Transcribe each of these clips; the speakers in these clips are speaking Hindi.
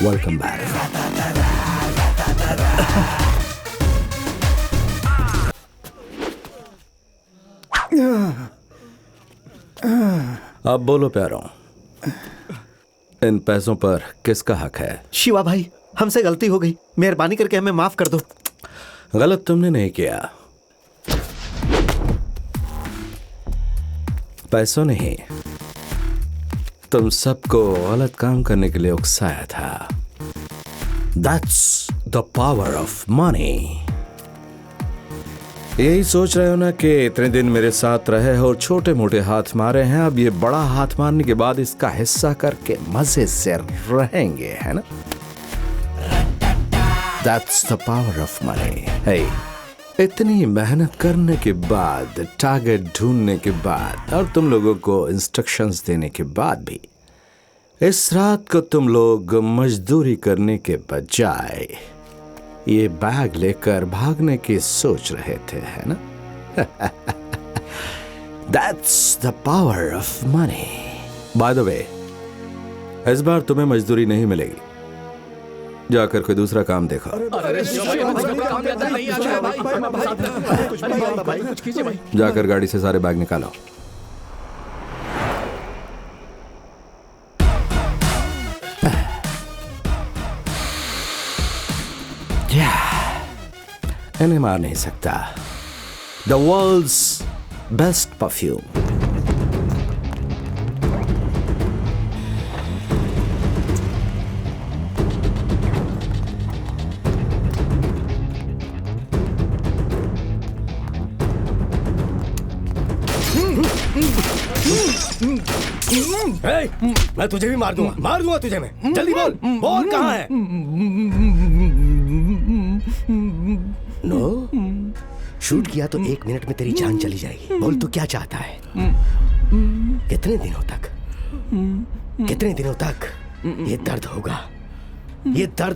Welcome back. अब बोलो प्यारों, इन पैसों पर किसका हक है? शिवा भाई, हमसे गलती हो गई, मेहरबानी करके हमें माफ कर दो। गलत तुमने नहीं किया, पैसों ने ही तुम सबको गलत काम करने के लिए उकसाया था। That's the power of money। यही सोच रहे हो ना कि इतने दिन मेरे साथ रहे और छोटे मोटे हाथ मारे हैं, अब ये बड़ा हाथ मारने के बाद इसका हिस्सा करके मजे से रहेंगे, है ना? That's the power of money। Hey, इतनी मेहनत करने के बाद, टारगेट ढूंढने के बाद और तुम लोगों को इंस्ट्रक्शंस देने के बाद भी इस रात को तुम लोग मजदूरी करने के बजाय ये बैग लेकर भागने की सोच रहे थे, है ना? That's the power of money। By the way, इस बार तुम्हें मजदूरी नहीं मिलेगी, जाकर कोई दूसरा काम देखो। जाकर गाड़ी से सारे बैग निकालो। इन्हें मार नहीं सकता। The world's best perfume। मैं तुझे भी मार दूंगा तुझे मैं। जल्दी बोल, बोल कहाँ है? नो, शूट किया तो 1 मिनट में तेरी जान चली जाएगी। बोल तू क्या चाहता है? कितने दिनों तक ये दर्द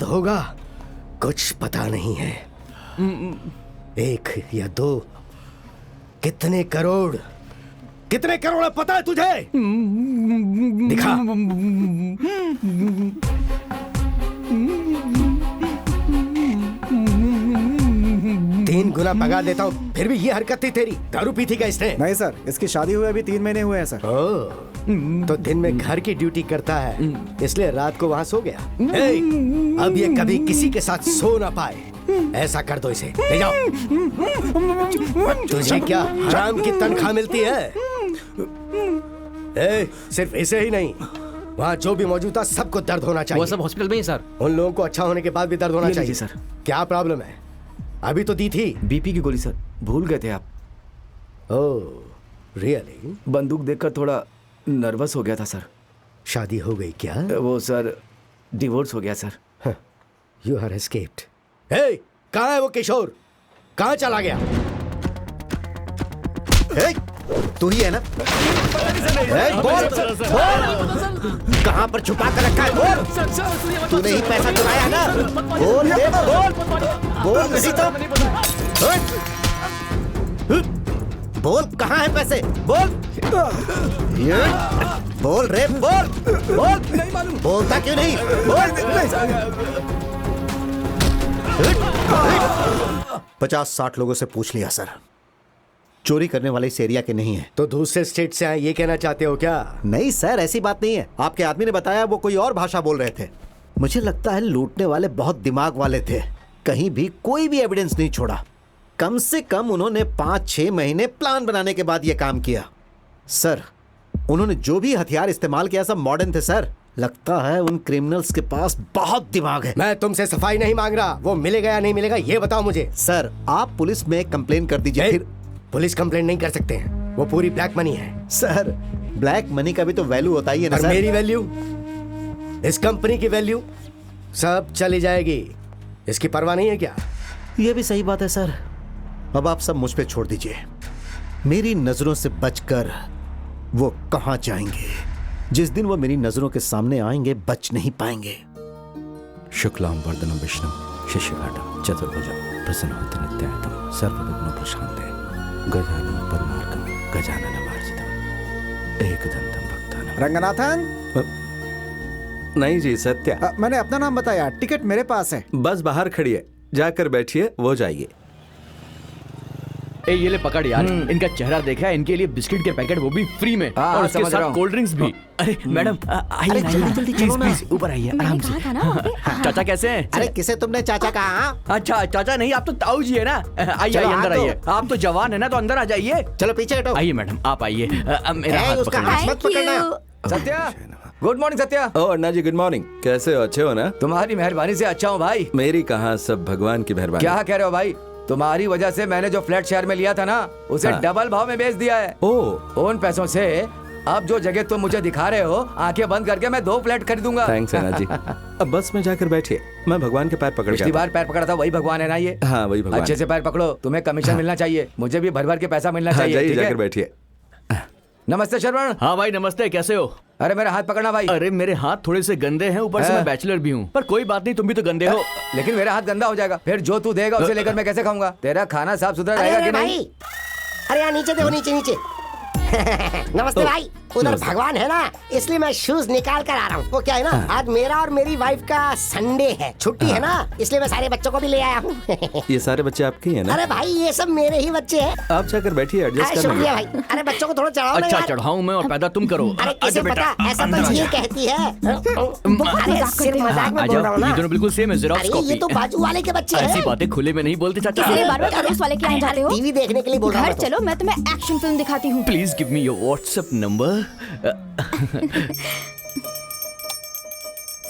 होगा? कुछ पता नहीं है। 1 या 2, कितने करोड़ है पता है तुझे? दिखा। 3 गुना भगा देता हूँ, फिर भी ये हरकत थी तेरी। दारू पी थी क्या इसने? नहीं सर, इसकी शादी हुए अभी 3 महीने हुए हैं सर। तो दिन में घर की ड्यूटी करता है, इसलिए रात को वहाँ सो गया। अब ये कभी किसी के साथ सो ना पाए, ऐसा कर दो इसे। ले जाओ। तुझे क्या हराम की तनख्वाह मिलती है? सिर्फ इसे ही नहीं, वहाँ जो भी मौजूद था सबको दर्द होना चाहिए। वो सब हॉस्पिटल में ही सर। उन लोगों को अच्छा होने के बाद भी दर्द होना चाहिए सर। क्या प्रॉब्लम है? अभी तो दी थी। बीपी की गोली सर, भूल गए थे आप। Oh really? बंदूक देखकर थोड़ा नर्वस हो गया था सर। शादी हो गई क्या? वो सर, डिवोर्स हो गया सर। You are escaped. कहाँ है वो किशोर? कहाँ चला गया? तू ही है ना? बोल कहाँ पर छुपा कर रखा है? बोल, तूने ही पैसा चुराया ना? बोल नहीं तो बोल, कहाँ है पैसे? बोल रे, बोल। बोलता क्यों नहीं? बोल। 50-60 लोगों से पूछ लिया सर, चोरी करने वाले इस एरिया के नहीं है। तो दूसरे स्टेट से आए, ये कहना चाहते हो क्या? नहीं सर, ऐसी बात नहीं है। आपके आदमी ने बताया वो कोई और भाषा बोल रहे थे। मुझे लगता है लूटने वाले बहुत दिमाग वाले थे, कहीं भी कोई भी एविडेंस नहीं छोड़ा। कम से कम उन्होंने 5-6 महीने प्लान बनाने के बाद यह काम किया। सर, उन्होंने जो भी हथियार इस्तेमाल किया सब मॉडर्न थे सर। लगता है उन क्रिमिनल्स के पास बहुत दिमाग है। मैं तुमसे सफाई नहीं मांग रहा, वो मिलेगा या नहीं मिलेगा ये बताओ मुझे। सर, आप पुलिस में कंप्लेन कर दीजिए। फिर पुलिस कंप्लेन नहीं कर सकते हैं, वो पूरी ब्लैक मनी है। सर, ब्लैक मनी का भी तो वैल्यू होता ही है ना सर। मेरी वैल्यू, इस कंपनी की वैल्यू सब चली जाएगी। इसकी परवाह नहीं है क्या? ये भी सही बात है सर। अब आप सब मुझ पे छोड़ दीजिए। मेरी नजरों से बचकर वो कहां जाएंगे? जिस दिन वो मेरी नजरों के सामने आएंगे बच नहीं पाएंगे। शुक्लां वरदनं विष्णुं शशिवर्णं चतुर्भुजं प्रसन्नवदनं ध्यायेत् सर्वविघ्नोपशान्ते गजाननं पद्मार्कं गजाननमार्जितम् एकदन्तं भक्तानां। रंगनाथन, नहीं जी सत्या, मैंने अपना नाम बताया, टिकट मेरे पास है। बस बाहर खड़ी है, जाकर बैठिए, वो जाइए। ए ये ले पकड़ यार, इनका चेहरा देखा है, इनके लिए बिस्किट के पैकेट वो भी फ्री में, और उसके समझ रहा साथ हूँ। कोल्ड ड्रिंक्स भी। अरे मैडम आइए जल्दी प्लीज ऊपर आइए आराम से। चाचा कैसे हैं? अरे किसे तुमने चाचा कहा? हाँ? अच्छा चाचा नहीं, आप तो ताऊ जी है ना। आइए चलो, आइए अंदर हाथ दो। आइए, आप तो जवान है ना, तो अंदर आ जाइए। चलो पीछे हटो। आइए मैडम आप आइए, मेरा हाथ उसका पकड़िए। हाथ मत पकड़ना। Satya, good morning Satya. ओ अन्ना जी, गुड मॉर्निंग। कैसे हो? अच्छे हो ना? तुम्हारी मेहरबानी से अच्छा हूँ भाई। मेरी कहाँ, सब भगवान की मेहरबानी। क्या कह रहे हो भाई? तुम्हारी वजह से मैंने जो फ्लैट शहर में लिया था ना, उसे हाँ। डबल भाव में बेच दिया है। ओह, उन पैसों से अब जो जगह तुम मुझे दिखा रहे हो, आंखें बंद करके मैं 2 फ्लैट खरीदूंगा। थैंक्स अन्ना जी। अब बस में जाकर बैठिए, मैं भगवान के पैर पकड़ पिछली के बार पैर पकड़ा था वही भगवान है ना ये? हाँ वही भगवान। अच्छे से पैर पकड़ो, तुम्हें कमीशन मिलना चाहिए, मुझे भी भर भर के पैसा मिलना हाँ चाहिए। जाइए, ठीक है? जाकर बैठिए। नमस्ते शरवण। हाँ भाई नमस्ते, कैसे हो? अरे मेरा हाथ पकड़ना भाई। अरे मेरे हाथ थोड़े से गंदे हैं, ऊपर से मैं बैचलर भी हूँ, पर कोई बात नहीं, तुम भी तो गंदे हो। लेकिन मेरा हाथ गंदा हो जाएगा, फिर जो तू देगा उसे लेकर मैं कैसे खाऊंगा? तेरा खाना साफ सुथरा अरे रहेगा अरे कि नहीं? भाई, अरे यहाँ नीचे देखो, नीचे नीचे। नमस्ते भाई। उधर नमस्ते। भगवान है ना, इसलिए मैं शूज निकाल कर आ रहा हूँ। वो क्या है ना, आज मेरा और मेरी वाइफ का संडे है, छुट्टी है ना, इसलिए मैं सारे बच्चों को भी ले आया हूँ। ये सारे बच्चे आपके ही हैं ना? अरे भाई ये सब मेरे ही बच्चे हैं। आप जाकर बैठिए, एडजस्ट कर शुक्रिया लेंगे। भाई। अरे बच्चों को थोड़ा चढ़ाओ ना अच्छा यार। चढ़ाऊं मैं और पैदा तुम करो। अरे किसे आजा बेटा, पता, ऐसा अंदर तो आ ये जा। कहती है। अरे सिर्फ मजाक में आ बोल रहा जाओ, हूँ ना। ये दोनों बिल्कुल सेम है, जेरॉक्स अरे ये कॉपी। तो बाजू वाले के बच्चे ऐसी हैं। बातें खुले में नहीं बोलते चाचा। इसलिए बार बार पुलिस वाले के यहाँ जाते हो? टीवी देखने के लिए बोल रहा घर हूँ मैं तो। चलो, मैं तुम्हें एक्शन फिल्म दिखाती हूँ। Please give me your WhatsApp number.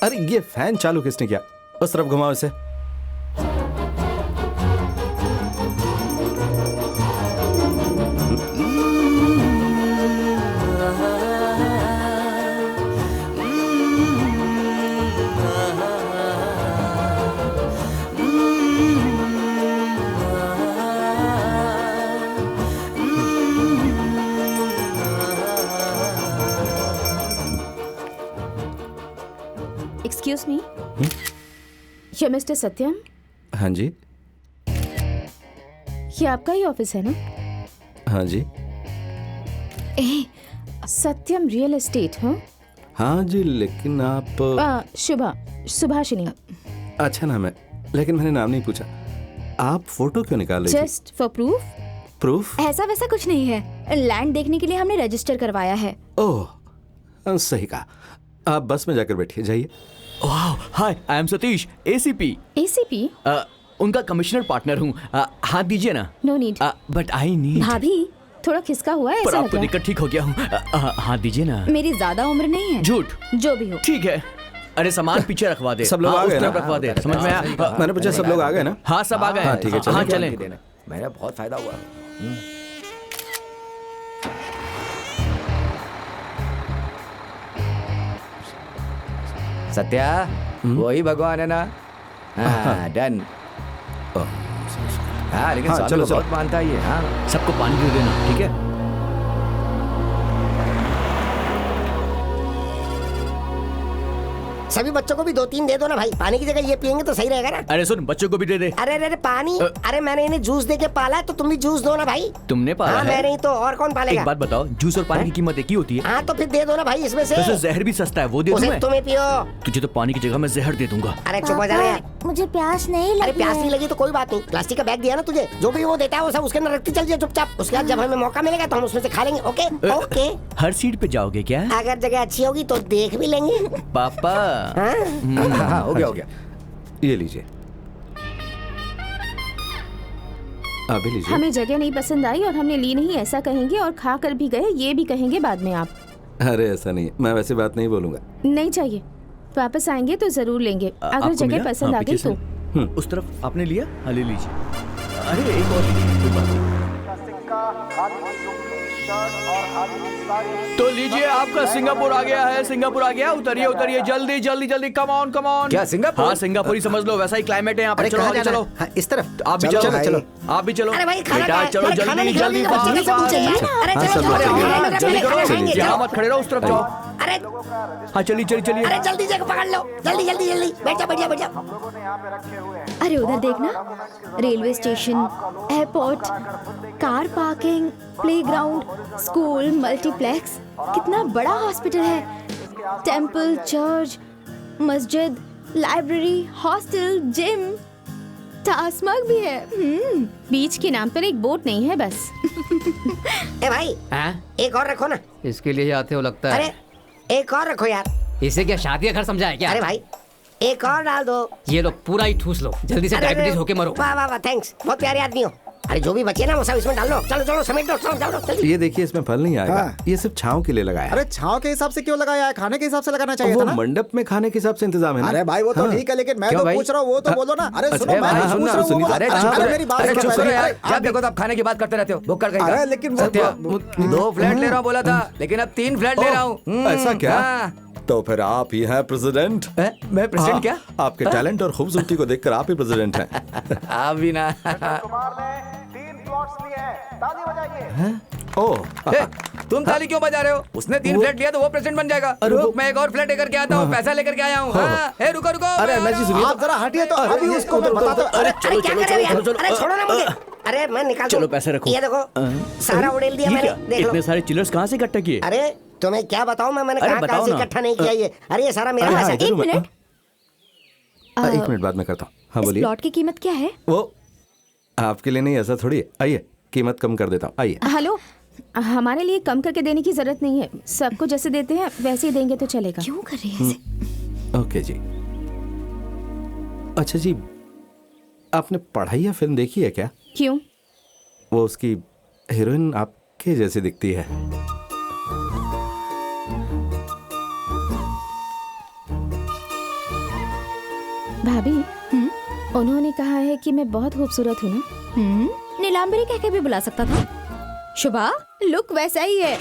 अरे ये फैन चालू किसने किया? उस तरफ घुमाओ इसे। एक्सक्यूज मी, ये मिस्टर सत्यम, हाँ जी, ये आपका ही ऑफिस है ना? हाँ जी, सत्यम रियल एस्टेट? हाँ हाँ जी, लेकिन आप शुभा, सुभाषिनी। अच्छा नाम है, लेकिन मैंने नाम नहीं पूछा। आप फोटो क्यों निकाल रही थी? Just for proof. प्रूफ? ऐसा वैसा कुछ नहीं है, लैंड देखने के लिए हमने रजिस्टर करवाया है। ओह सही कहा। आप बस में जाकर बैठिए, जाइए। वाह, hi I am Satish, ACP. ACP? उनका कमिश्नर पार्टनर हूँ। हाथ दीजिए ना। No need. But I need. भाभी थोड़ा खिसका हुआ है, पर ऐसा लग आपको रहा दिक्कत ठीक हो गया हूँ। हाथ दीजिए ना। है। मेरी ज्यादा उम्र नहीं है। झूठ। जो भी हो। ठीक है। अरे सामान पीछे रखवा दे। सब लोग हाँ, आ उस गए तरफ ना? रखवा दे, समझ में आया? मैंने पूछा सब लोग आ गए ना? हाँ सब आ गए। हाँ, ठीक है, चलो। हाँ चलें। मेरा बहुत फायदा हुआ। सत्या, वही भगवान है ना? हाँ डन। हाँ लेकिन हाँ, स्वामी चलो, को चलो। बहुत मानता है ये। हाँ सबको पानी दे देना, ठीक है? सभी बच्चों को भी 2-3 दे दो ना भाई, पानी की जगह ये पियेंगे तो सही रहेगा ना। अरे सुन, बच्चों को भी दे दे। अरे अरे अरे पानी, अरे मैंने इन्हें जूस दे के पाला है, तो तुम भी जूस दो ना भाई। तुमने पाला हाँ है? मैं नहीं तो और कौन पालेगा? एक बात बताओ, जूस और पानी की कीमत एक ही होती है? हाँ तो फिर दे दो ना भाई इसमें से। वैसे जहर भी सस्ता है, वो दे दूं उसे मैं? तुम्हें पियो। तुझे तो पानी की जगह मैं जहर दे दूंगा। अरे चुप हो जा रे। मुझे प्यास नहीं लगी। अरे प्यास नहीं लगी तो कोई बात नहीं, प्लास्टिक का बैग दिया ना तुझे, जो भी वो देता है वो सब उसके अंदर रखती चल जाए चुपचाप। उसके बाद जब हमें मौका मिलेगा तो हम उसमें से खा लेंगे। Okay okay. हर सीट पे जाओगे क्या अगर जगह अच्छी होगी तो देख भी लेंगे। पापा? हाँ? हो गया हो गया। ये लीजिए, अभी लीजिए। हमें जगह नहीं पसंद आई और हमने ली नहीं, ऐसा कहेंगे, और खा कर भी गए ये भी कहेंगे बाद में आप। अरे ऐसा नहीं है, मैं वैसे बात नहीं बोलूंगा। नहीं चाहिए, वापस आएंगे तो जरूर लेंगे, अगर आपको जगह मिला? पसंद हाँ, आ गई पीछे तो। से। उस तरफ आपने लिया? हाँ ले लीजिए। अरे एक और लीजिए, कोई बात नहीं। तो लीजिए, आपका सिंगापुर आ गया है। सिंगापुर आ गया, उतरिए उतरिए, जल्दी जल्दी जल्दी, कम ऑन कम ऑन। क्या सिंगापुर? हाँ सिंगापुरी समझ लो, वैसा ही क्लाइमेट है यहाँ पर। अरे चलो कहाँ आगे जाना चलो। है? हाँ, इस तरफ। आप भी चलो चलो, भाई। चलो आप भी चलो। अरे भाई खाना बेटा कहाँ है? चलो अरे खाना जल्दी नहीं जल्दी, खिलाओगे, बच्चे कैसे भूखे हैं? अरे हाँ, चलो सब लोग चलो, चलिए। खाना जल्दी खाना करो, खाएंगे, यहाँ चलो। मत खड़े रहो, उस तरफ जाओ। अरे हाँ चलिए चलिए चलिए। अरे जल्दी जगह पकड़ लो, जल्दी जल्दी जल्दी, बैठ जा बैठ जा बैठ जा। अरे उधर देखना, railway station, airport, car parking, playground, school, multiplex, कितना बड़ा हॉस्पिटल है, टेंपल, चर्च, मस्जिद, लाइब्रेरी, हॉस्टल, जिम, टासमाग भी है। बीच के नाम पर एक बोट नहीं है बस। ए भाई, एक और रखो ना। इसके लिए ही आते हो लगता है। अरे एक और रखो यार। इसे क्या शादी का घर समझा है क्या? अरे भाई एक और डाल दो। ये लो पूरा ही ठूस लो, जल्दी से डायबिटीज होके मरो। वाह वाह वाह, थैंक्स, बहुत प्यारे आदमी हो। अरे जो भी बचे ना वो सब इसमें डाल लो। चलो चलो समेट दो, चलो चलो जल्दी। ये देखिए, इसमें फल नहीं आएगा। हाँ। ये सिर्फ छांव के लिए लगाया है। अरे छाव के हिसाब से क्यों लगाया है? खाने के हिसाब से लगाना चाहिए वो था ना। मंडप में खाने के हिसाब से इंतजाम है ना। अरे भाई वो तो हाँ। ठीक है, लेकिन मैं क्यों तो भाई? पूछ रहा हूँ, वो तो बोलो ना। अरे सुनो, अरे मैं भाई, पूछ सुनना, रहा हूँ, सुनिए। वो- अरे मेरी बात अरे सुनो चुप करो पहले। यार, क्या देखो तो आप खाने की बात करते रहते हो। बुक कर अरे लेकिन वो- सत्या, 2 फ्लैट ले रहा हूँ बोला था, लेकिन अब 3 फ्लैट ले रहा हूँ। ऐसा क्या? हाँ। तो फिर आप ही हैं प्रेसिडेंट। मैं प्रेसिडेंट क्या? आपके टैलेंट और खूबसूरती को देखकर आप ही प्रेसिडेंट हैं। आप भी ना। ओह, ए, तुम ताली क्यों बजा रहे हो? उसने 3 फ्लैट लिया तो वो प्रेसिडेंट बन जाएगा। रुक, मैं एक और फ्लैट लेकर के आता हूँ, पैसा लेकर के आया हूँ। हाँ, ए, रुको रुको। अरे मैं आ अन्ना रहा जी हूँ। सुनिए। आप जरा हटिए तो अभी उसको मैं बताता हूँ। अरे अरे क्या कर रहे हो यार? अरे छोड़ो ना मुझे। अरे मैं निकाल चलो, दूँ। पैसे रखो। ये देखो सारा उड़ेल दिया ये मैंने, क्या? देख लो। इतने सारे चिल्लर्स कहाँ से इकट्ठा किए? अरे तुम्हें क्या बताऊं मैंने अरे कहाँ बताओ से ना। इकट्ठा नहीं किया ये। अरे ये सारा मेरा पैसा है। एक मिनट। एक मिनट बाद में करता हूँ। हाँ इस बोलिए। प्लॉट की कीमत क्या है? वो आपके लिए नहीं, ऐसा थोड़ी है। आइए, कीमत कम कर देता हूँ। आइए। हेलो, हमारे लिए कम करके देने की जरूरत नहीं है। सबको जैसे देते हैं वैसे ही देंगे तो चलेगा। क्यों कर रही है ऐसे? ओके जी। अच्छा जी, आपने पढ़ाई या फिल्म देखी है क्या? क्यों? वो उसकी हीरोइन आपके जैसी दिखती है। भाभी, उन्होंने कहा है कि मैं बहुत खूबसूरत हूँ ना। नीलांबरी कह के भी बुला सकता था। शुभा, लुक वैसा ही है।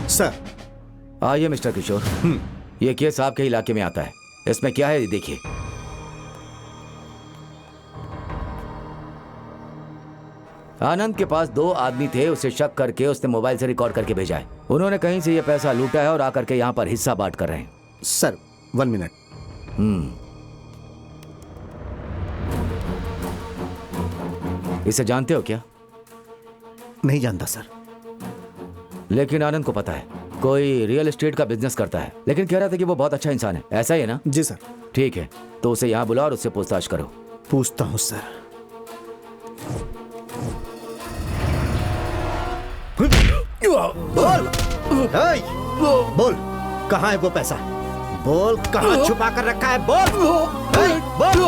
सर, आइए मिस्टर किशोर। ये केस आपके इलाके में आता है। इसमें क्या है ये देखिए। आनंद के पास 2 आदमी थे, उसे शक करके उसने मोबाइल से रिकॉर्ड करके भेजा है। उन्होंने कहीं से ये पैसा लूटा है और आकर के यहाँ पर हिस्सा बांट कर रहे हैं। Sir 1 minute. इसे जानते हो क्या? नहीं जानता सर। लेकिन आनंद को पता है, कोई रियल एस्टेट का बिजनेस करता है, लेकिन कह रहा था कि वो बहुत अच्छा इंसान है। ऐसा ही है ना? जी सर। ठीक है, तो उसे यहाँ बुलाओ और उससे पूछताछ करो। पूछता हूँ सर। बोल, हे, बोल, कहाँ है वो पैसा? बोल, कहाँ छुपा कर रखा है? बोल, हे, बोल,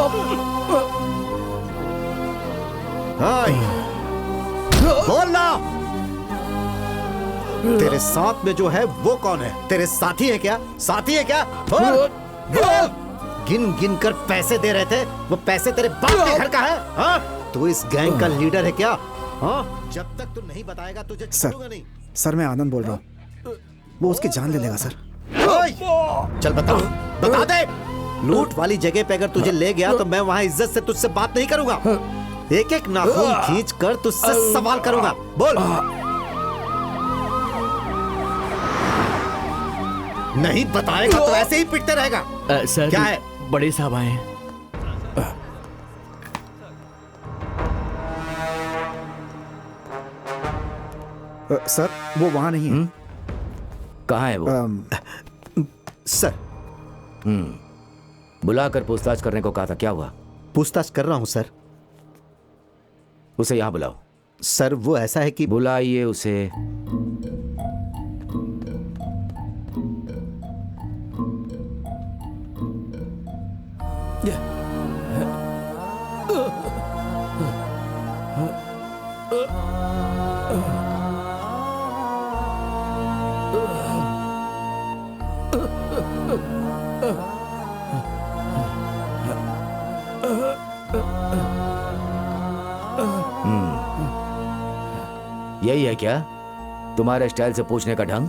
बोल ना। तेरे साथ में जो है वो कौन है? तेरे साथी है क्या? साथी है क्या? बोल, बोल। गिन गिन कर पैसे दे रहे थे, वो पैसे तेरे बाप के घर का है? हाँ? तू इस गैंग का लीडर है क्या? हाँ? जब तक तू नहीं बताएगा तुझे छोड़ूंगा नहीं। सर मैं आनंद बोल रहा हूँ। वो उसकी जान ले लेगा सर। ओए, चल बता, बता दे। लूट वाली जगह पे अगर तुझे ले गया तो मैं वहाँ इज्जत से तुझसे बात नहीं करूंगा। एक एक नाखून खींच कर तुझसे सवाल करूंगा। बोल। नहीं बताएगा तो ऐसे ही पिटते रहेगा। सर क्या है? बड़े साहब आए हैं। सर वो वहाँ नहीं है। कहाँ है वो? सर, बुलाकर पूछताछ करने को कहा था, क्या हुआ? पूछताछ कर रहा हूँ सर। उसे यहाँ बुलाओ। सर वो ऐसा है कि बुलाइए उसे। यही है क्या तुम्हारे स्टाइल से पूछने का ढंग?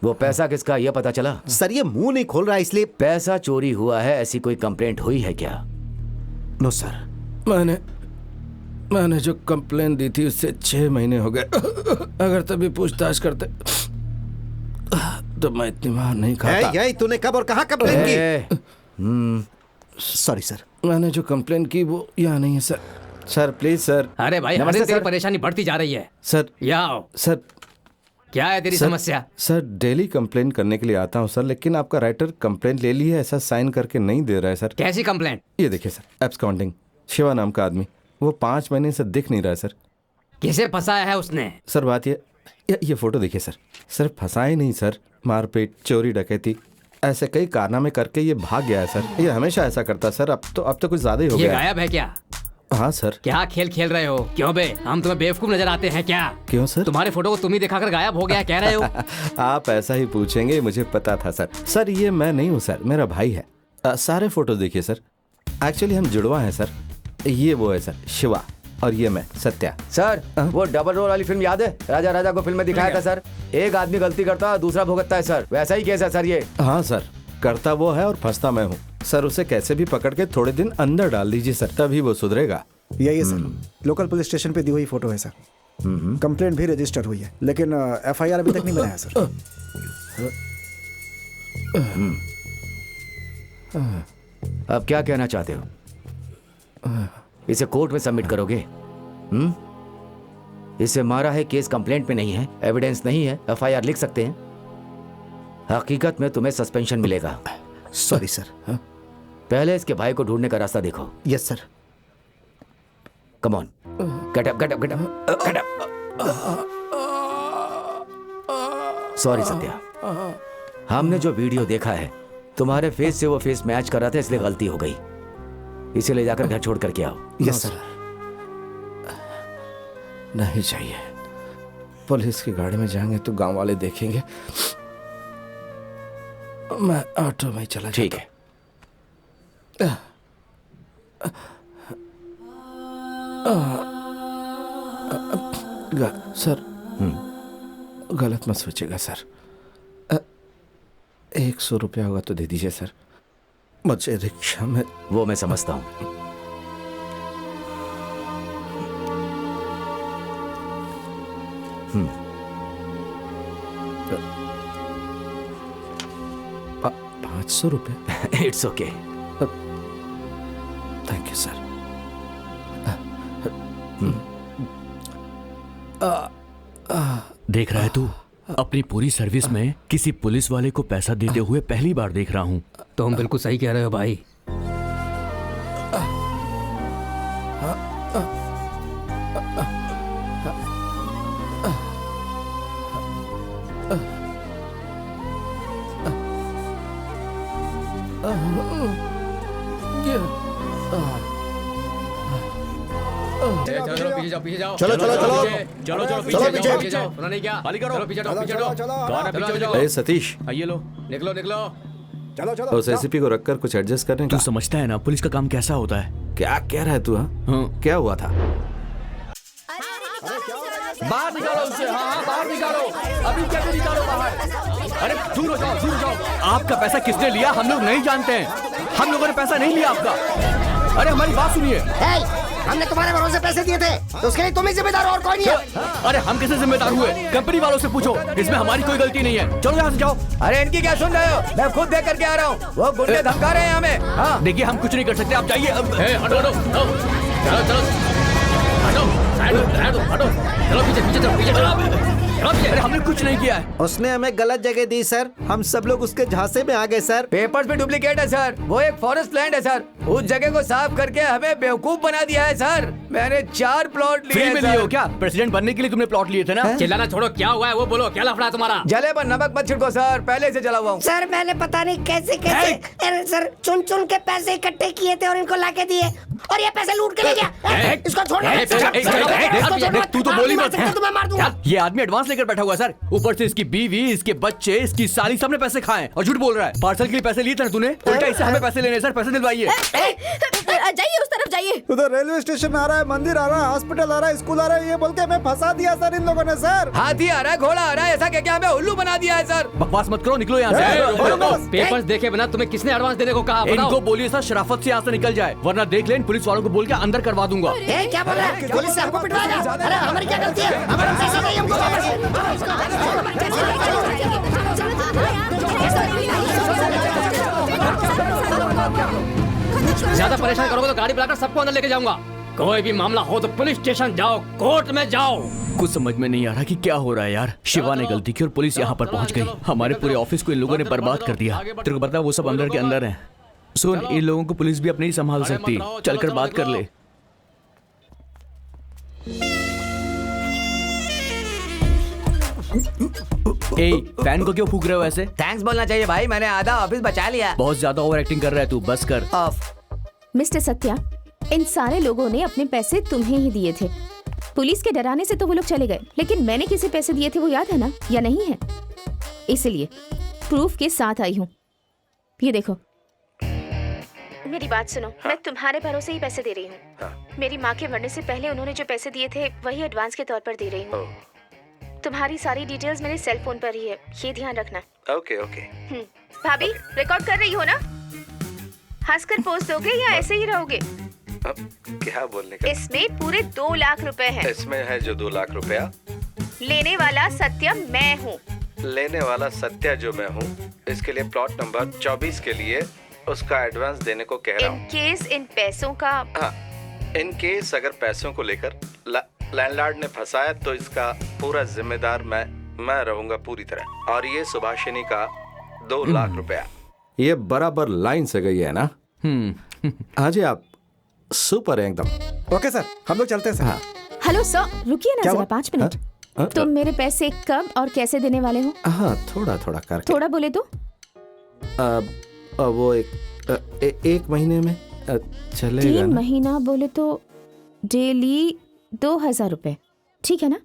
वो पैसा किसका ये पता चला? सर ये मुंह नहीं खोल रहा इसलिए। पैसा चोरी हुआ है ऐसी कोई कंप्लेंट हुई है क्या? No sir. मैंने जो कंप्लेन दी थी उससे 6 महीने हो गए। अगर तभी पूछताछ करते तो मैं इतनी मार नहीं खाता। यही तूने कब और कहाँ कंप्लेन की? Sorry sir. मैंने जो कंप्लेन की वो यहाँ नहीं है सर। Sir please sir. अरे भाई हमारे तेरी परेशानी बढ़ती जा रही है। सर यहाँ आओ। सर क्या है तेरी समस्या? सर डेली कंप्लेन करने के लिए आता हूँ सर, लेकिन आपका राइटर कंप्लेंट ले ली है, ऐसा साइन करके नहीं दे रहा है सर। कैसी कंप्लेंट? ये देखिए सर, एब्सकॉन्डिंग शिवा नाम का आदमी, वो 5 महीने से दिख नहीं रहा है सर। किसे फंसाया है उसने? सर बात ये फोटो देखिए सर। सर फंसाए नहीं सर, मारपीट, चोरी, डकैती, ऐसे कई कारनामे करके ये भाग गया है सर। ये हमेशा ऐसा करता है सर। अब तो कुछ ज्यादा ही हो ये गया। गायब है क्या? हाँ सर। क्या खेल खेल रहे हो? क्यों बे, हम तुम्हें बेवकूफ नजर आते हैं क्या? क्यों सर? तुम्हारे फोटो को तुम ही दिखाकर गायब हो गया कह रहे हो? आप ऐसा ही पूछेंगे, मुझे पता था सर। सर ये मैं नहीं हूँ सर, मेरा भाई है। सारे फोटो देखिए सर, एक्चुअली हम जुड़वा हैं सर। ये वो है सर शिवा, और ये मैं सत्या। सर वो डबल रोल वाली फिल्म याद है? राजा राजा को फिल्म में दिखाया था सर, एक आदमी गलती करता है दूसरा भुगतता है सर, वैसा ही केस है सर ये। हाँ सर, करता वो है और फंसता मैं हूँ सर। उसे कैसे भी पकड़ के थोड़े दिन अंदर डाल दीजिए सर, तभी वो सुधरेगा। यही है सर, लोकल पुलिस स्टेशन पे दी हुई फोटो है सर। कंप्लेंट भी रजिस्टर हुई है, लेकिन एफआईआर अभी तक नहीं बनाया सर। अब क्या कहना चाहते हो? इसे कोर्ट में सबमिट करोगे? इसे मारा है, केस कंप्लेंट में नहीं है, एविडेंस नहीं है, एफआईआर लिख सकते हैं। हकीकत में तुम्हें सस्पेंशन मिलेगा। Sorry sir. पहले इसके भाई को ढूंढने का रास्ता देखो। Yes sir. Come on, get up get up get up get up. Sorry Satya, हमने जो वीडियो देखा है तुम्हारे फेस से वो फेस मैच कर रहा था, इसलिए गलती हो गई। इसे ले जाकर घर छोड़ करके आओ। Yes sir. नहीं चाहिए, पुलिस की गाड़ी में जाएंगे तो गांव वाले देखेंगे। मैं ऑटो में चला। ठीक है। सर गलत मत सोचिएगा सर। 100 रुपया होगा तो दे दीजिए सर, मुझे रिक्शा में। वो मैं समझता हूं। 500 रुपये? It's okay. Thank you sir. देख रहा है तू, अपनी पूरी सर्विस में किसी पुलिस वाले को पैसा देते हुए पहली बार देख रहा हूँ। तुम बिल्कुल सही कह रहे हो भाई। पीछे जाओ, पीछे जाओ। चलो चलो चलो चलो चलो चलो पीछे। पीछे जाओ। सुना नहीं क्या? खाली करो। चलो पीछे जाओ, पीछे जाओ। कौन है पीछे जाओ? अरे सतीश, ये लो। निकलो निकलो। चलो चलो। उस एसीपी को रखकर कुछ एडजस्ट करने तू का। समझता है ना पुलिस का काम कैसा होता है? क्या कह रहा है तू? हाँ, क्या हुआ था? बाहर निकालो उसे। हाँ बाहर निकालो, अभी कैसे निकालो बाहर? अरे दूर हो जाओ, दूर हो जाओ। आपका पैसा किसने लिया हम लोग नहीं जानते हैं, हम लोगों ने पैसा नहीं लिया आपका। अरे हमारी बात सुनिए। हमने तुम्हारे भरोसे पैसे दिए थे तो उसके लिए तुम ही जिम्मेदार हो और कोई नहीं है। अरे हम कैसे जिम्मेदार हुए? कंपनी वालों से पूछो, इसमें हमारी कोई गलती नहीं है। चलो यहाँ से जाओ। अरे इनकी क्या सुन रहे हो? मैं खुद देख करके आ रहा हूँ, वो गुंडे धमका रहे हैं हमें। हाँ देखिए हम कुछ नहीं कर सकते, आप जाइए। हटो हटो चलो चलो हटो, साइड हटो हटो। चलो पीछे पीछे चलो, पीछे चलो। अरे हमने कुछ नहीं किया है। उसने हमें गलत जगह दी सर, हम सब लोग उसके झांसे में आ गए सर। पेपर्स भी डुप्लीकेट है सर, वो एक फॉरेस्ट लैंड है सर, उस जगह को साफ करके हमें बेवकूफ बना दिया है सर। मैंने 4 प्लॉट लिए फ्री में सर। लिए हो क्या? प्रेसिडेंट बनने के लिए तुमने प्लॉट लिए थे ना? चिल्लाना छोड़ो, क्या हुआ है वो बोलो, क्या लफड़ा है तुम्हारा? जले पर नमक मत छिड़को सर, पहले से जला हुआ हूँ। सर मैंने पता नहीं कैसे कैसे अरे सर चुन चुन के पैसे इकट्ठे किए थे और इनको लाके दिए, और ये पैसे लूट के ले गया। इसको छोड़ना। तू तो बोली मत। तुम्हें मार दूंगा। ये आदमी एडवांस लेकर बैठा हुआ सर, ऊपर से इसकी बीवी, इसके बच्चे, इसकी साली, सबने पैसे खाए और झूठ बोल रहा है। पार्सल के लिए पैसे लिए थे ना तूने, उल्टा इससे हमें पैसे लेने। सर पैसे दिलवाइए। जाइए उस तरफ जाइए। उधर रेलवे स्टेशन आ रहा है, मंदिर आ रहा है, हॉस्पिटल आ रहा है, स्कूल आ रहा है, ये बोल के हमें फंसा दिया सर इन लोगों ने सर। हाथी आ रहा है, घोड़ा आ रहा है, ऐसा क्या क्या हमें उल्लू बना दिया है सर। बकवास मत करो, निकलो यहाँ से। पेपर्स देखे बिना तुम्हें किसने एडवांस देने को कहा? इनको बोलिए सर शराफत से यहाँ से निकल जाए, वरना देख लें पुलिस वालों को बोल के अंदर करवा दूंगा। क्या बोल रहा है? पुलिस से हमको पिटवाएगा? अरे हमारी क्या गलती है? हमारे पैसे नहीं हमको वापस। ज्यादा परेशान करोगे तो गाड़ी बुलाकर सबको अंदर लेके जाऊंगा। कोई भी मामला हो तो पुलिस स्टेशन जाओ, कोर्ट में जाओ। कुछ समझ में नहीं आ रहा कि क्या हो रहा है यार। शिवा ने गलती की और पुलिस यहाँ पर पहुँच गई। हमारे पूरे ऑफिस को इन लोगों ने बर्बाद कर दिया। तेरे को पता है वो सब अंदर के अंदर हैं। सुन, इन लोगों को पुलिस भी अपने ही संभाल सकती। चलकर बात कर ले। ए, फैन को क्यों फूक रहे हो ऐसे? थैंक्स बोलना चाहिए भाई, मैंने आधा ऑफिस बचा लिया। बहुत ज्यादा ओवर एक्टिंग कर रहा है तू, बस कर। मिस्टर सत्या, इन सारे लोगों ने अपने पैसे तुम्हें ही दिए थे। पुलिस के डराने से तो वो लोग चले गए, लेकिन मैंने किसे पैसे दिए थे वो याद है ना, या नहीं है? इसलिए प्रूफ के साथ आई हूँ। ये देखो, मेरी बात सुनो। मैं तुम्हारे भरोसे ही पैसे दे रही हूँ। मेरी माँ के मरने से पहले उन्होंने जो पैसे दिए थे वही एडवांस के तौर पर दे रही हूँ। तुम्हारी सारी डिटेल्स मेरे सेल फोन पर ही है, ये ध्यान रखना। Okay okay. भाभी, रिकॉर्ड कर रही हो ना? हंसकर पोस्ट दोगे या ऐसे ही रहोगे? क्या बोलने का? इसमें पूरे 2 लाख रुपए हैं। इसमें है जो 2 लाख रुपया। लेने वाला सत्या मैं हूँ। लेने वाला सत्या जो मैं हूँ। इसके लिए प्लॉट नंबर 24 के लिए उसका एडवांस देने को कह रहा हूँ। इन केस इन पैसों का, हाँ, इन केस अगर पैसों को लेकर लैंडलॉर्ड ने फंसाया तो इसका पूरा जिम्मेदार मैं रहूंगा पूरी तरह। और ये सुभाषिनी का 2 लाख रुपया, ये बराबर लाइन से गई है ना? हाँ जी, आप सुपर है एकदम। ओके सर, हम लोग चलते हैं सर। हाँ। हेलो सर, रुकिए ना जरा 5 मिनट। हाँ? तुम मेरे पैसे कब और कैसे देने वाले हो? हाँ, थोड़ा थोड़ा करके। थोड़ा बोले तो? वो एक महीने में चलेगा 3 ना? महीना बोले तो डेली 2000 रुपए, ठीक है ना?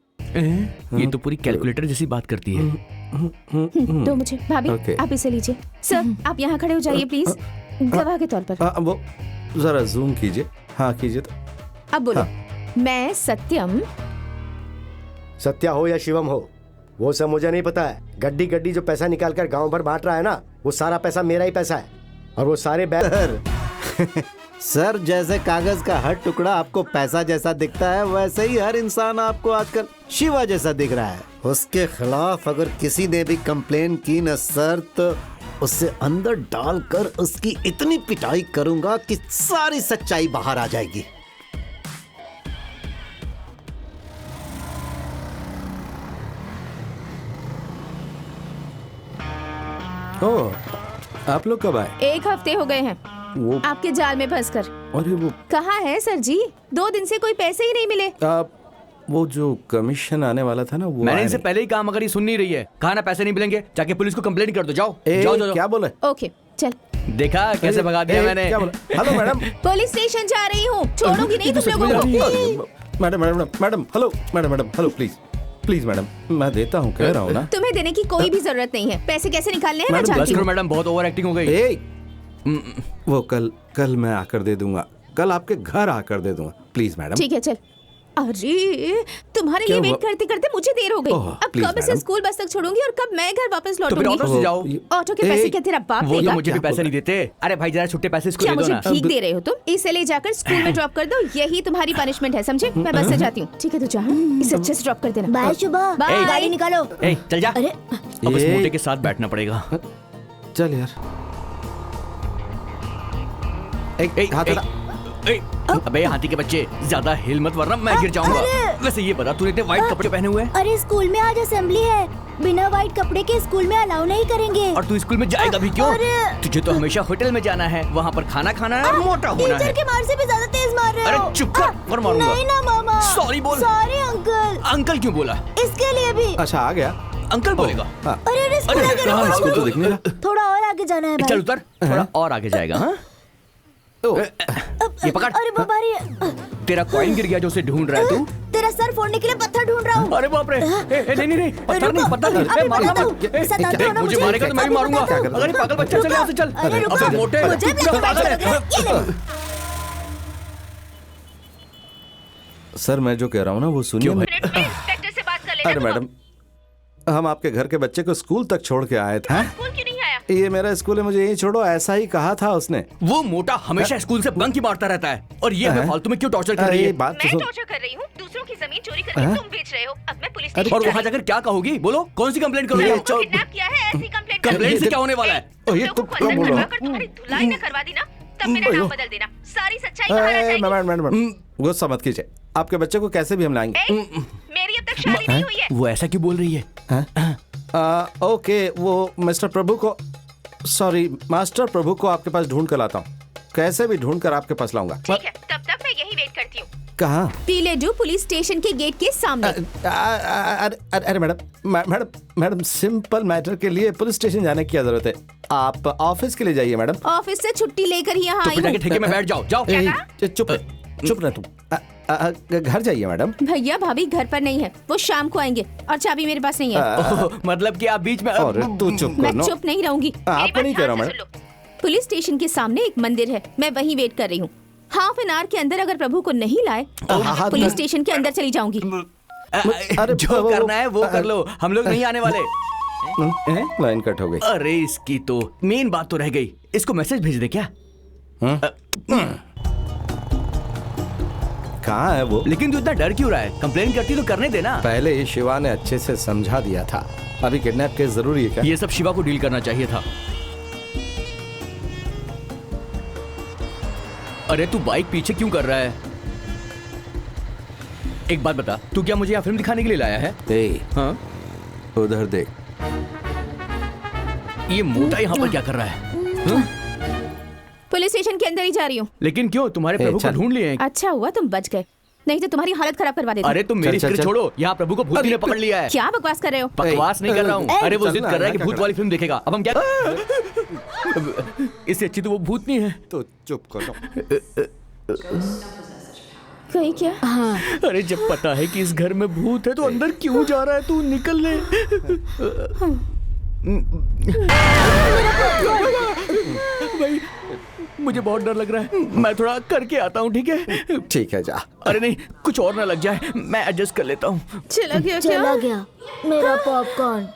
ये तो पूरी कैलकुलेटर जैसी बात करती है। दो मुझे। भाभी, Okay. आप इसे लीजिए। सर, आप यहाँ खड़े हो जाइए प्लीज, गवाह के तौर पर। वो जरा जूम कीजिए। हाँ कीजिए तो। अब बोलो। मैं सत्यम। सत्या हो या शिवम हो, वो सब मुझे नहीं पता है। गड्डी गड्डी जो पैसा निकाल कर गाँव भर बांट रहा है ना, वो सारा पैसा मेरा ही पैसा है। और वो सारे सर, जैसे कागज का हर टुकड़ा आपको पैसा जैसा दिखता है, वैसे ही हर इंसान आपको आजकल शिवा जैसा दिख रहा है। उसके खिलाफ अगर किसी ने भी कंप्लेन की न सर, तो उसे अंदर डालकर उसकी इतनी पिटाई करूंगा कि सारी सच्चाई बाहर आ जाएगी। ओह, आप लोग कब आए? 1 हफ्ते हो गए हैं वो आपके जाल में फंसकर। अरे वो कहाँ है सर जी? 2 दिन से कोई पैसे ही नहीं मिले। वो जो कमीशन आने वाला था ना, वो मैंने आया इनसे नहीं। पहले ही कहा, मगर ये सुन नहीं रही है। कहा ना पैसे नहीं मिलेंगे, जाके पुलिस को कंप्लेंट कर दो। जाओ ए, जाओ जाओ। क्या बोले? ओके, चल। देखा कैसे भगा दिया मैंने। क्या बोला? Hello madam. पुलिस स्टेशन जा रही हूँ, छोड़ूंगी नहीं तुम लोगों को। Madam madam madam, hello madam madam, hello please please madam, मैं देता हूँ, कह रहा हूँ ना। तुम्हें देने की कोई भी जरूरत नहीं है। पैसे कैसे निकालने हैं मैं बस जानती करो हूँ। मैडम, बहुत ओवर एक्टिंग हो गई। वो कल मैं आकर दे दूंगा। कल आपके घर आकर दे दूंगा, प्लीज मैडम। ठीक है, चल। अरे, तुम्हारे लिए वेट करते करते मुझे देर हो गई। अब प्लीज कब इसे मैडम। स्कूल बस तक छोड़ूंगी और कब मैं घर वापस तो फिर लौटूंगी? ऑटो से जाओ। ऑटो के पैसे क्या तेरा बाप वो तो देगा? मुझे भी पैसे नहीं देते। अरे भाई, जरा छुट्टे पैसे इसको क्या दे दो मुझे ना। भीख दे रहे हो तुम? इसे ले जाकर स्कूल में ड्रॉप कर दो, यही तुम्हारी पनिशमेंट है, समझे? मैं बस से जाती हूँ। ठीक है, तू जा। इसे अच्छे से ड्रॉप कर देना। बाय शुभा, बाय। गाड़ी निकालो। ए, चल जा। अरे अब इस मोटे के साथ बैठना पड़ेगा। चल यार। अबे हाथी के बच्चे, ज्यादा हिल मत वरना मैं गिर जाऊंगा। वैसे ये बता, तूने इतने व्हाइट कपड़े पहने हुए हैं? अरे स्कूल में आज असेंबली है, बिना व्हाइट कपड़े के स्कूल में अलाउ नहीं करेंगे। और तू स्कूल में जाएगा भी क्यों? तुझे तो हमेशा होटल में जाना है, वहाँ पर खाना खाना है और मोटा होना है। टीचर के मार से भी ज्यादा तेज मार रहे हो। अरे चुप कर, और मारूंगा। नहीं ना मामा। सॉरी बोल। Sorry uncle. अंकल क्यों बोला? इसके लिए भी। अच्छा, आ गया। अंकल बोलेगा? अरे अरे स्कूल आगे कहाँ रुको, स्कूल तो दिख नहीं रहा। थोड़ा और आगे जाना है भाई। चल उतर, थोड़ा और आगे जाएगा। हाँ, ये पकड़। अरे बाबा रे, तेरा कॉइन गिर गया जो उसे ढूंढ रहा है तू। तेरा सर फोड़ने के लिए पत्थर ढूंढ रहा हूँ। अरे बाप रे, नहीं, पत्थर नहीं, पत्थर नहीं। अभी मारना बताता मत। हूँ, सताता देख, हूँ ना मुझे मुझे। मारेगा तो मैं भी अभी मारूंगा। बताता हूँ। अगर ये पागल बच्चा चल यहाँ से चल। अरे रुको, अबे मोटे, मुझे तू ब्लैक पागल लग रहा है। ये ले। सर, मैं जो कह रहा हूँ ना, वो सुनिए। इंस्पेक्टर से बात कर लेना। अरे मैडम, हम आपके घर के बच्चे को स्कूल तक छोड़ के आए थे। स्कूल क्यों नहीं आया? ये मेरा स्कूल है, मुझे यहीं छोड़ो, ऐसा ही कहा था उसने। वो मोटा हमेशा स्कूल से बंक ही मारता रहता है, और ये हमें फालतू में क्यों टॉर्चर कर रही ये है? बात तो मैं सुन। टॉर्चर कर रही हूँ, दूसरों की जमीन चोरी करके तुम बेच रहे हो। अब मैं पुलिस स्टेशन और जा वहाँ रही जाकर क्या कहोगी? बोलो, कौन सी कंप्लेंट करोगी? हूँ। किडनैप किया है, ऐसी कंप्लेंट कंप्लेंट से क्या होने वाला है? ये तो क्या बोल रहा है? तुम्हारी धुलाई न करवा दी ना, तब मेरा नाम बदल देना, सारी सच्चाई बाहर आ जाएगी। मैडम गुस्सा मत कीजिए, आपके बच्चे को कैसे भी हम लाएंगे। मेरी अब तक शादी नहीं हुई है। वो ऐसा क्यों बोल रही है? ओके, वो मिस्टर प्रभु को, सॉरी मास्टर प्रभु को आपके पास ढूंढ कर लाता हूँ, कैसे भी ढूंढ कर आपके पास लाऊंगा। ठीक है, तब तक मैं यही वेट करती हूँ। कहाँ? पीलेडू पुलिस स्टेशन के गेट के सामने। अरे मैडम सिंपल मैटर के लिए पुलिस स्टेशन जाने की क्या जरूरत है, आप ऑफिस के लिए जाइए मैडम। ऑफिस से छुट्टी लेकर ही यहाँ आई जाके हूँ। ठेके में बैठ जाओ, जाओ। चुप रह तुम, घर जाइए मैडम। भैया भाभी घर पर नहीं है, वो शाम को आएंगे और चाबी मेरे पास नहीं है। मतलब कि आप बीच में। अरे तू चुप मैं कर। चुप नहीं रहूंगी। आपको नहीं कह रहा मैडम। पुलिस स्टेशन के सामने एक मंदिर है, मैं वहीं वेट कर रही हूँ। हाफ एन आवर के अंदर अगर प्रभु को नहीं लाए तो पुलिस स्टेशन के अंदर चली जाऊंगी। अरे जो करना है वो कर लो, हम लोग नहीं आने वाले। लाइन कट हो गई। अरे इसकी तो मेन बात तो रह गई, इसको मैसेज भेज दे क्या? कहाँ है वो? लेकिन तू इतना डर क्यों रहा है? कंप्लेन करती तो करने देना। पहले ही शिवा ने अच्छे से समझा दिया था, अभी किडनैप केस जरूरी है क्या? ये सब शिवा को डील करना चाहिए था। अरे तू बाइक पीछे क्यों कर रहा है? एक बात बता, तू क्या मुझे यहाँ फिल्म दिखाने के लिए लाया है? हाँ? उधर देख। ये मोटा यहाँ पर क्या कर रहा है? पुलिस स्टेशन के अंदर ही जा रही हूँ। लेकिन क्यों? तुम्हारे प्रभु को ढूंढ लिए हैं। अच्छा हुआ तुम बच गए, नहीं तो तुम्हारी हालत खराब करवा देती। अरे तुम मेरी फिक्र छोड़ो, यहाँ प्रभु को भूत ने पकड़ लिया है। क्या बकवास कर रहे हो? बकवास नहीं कर रहा हूँ। अरे वो जिद कर रहा है कि भूत वाली फिल्म देखेगा। अब हम क्या? इससे अच्छी तो वो भूत नहीं है। तो चुप करो। कहीं क्या? हाँ। अरे जब पता है कि इस घर में भूत है तो अंदर क्यों जा रहा है? तू निकल ले। भाई मुझे बहुत डर लग रहा है, मैं थोड़ा करके आता हूँ। ठीक है? ठीक है, जा। अरे नहीं, कुछ और ना लग जाए, मैं एडजस्ट कर लेता हूँ। चला गया क्या? चला गया मेरा पॉपकॉर्न।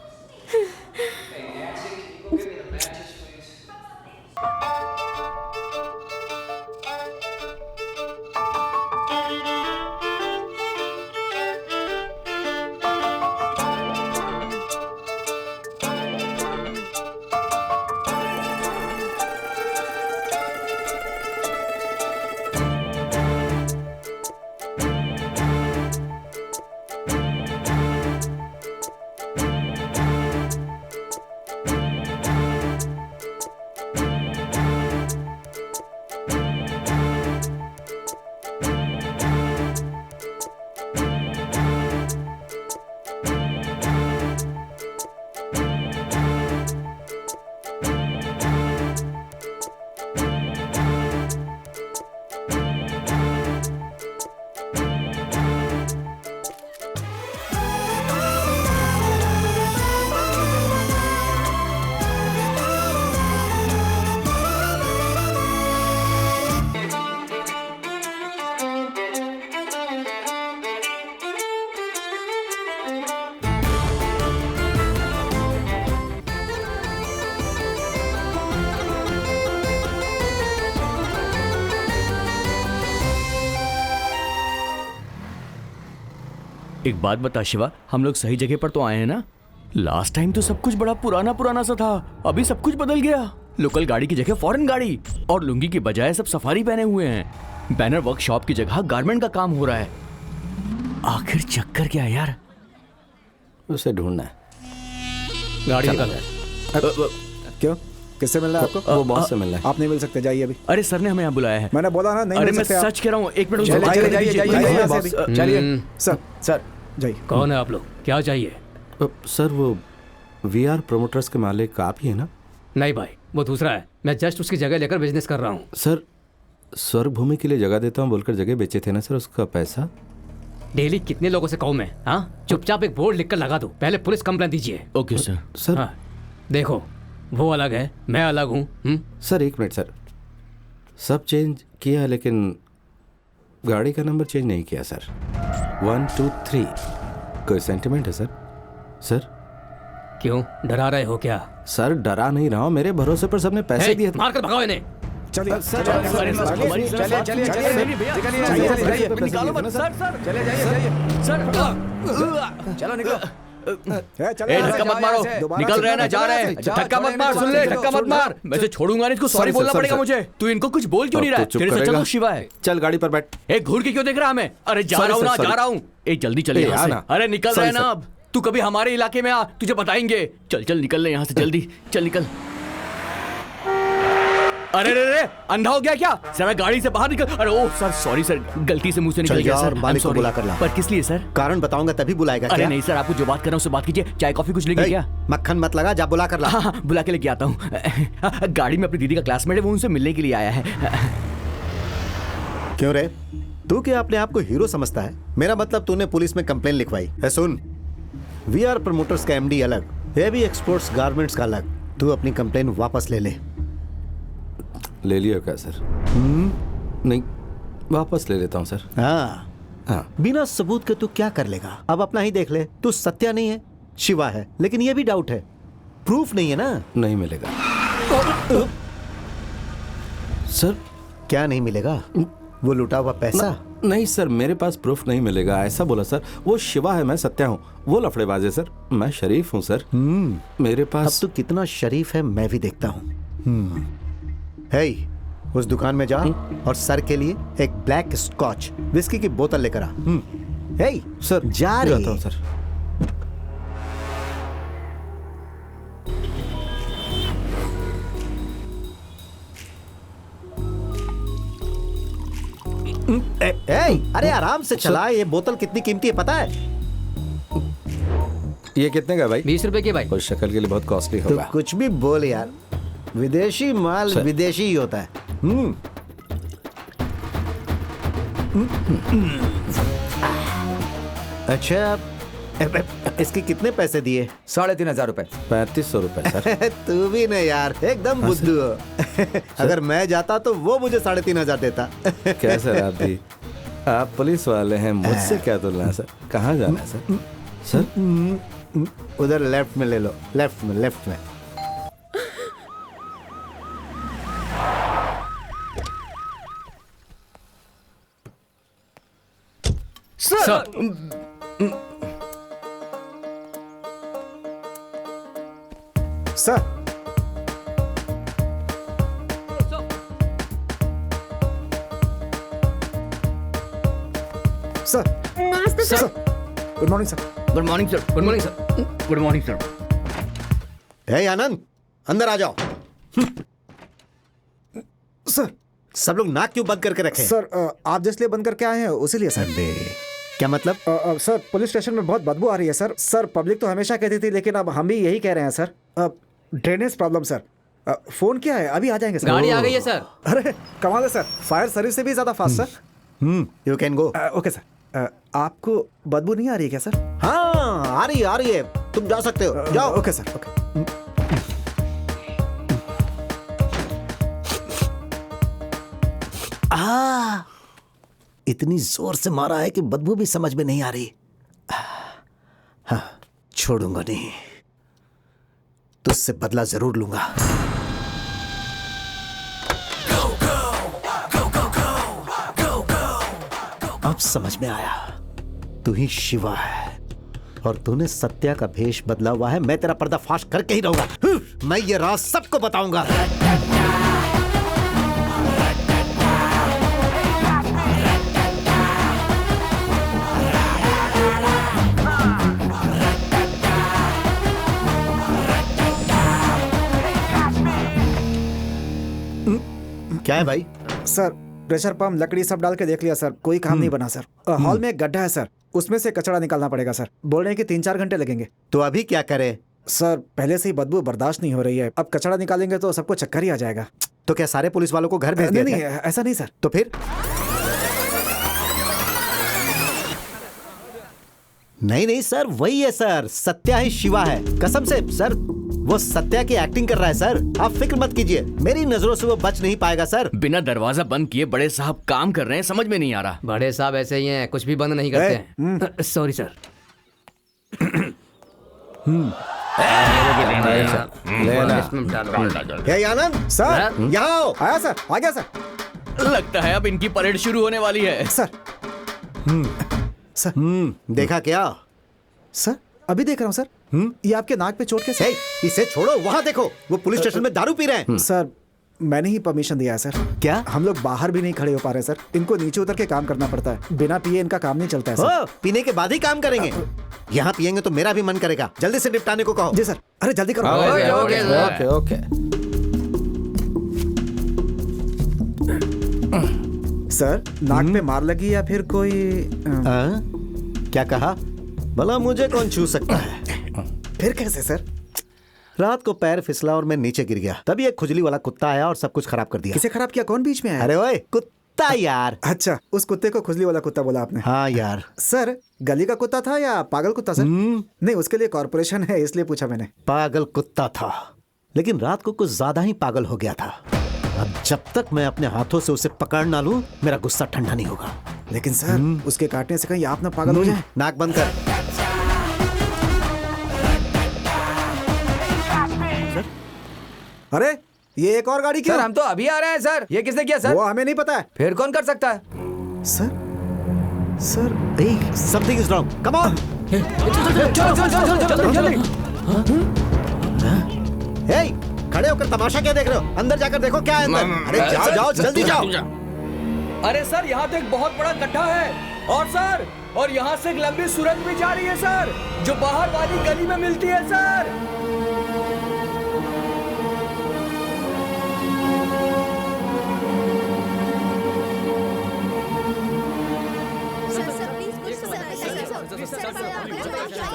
एक बात बता शिवा, हम लोग सही जगह पर तो आए हैं ना? लास्ट टाइम तो सब कुछ बड़ा पुराना पुराना सा था, अभी सब कुछ बदल गया। लोकल गाड़ी की जगह फॉरेन गाड़ी, और लुंगी की बजाय सब सफारी पहने हुए हैं। बैनर वर्कशॉप की जगह गारमेंट का काम हो रहा है। आखिर चक्कर क्या है यार? उसे ढूंढना है। गाड़ी निकाल। क्यों? किससे मिलना है आपको? वो बॉस से मिलना है। आप नहीं मिल सकते, जाइए अभी। अरे सर ने हमें यहाँ बुलाया है। मैंने बोला ना नहीं अरे मिल मैं सकते आप। सच कह रहा हूँ, एक मिनट। चलिए सर, सर जाइए। कौन है आप लोग? क्या चाहिए? सर वो वीआर प्रोमोटर्स के मालिक आप ही है ना? नहीं भाई, वो दूसरा है। मैं जस्ट उसकी जगह लेकर बिजनेस कर रहा हूँ। सर स्वर्ग भूमि के लिए जगह देता हूँ बोलकर जगह बेचे थे ना सर, उसका पैसा? डेली कितने लोगों से कहूँ मैं? हाँ, चुपचाप एक बोर्ड लिखकर लगा दो, पहले पुलिस कंप्लेंट दीजिए। Okay sir. सर हाँ, देखो वो अलग है, मैं अलग हूँ। सर एक मिनट सर, सब चेंज किया लेकिन गाड़ी का नंबर चेंज नहीं किया सर। 1 2 3 कोई सेंटिमेंट है सर? सर क्यों डरा रहे हो क्या? सर डरा नहीं रहा हूँ, मेरे भरोसे पर सबने पैसे दिए थे। मारकर भगाओ इन्हें। चलिए सर निकालो मत सर। सर चले जाइए, चलो निकलो। धक्का मत मारो, निकल रहे ना, जा रहे हैं। धक्का मत मार, सुन ले, धक्का मत मार। मैं तो छोड़ूंगा नहीं, इसको सॉरी बोलना पड़ेगा मुझे। तू इनको कुछ बोल क्यों नहीं रहा है? तेरे से चलो शिवा है। चल गाड़ी पर बैठ। घूर के क्यों देख रहा हमें? अरे जा रहा हूँ ना, जा रहा हूँ। जल्दी चले यहाँ से। अरे निकल रहे ना अब। तू कभी हमारे इलाके में आ, तुझे बताएंगे। चल चल निकल ले यहाँ से, जल्दी चल निकल। अरे रे रे, अंधा हो गया क्या? जरा गाड़ी से बाहर निकल। अरे ओह सर, सॉरी सर, गलती से मुंह से निकल गया सर। मालिक को बुला कर ला। पर किस लिए सर? कारण बताऊंगा तभी बुलाएगा। अरे नहीं सर, आपको जो बात कर रहा हूँ उससे बात कीजिए। चाय कॉफी कुछ लेंगे क्या? मक्खन मत लगा, जा बुला कर ला। हाँ, बुला के लेके आता हूँ। गाड़ी में अपनी दीदी का क्लासमेट है, वो उनसे मिलने के लिए आया है। क्यों रे, तू क्या अपने आप को हीरो समझता है? मेरा मतलब तूने पुलिस में कंप्लेन लिखवाई है। सुन, वीआर प्रमोटर्स का एमडी अलग, हेवी एक्सपोर्ट्स गारमेंट्स का अलग। तू अपनी कंप्लेन वापस ले ले। ले लिया क्या सर? नहीं, वापस ले लेता हूँ सर। हाँ, बिना सबूत के तू क्या कर लेगा? अब अपना ही देख ले। तू सत्या नहीं है, शिवा है, लेकिन ये भी डाउट है, प्रूफ नहीं है ना। नहीं मिलेगा सर। क्या नहीं मिलेगा? वो लुटा हुआ पैसा? नहीं सर, मेरे पास प्रूफ नहीं मिलेगा, ऐसा बोला सर। वो शिवा है, मैं सत्या हूँ। वो लफड़ेबाज है सर, मैं शरीफ हूँ सर। मेरे पास। अब तू कितना शरीफ है मैं भी देखता हूँ। हे, उस दुकान में जा और सर के लिए एक ब्लैक स्कॉच विस्की की बोतल लेकर आ। हे सर, जा रही हूँ सर। अरे आराम से चला। ये बोतल कितनी कीमती है पता है? ये कितने का भाई? 20 रुपए के भाई। और शक्ल के लिए बहुत कॉस्टली तो होगा। कुछ भी बोल यार, विदेशी माल विदेशी ही होता है। अच्छा, इसके कितने पैसे दिए? 3500 रुपए। 3500 रुपए सर। तू भी ना यार, एकदम बुद्धू हो। अगर मैं जाता तो वो मुझे 3500 देता। कैसे आप भी? आप पुलिस वाले हैं, मुझसे क्या तुलना सर? कहाँ जाना है सर? सर उधर लेफ्ट में ले लो, लेफ्ट में, लेफ्ट में। सर सर, सर, नमस्ते sir. Good morning sir. Good morning sir. Good morning sir. Good morning sir. Hey Anand, अंदर आ जाओ। सर, सब लोग नाक क्यों बंद करके रखे? सर, आप जिस लिए बंद करके आए हैं उसी लिए सर। क्या मतलब? सर, पुलिस स्टेशन में बहुत बदबू आ रही है सर। सर, पब्लिक तो हमेशा कहती थी, लेकिन अब हम भी यही कह रहे हैं sir. Drainage problem sir. Phone क्या है, अभी आ जाएंगे सर। गाड़ी आ गई है सर। अरे कमाल है सर, फायर सर्विस से भी ज्यादा fast sir. You can go. Okay sir. आपको बदबू नहीं आ रही है क्या सर? हाँ, आ रही है। तुम जा सकते हो, जाओ। Okay sir, okay. इतनी जोर से मारा है कि बदबू भी समझ में नहीं आ रही। हाँ, छोड़ूंगा नहीं, तुझसे बदला जरूर लूंगा। अब समझ में आया, तू ही शिवा है और तूने सत्या का भेष बदला हुआ है। मैं तेरा पर्दाफाश करके ही रहूंगा। मैं ये राज सबको बताऊंगा। क्या है भाई? सर, प्रेशर पंप लकड़ी सब डाल के देख लिया सर, कोई काम नहीं बना सर। हॉल में एक गड्ढा है सर, उसमें से कचरा निकालना पड़ेगा सर। बोल रहे हैं कि 3-4 घंटे लगेंगे। तो अभी क्या करे? सर, पहले से ही बदबू बर्दाश्त नहीं हो रही है, अब कचरा निकालेंगे तो सबको चक्कर ही आ जाएगा। तो क्या सारे पुलिस वालों को घर भेज नहीं, दिया? नहीं, ऐसा नहीं सर। तो फिर? नहीं सर, वही है सर, सत्या ही शिवा है, कसम से सर। वो सत्या की एक्टिंग कर रहा है सर, आप फिक्र मत कीजिए, मेरी नजरों से वो बच नहीं पाएगा सर। बिना दरवाजा बंद किए बड़े साहब काम कर रहे हैं, समझ में नहीं आ रहा। बड़े साहब ऐसे ही हैं, कुछ भी बंद नहीं करते हैं। Sorry sir. आनंद सर, यहाँ आओ। आया सर, आ गया सर। लगता है अब इनकी परेड शुरू होने वाली है। सर, सर, देखा क्या? सर, अभी देख रहा हूँ सर। ये आपके नाक पे चोट कैसे? हे, इसे छोड़ो, वहाँ देखो, वो पुलिस स्टेशन में दारू पी रहे हैं। सर मैंने ही परमिशन दिया है सर। क्या? हम लोग बाहर भी नहीं खड़े हो पा रहे सर। इनको नीचे उतर के काम करना पड़ता है, बिना पिए इनका काम नहीं चलता है सर। ओ, पीने के बाद ही काम करेंगे। यहाँ पियेंगे तो मेरा भी मन करेगा। जल्दी से निपटाने को कहो। जी सर। अरे जल्दी करो। Okay okay. सर नाक पे मार लगी या फिर कोई क्या कहा? भला मुझे कौन छू सकता है? फिर कैसे सर? रात को पैर फिसला और मैं नीचे गिर गया, तभी एक खुजली वाला कुत्ता आया और सब कुछ खराब कर दिया। किसे खराब किया? कौन बीच में आया? अरे ओए, कुत्ता यार। अच्छा, उस कुत्ते को खुजली वाला कुत्ता बोला आपने? हाँ यार। सर गली का कुत्ता था या पागल कुत्ता सर? नहीं, उसके लिए कॉर्पोरेशन है इसलिए पूछा मैंने। पागल कुत्ता था, लेकिन रात को कुछ ज्यादा ही पागल हो गया था। अब जब तक मैं अपने हाथों से उसे पकड़ ना लूं, मेरा गुस्सा ठंडा नहीं होगा। लेकिन सर उसके काटने से कहीं आप ना पागल हो जाए। नाक बंद कर। अरे ये एक और गाड़ी क्यों? सर हम तो अभी आ रहे हैं सर। ये किसने किया सर? वो हमें नहीं पता है। फिर कौन कर सकता है? Sir something is wrong, come on. Hey, खड़े होकर तमाशा क्या देख रहे हो? अंदर जाकर देखो क्या है अंदर। अरे जाओ जाओ, जल्दी जाओ। अरे सर यहाँ तो एक बहुत बड़ा गड्ढा है और सर और यहाँ से एक लंबी सुरंग भी जा रही है सर, जो बाहर वाली गली में मिलती है सर।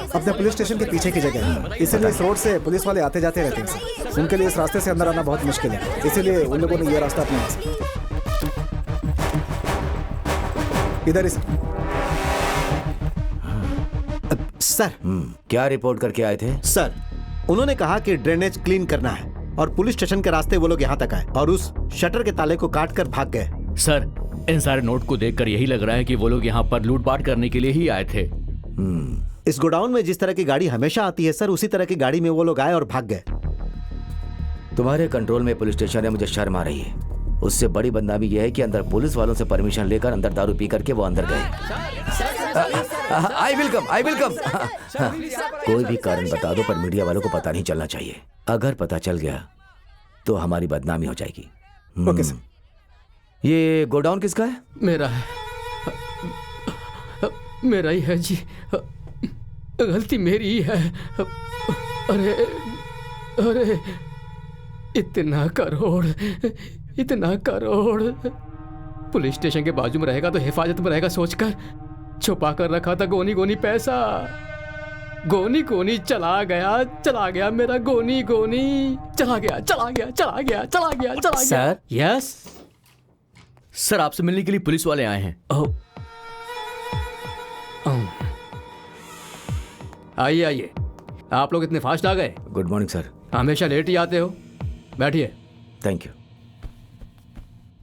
अपने पुलिस स्टेशन के पीछे की जगह है, इसलिए इस रोड से पुलिस वाले आते जाते रहते हैं। उनके लिए इस रास्ते से अंदर आना बहुत मुश्किल है, इसीलिए उन लोगों ने ये रास्ता अपनाया। इधर ही सर। क्या रिपोर्ट करके आए थे? सर उन्होंने कहा कि ड्रेनेज क्लीन करना है और पुलिस स्टेशन के रास्ते वो लोग यहाँ तक आए और उस शटर के ताले को काट कर भाग गए। सर इन सारे नोट को देखकर यही लग रहा है कि वो लोग यहाँ पर लूटपाट करने के लिए ही आए थे। इस गोडाउन में जिस तरह की गाड़ी हमेशा आती है सर, उसी तरह की गाड़ी में वो लोग आए और भाग गए। तुम्हारे कंट्रोल में पुलिस स्टेशन है, मुझे शर्म आ रही है। उससे बड़ी बदनामी यह है कि अंदर पुलिस वालों से परमिशन लेकर अंदर दारू पी करके वो अंदर गए। I will come. कोई भी कारण बता दो, पर मीडिया वालों को पता नहीं चलना चाहिए। अगर पता चल गया तो हमारी बदनामी हो जाएगी। Okay sir. ये गोडाउन किसका है? मेरा है, मेरा ही है जी, गलती मेरी ही है। अरे इतना करोड़ पुलिस स्टेशन के बाजू में रहेगा तो हिफाजत में रहेगा सोचकर छुपा कर रखा था गोनी पैसा। गोनी चला गया मेरा गोनी चला गया। सर यस सर, आपसे मिलने के लिए पुलिस वाले आए हैं। आइए। आप लोग इतने फास्ट आ गए? Good morning sir. हमेशा लेट ही आते हो। बैठिए। Thank you.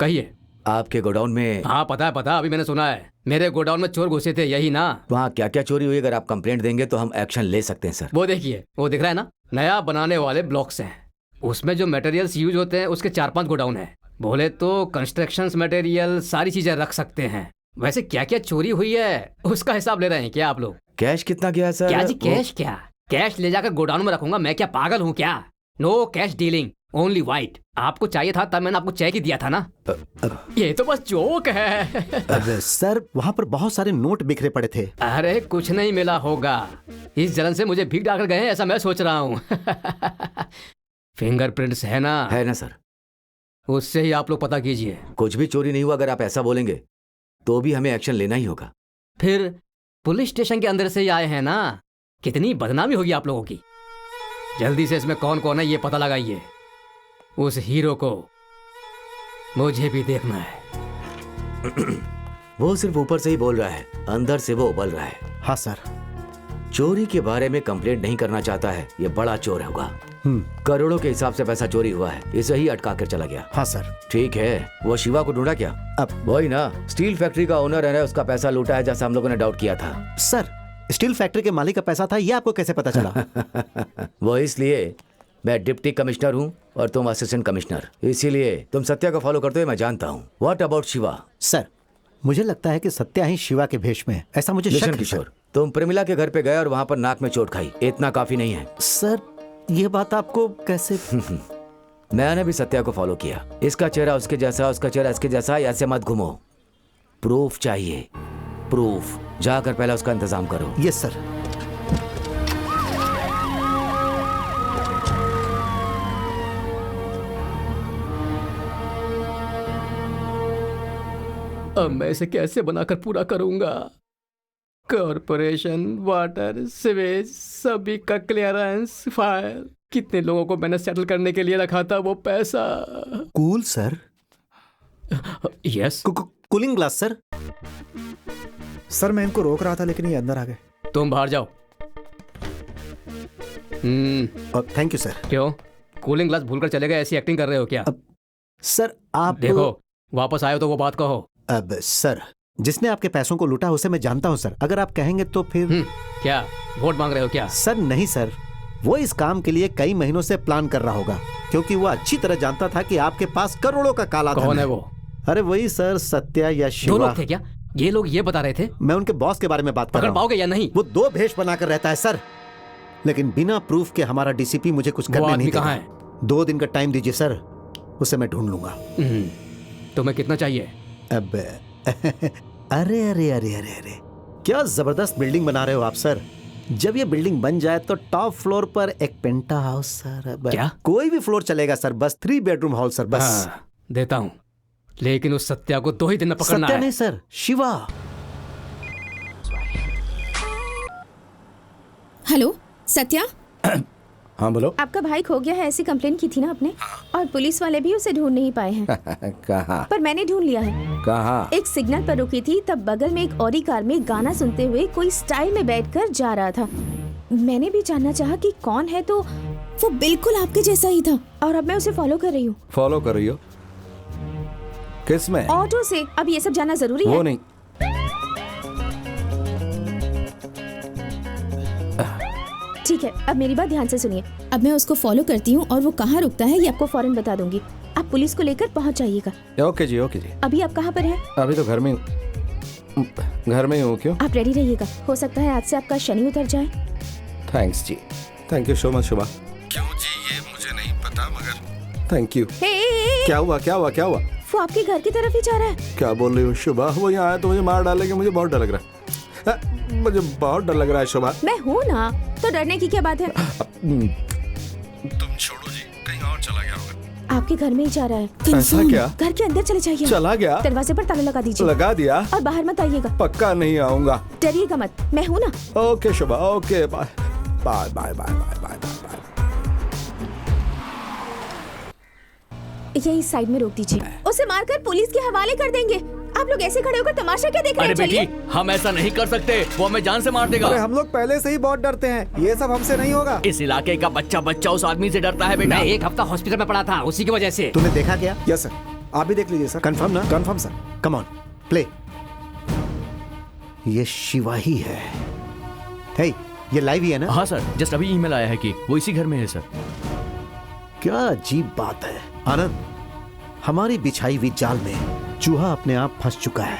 कहिए। आपके गोडाउन में? हाँ पता है, अभी मैंने सुना है। मेरे गोडाउन में चोर घुसे थे, यही ना? वहाँ क्या क्या चोरी हुई? अगर आप कंप्लेंट देंगे तो हम एक्शन ले सकते हैं सर। वो देखिए, वो दिख रहा है ना, नया बनाने वाले ब्लॉक्स हैं। उसमें जो मटेरियल्स यूज होते हैं उसके 4-5 गोडाउन है। बोले तो कंस्ट्रक्शन मटेरियल सारी चीजें रख सकते हैं। वैसे क्या क्या चोरी हुई है उसका हिसाब ले रहे हैं क्या आप लोग? कैश कितना गया सर? क्या जी कैश? क्या कैश ले जाकर गोडाउन में रखूंगा मैं? क्या पागल हूँ क्या? No cash dealing, only white. आपको चाहिए था तब मैंने आपको चेक ही दिया था ना। ये तो बस जोक है। सर वहाँ पर बहुत सारे नोट बिखरे पड़े थे। अरे कुछ नहीं मिला होगा, इस जलन से मुझे भीख डालकर गए हैं ऐसा मैं सोच रहा हूँ। फिंगरप्रिंट्स है ना सर, उससे ही आप लोग पता कीजिए। कुछ भी चोरी नहीं हुआ। अगर आप ऐसा बोलेंगे तो भी हमें एक्शन लेना ही होगा। फिर पुलिस स्टेशन के अंदर से ही आए हैं ना, कितनी बदनामी होगी आप लोगों की। जल्दी से इसमें कौन कौन है ये पता लगाइए। उस हीरो को मुझे भी देखना है। वो सिर्फ ऊपर से ही बोल रहा है, अंदर से वो उबल रहा है। हाँ सर। चोरी के बारे में कंप्लेंट नहीं करना चाहता है, ये बड़ा चोर होगा। करोड़ों के हिसाब से पैसा चोरी हुआ है, इसे ही अटका कर चला गया। हाँ सर। ठीक है, वो शिवा को ढूंढा क्या? अब वही ना, स्टील फैक्ट्री का ओनर है, उसका पैसा लूटा है जैसा हम लोगों ने डाउट किया था। सर स्टील फैक्ट्री के मालिक का पैसा था, ये आपको कैसे पता चला? वो इसलिए मैं डिप्टी कमिश्नर हूँ और तुम असिस्टेंट कमिश्नर, इसीलिए तुम सत्या को फॉलो करते हुए मैं जानता हूँ। What about Shiva? सर मुझे लगता है कि सत्या ही शिवा के भेष में है, ऐसा मुझे शक है। किशोर, तुम प्रेमिला के घर पे गए और वहां पर नाक में चोट खाई, इतना काफी नहीं है। सर ये बात आपको कैसे? मैंने भी सत्या को फॉलो किया। इसका चेहरा उसके जैसा, उसका चेहरा इसके जैसा, ऐसे मत घूमो। प्रूफ चाहिए, प्रूफ। जाकर पहले उसका इंतजाम करो। Yes sir. अब मैं इसे कैसे बनाकर पूरा करूंगा? कॉरपोरेशन, वाटर, सीवेज, सभी का क्लियरेंस, फायर, कितने लोगों को मैंने सेटल करने के लिए रखा था वो पैसा। Cool sir. Yes. Cooling glass sir. Sir मैं इनको रोक रहा था लेकिन ये अंदर आ गए। तुम बाहर जाओ। Thank you sir. क्यों? कूलिंग ग्लास भूलकर चले गए, ऐसी एक्टिंग कर रहे हो क्या? सर आप देखो, वापस आए तो वो बात कहो। अब सर, जिसने आपके पैसों को लूटा उसे मैं जानता हूं सर। अगर आप कहेंगे तो फिर क्या वोट मांग रहे हो क्या? सर नहीं सर, वो इस काम के लिए कई महीनों से प्लान कर रहा होगा, क्योंकि वो अच्छी तरह जानता था कि आपके पास करोड़ों का काला धन है। कौन है वो? अरे वही सर, सत्या या शिवा। दो लोग थे क्या? ये लोग ये बता रहे थे। मैं उनके बॉस के बारे में बात कर रहा हूं। पकड़ पाओगे या नहीं? वो 2 भेष बनाकर रहता है सर, लेकिन बिना प्रूफ के हमारा डीसीपी मुझे कुछ करने नहीं देगा। 2 दिन का टाइम दीजिए सर, उसे मैं ढूंढ लूंगा। तुम्हें कितना चाहिए? अब अरे अरे अरे अरे अरे, क्या जबरदस्त बिल्डिंग बना रहे हो आप सर। जब ये बिल्डिंग बन जाए तो टॉप फ्लोर पर एक पेंटा हाउस सर। क्या? कोई भी फ्लोर चलेगा सर, बस 3 बेडरूम हॉल सर, बस। हाँ, देता हूं, लेकिन उस सत्या को 2 ही दिन में पकड़ना है। सत्या नहीं सर, शिवा। हेलो सत्या। हाँ बोलो। आपका भाई खो गया है ऐसी कंप्लेन की थी ना आपने, और पुलिस वाले भी उसे ढूंढ नहीं पाए हैं। कहाँ? पर मैंने ढूंढ लिया है। कहाँ? एक सिग्नल पर रुकी थी, तब बगल में एक औरी कार में गाना सुनते हुए कोई स्टाइल में बैठकर जा रहा था। मैंने भी जानना चाहा कि कौन है, तो वो बिल्कुल आपके जैसा ही था, और अब मैं उसे फॉलो कर रही हूँ। फॉलो कर रही हो? किस में? ऑटो से। अब ये सब जानना जरूरी है? वो नहीं। ठीक है, अब मेरी बात ध्यान से सुनिए। अब मैं उसको फॉलो करती हूँ और वो कहाँ रुकता है ये आपको फौरन बता दूंगी। आप पुलिस को लेकर पहुँच जाइएगा। ओके जी, ओके जी। अभी आप कहाँ पर हैं? अभी तो घर में हूँ। घर में ही हूँ। क्यों? आप रेडी रहिएगा, हो सकता है आज से आपका शनि उतर जाए। Thanks ji, thank you so much Shubha. क्यों जी, ये मुझे नहीं पता, मगर थैंक यू। क्या हुआ, क्या हुआ, क्या हुआ? वो आपके घर की तरफ ही जा रहा है। क्या बोल रही हो शुभा? वो यहाँ आया तो मुझे मार डालेंगे, मुझे बहुत डर लग रहा है। मुझे बहुत डर लग रहा है शुभा। मैं हूँ ना, तो डरने की क्या बात है? तुम छोड़ो जी, कहीं और चला गया होगा। आपके घर में ही जा रहा है। ऐसा क्या? घर के अंदर चले जाइए। चला गया? दरवाजे पर ताला लगा दीजिए। लगा दिया? और बाहर मत आइएगा। पक्का नहीं आऊंगा। डरिएगा मत, मैं हूँ ना। Okay Shubha, okay, bye bye bye bye bye bye bye. यही साइड में रोक दीजिए, उसे मारकर पुलिस के हवाले कर देंगे। आप लोग ऐसे खड़े होकर तमाशा क्या देख रहे हैं? अरे बेटी, हम ऐसा नहीं कर सकते, वो हमें जान से मार देगा। अरे हम लोग पहले से ही बहुत डरते हैं, ये सब हमसे नहीं होगा। इस इलाके का बच्चा बच्चा उस आदमी से डरता है बेटा। मैं 1 हफ्ता हॉस्पिटल में पड़ा था उसी की वजह से। तूने देखा क्या? यस सर, आप भी देख लीजिए सर। कंफर्म ना? Confirm sir. Come on, play. ये शिवा ही है। हे, ये लाइव ही है ना? हाँ सर, जस्ट अभी ईमेल आया है कि वो इसी घर में है सर। क्या अजीब बात है आनंद, हमारी बिछाई हुई जाल में चूहा अपने आप फंस चुका है।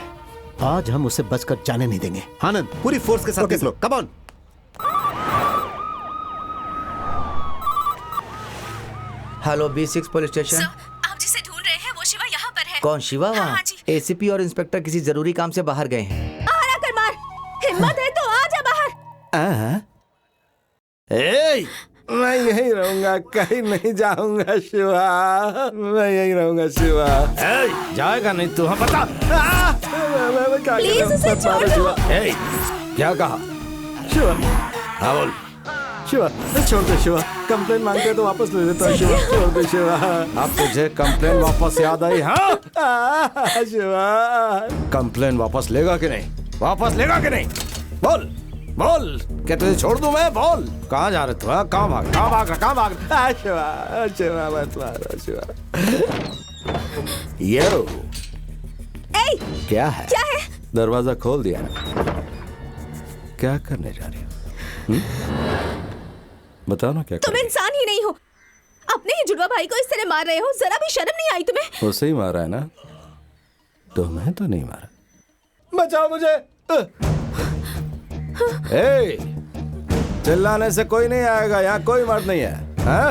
आज हम उसे बचकर जाने नहीं देंगे। आनंद, पूरी फोर्स के साथ देख लो। Come on. Hello B6 police station. आप जिसे ढूंढ रहे हैं वो शिवा यहाँ पर है। कौन शिवा? वहाँ हाँ जी। एसीपी और इंस्पेक्टर किसी जरूरी काम से बाहर गए हैं। आरा कर मार, हिम्मत है तो आ जा बाहर। मैं यहीं रहूंगा, कहीं नहीं जाऊंगा शिवा, मैं यहीं रहूंगा शिवा। जाएगा नहीं तू? हाँ बता। प्लीज उसे छोड़ दो। क्या कहा शिवा? हाँ बोल। शिवा छोड़ दे शिवा, कंप्लेन मांगते तो वापस ले लेता हूँ शिवा, छोड़ दे शिवा। अब तुझे कंप्लेन वापस याद आई? हाँ शिवा, कंप्लेन वापस लेगा कि नहीं? वापस लेगा कि नहीं? बोल बोल, क्या तुझे छोड़ दूं मैं? बोल, कहाँ जा रहे तू? कहाँ भाग, कहाँ भाग, कहाँ भाग? शिवा शिवा मत मारो शिवा। यो क्या है? क्या है? दरवाजा खोल दिया ना, क्या करने जा रही हो? बताओ ना क्या तुम इंसान ही नहीं हो, अपने ही जुड़वा भाई को इस तरह मार रहे हो, जरा भी शर्म नहीं आई तुम्हें? उसे ही मारा है ना, तो मैं तो नहीं मारा। बचाओ मुझे। ए, चिल्लाने से कोई नहीं आएगा, यहाँ कोई मर्द नहीं है। हाँ?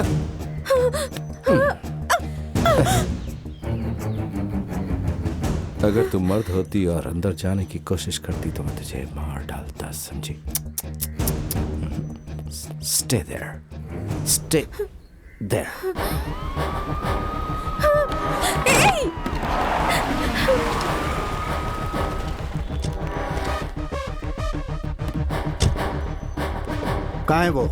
अगर तुम मर्द होती और अंदर जाने की कोशिश करती तो मैं तुझे मार डालता, समझी? Stay there. Stay there. कहाँ है वो?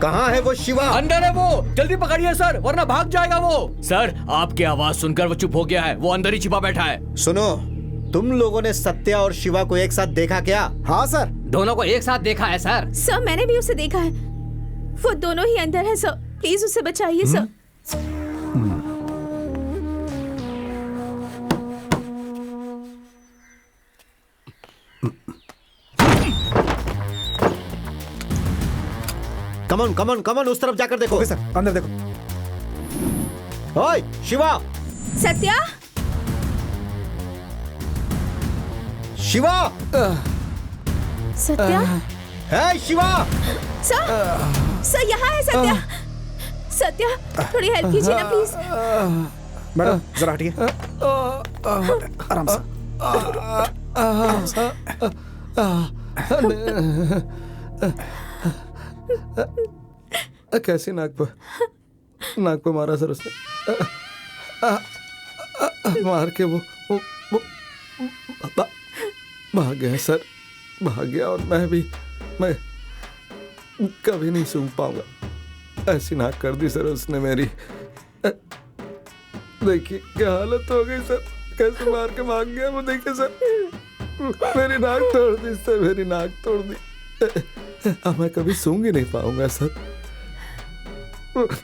कहाँ है वो शिवा? अंदर है वो, जल्दी पकड़िए सर, वरना भाग जाएगा वो। सर, आपकी आवाज सुनकर वो चुप हो गया है, वो अंदर ही छिपा बैठा है। सुनो, तुम लोगों ने सत्या और शिवा को एक साथ देखा क्या? हाँ सर, दोनों को एक साथ देखा है सर। सर मैंने भी उसे देखा है, वो दोनों ही अंदर है सर, प्लीज उसे बचाइए सर। कमन कमन कमन, उस तरफ जाकर देखो। ओके सर, अंदर देखो। ओए शिवा! सत्या! शिवा! सत्या! है शिवा! सर यहाँ है सत्या। सत्या, थोड़ी हेल्प कीजिए ना प्लीज। मैडम जरा हटिए, आराम से। कैसी नाक पे मारा सर उसने? मार के वो भाग गया सर, भाग गया। और मैं कभी नहीं सूंघ पाऊंगा, ऐसी नाक कर दी सर उसने मेरी। देखिए क्या हालत हो गई सर, कैसे मार के भाग गया वो। देखिए सर, मेरी नाक तोड़ दी सर, मेरी नाक तोड़ दी। अब मैं कभी सूंघ ही नहीं पाऊंगा सर,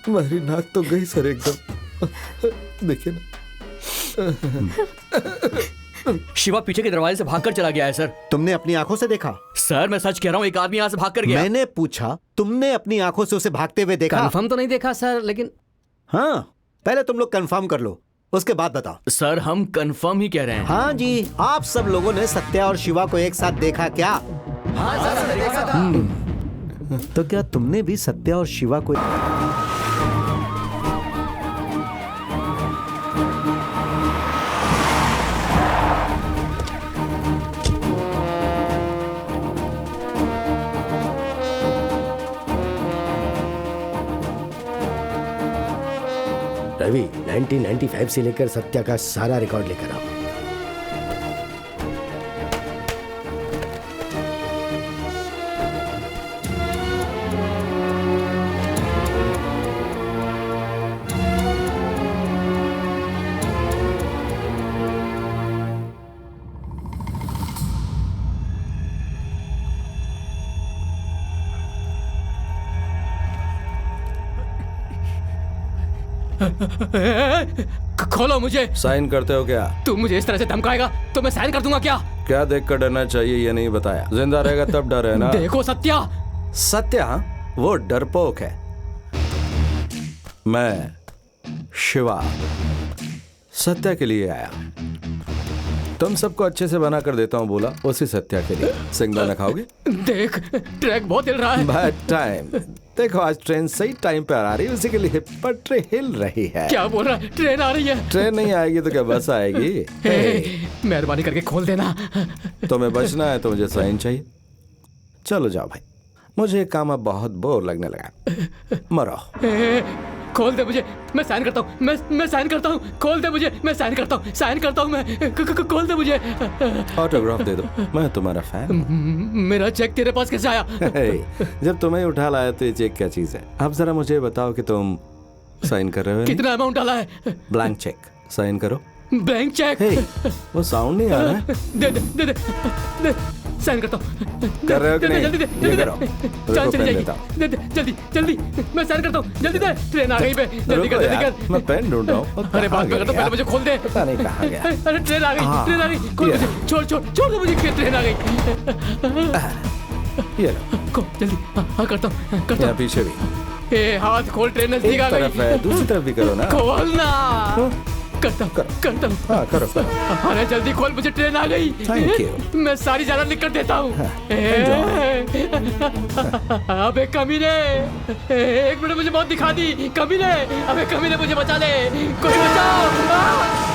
मेरी नाक तो गई सर एकदम। देखिए ना। शिवा पीछे के दरवाजे से भागकर चला गया है सर। तुमने अपनी आंखों से देखा? सर मैं सच कह रहा हूँ, एक आदमी यहाँ से भाग कर गया। मैंने पूछा, तुमने अपनी आंखों से उसे भागते हुए देखा? कंफर्म तो नहीं देखा सर, लेकिन हाँ, पहले तुम लोग कंफर्म कर लो, उसके बाद बताओ। सर हम कंफर्म ही कह रहे हैं। हाँ जी, आप सब लोगों ने सत्या और शिवा को एक साथ देखा क्या? हाँ सर, हमने देखा था। तो क्या तुमने भी सत्या और शिवा को? रवि, 1995 से लेकर सत्या का सारा रिकॉर्ड लेकर आओ। खोलो मुझे। साइन करते हो क्या? तू मुझे इस तरह से धमकाएगा तो मैं साइन कर दूंगा क्या? क्या देख कर डरना चाहिए ये नहीं बताया। जिंदा रहेगा तब डर है ना। देखो सत्या, सत्या वो डरपोक है, मैं शिवा सत्या के लिए आया। तुम सबको अच्छे से बना कर देता हूँ बोला, उसी सत्या के लिए। सिंगदाना खाओगे? देख ट्रैक बहुत हिल रहा है। Bad time. देखो आज ट्रेन सही टाइम पे आ रही है, उसी के लिए पटरी हिल रही है। क्या बोल रहा है? ट्रेन आ रही है। ट्रेन नहीं आएगी तो क्या बस आएगी? मेहरबानी करके खोल देना। तुम्हें बचना है तो मुझे साइन चाहिए। चलो जाओ भाई, मुझे काम अब बहुत बोर लगने लगा। मरो। खोल दे मुझे, मैं साइन करता हूँ। मैं साइन करता हूँ। खोल दे मुझे, मैं साइन करता हूँ। साइन करता हूँ मैं। खोल दे मुझे। ऑटोग्राफ दे दो, मैं तुम्हारा फैन। मेरा चेक तेरे पास कैसे आया? जब तुम्हें उठा लाया तो ये चेक क्या चीज है? अब जरा मुझे बताओ कि तुम साइन कर रहे हो? कितना अमाउंट डाला है? Blank cheque. साइन करो। Blank cheque? वो साउंड नहीं आ रहा है। दे दे दे दे दे। साइन करता हूँ। कर रहे हो कि नहीं? जल्दी दे, ये करो। जान चली पेन जाएगी। देता हूँ। दे दे जल्दी जल्दी। मैं साइन करता हूँ, जल्दी दे। ट्रेन आ गई पे, जल्दी कर जल्दी कर। मैं पेन ढूंढ रहा हूँ। अरे बात कर तो पहले मुझे खोल दे। पता नहीं कहाँ गया। अरे ट्रेन आ गई, ट्रेन आ गई। खोल मुझे, छोड़ छोड़ छोड़ दे मुझे कि ट्रेन आ गई। ये लो। खोल जल्दी। हाँ करता हूँ करता यहाँ हूँ। पीछे भी। ए हाथ खोल, ट्रेन नजदीक आ एक तरफ है, गई। दूसरी तरफ भी करो ना। खोलना। करता हूँ करता हूँ। हाँ करो करो। अरे जल्दी खोल, मुझे ट्रेन आ गई। Thank you. मैं सारी जाना लिख कर देता हूँ। अबे कमीने, एक मिनट मुझे बहुत दिखा दी कमीने। अबे कमीने मुझे बचा ले, कोई बचाओ।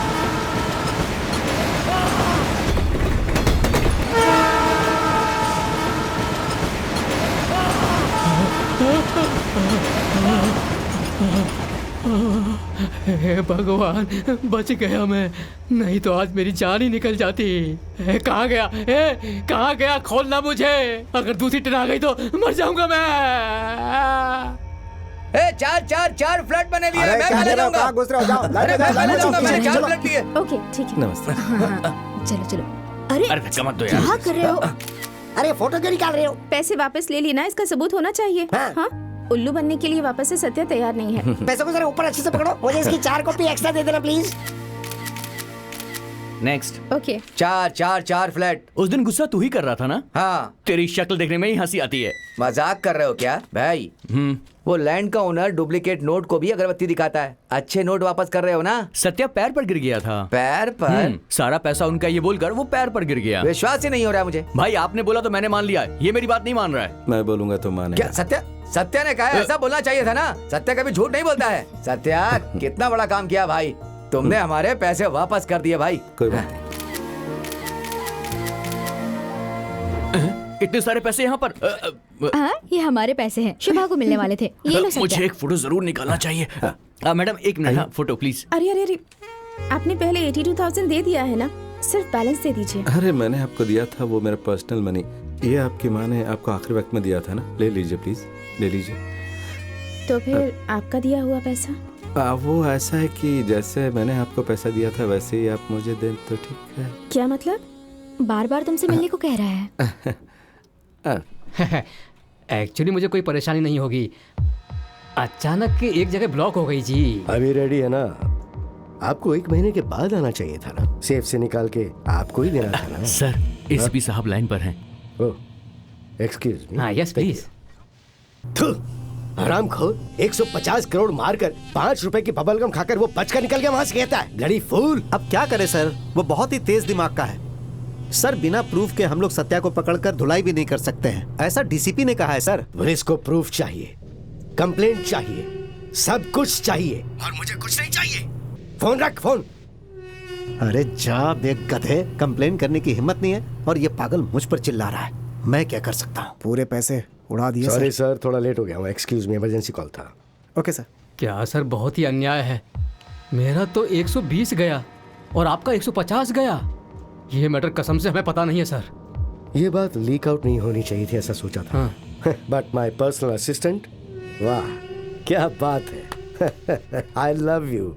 हे भगवान, बच गया मैं, नहीं तो आज मेरी जान ही निकल जाती। कहाँ गया? कहाँ गया? खोलना मुझे, अगर दूसरी ट्रेन आ गई तो मर जाऊंगा मैं। चार फ्लैट बने लिए। अरे मैं क्या पहले ले रहे हो? जाऊंगा। कहाँ घुस रहे हो? जाओ अरे मैं पहले जाऊंगा, मैंने 4 फ्लैट लिए। ओके ठीक है। नमस्ते। चलो चलो। अरे अरे धक्का मत दो यार। क्या कर रहे हो? अरे फोटो क्यों निकाल रहे हो? पैसे वापस ले लेना, इसका सबूत होना चाहिए। हाँ। हाँ, उल्लू बनने के लिए वापस से सत्या तैयार नहीं है। पैसों को जरा ऊपर अच्छे से पकड़ो, मुझे इसकी 4 कॉपी एक्स्ट्रा दे देना प्लीज। नेक्स्ट। ओके। 4 फ्लैट। उस दिन गुस्सा तू ही कर रहा था ना? हाँ। तेरी शक्ल देखने में ही हंसी आती है। मजाक कर रहे हो क्या भाई? वो लैंड का ओनर डुप्लीकेट नोट को भी अगरबत्ती दिखाता है। अच्छे नोट वापस कर रहे हो ना? सत्या पैर पर गिर गया था। पैर पर? सारा पैसा उनका ये बोलकर वो पैर पर गिर गया। विश्वास ही नहीं हो रहा है मुझे। भाई आपने बोला तो मैंने मान लिया, ये मेरी बात नहीं मान रहा है। मैं बोलूंगा तो माने। क्या सत्या ने कहा है? ऐसा बोलना चाहिए था ना। सत्या कभी झूठ नहीं बोलता है। सत्या कितना बड़ा काम किया भाई, तुमने हमारे पैसे वापस कर दिए भाई। कोई बात नहीं। इतने सारे पैसे यहाँ पर। हाँ, ये हमारे पैसे हैं, शुभा को मिलने वाले थे। ये लो मुझे सत्या। एक फोटो जरूर निकालना चाहिए। मैडम एक मिनट, हाँ, फोटो प्लीज। अरे अरे अरे, आपने पहले 82,000 दे दिया है ना, सिर्फ बैलेंस दे दीजिए। अरे मैंने आपको दिया था, वो मेरा पर्सनल मनी। ये आपकी माँ ने आपको आखिरी वक्त में दिया था ना, ले लीजिए प्लीज, ले लीजिए। तो फिर आपका दिया हुआ पैसा? वो ऐसा है कि जैसे मैंने आपको पैसा दिया था वैसे ही आप मुझे दें तो ठीक है। क्या मतलब? बार बार तुमसे मिलने को कह रहा है। एक्चुअली मुझे कोई परेशानी नहीं होगी, अचानक एक जगह ब्लॉक हो गई जी। अभी रेडी है ना? आपको 1 महीने के बाद आना चाहिए था ना, सेफ से निकाल के आपको ही देना था ना। सर एसीपी साहब लाइन पर हैं। Oh excuse me. हाँ यस प्लीज। हराम खोर, 150 करोड़ मारकर 5 रुपए की बबलगम खाकर वो बचकर निकल गया वहां से। कहता है ब्लडी फूल। अब क्या करे सर, वो बहुत ही तेज दिमाग का है सर। बिना प्रूफ के हम लोग सत्या को पकड़कर धुलाई भी नहीं कर सकते हैं, ऐसा डीसीपी ने कहा है सर। पुलिस को प्रूफ चाहिए, कंप्लेंट चाहिए, सब कुछ चाहिए, और मुझे कुछ नहीं चाहिए। फोन रख, फोन। अरे जा बेगधे, कंप्लेन करने की हिम्मत नहीं है और ये पागल मुझ पर चिल्ला रहा है। मैं क्या कर सकता हूँ? पूरे पैसे उड़ा दिए सॉरी सर। सर, थोड़ा लेट हो गया हूँ, एक्सक्यूज मी, इमरजेंसी कॉल था। Okay sir. क्या सर, बहुत ही अन्याय है। मेरा तो 120 गया और आपका 150 गया। ये मैटर कसम से हमें पता नहीं है सर। ये बात लीक आउट नहीं होनी चाहिए थी, ऐसा सोचा था। बट माय पर्सनल असिस्टेंट, वाह क्या बात है। I love you.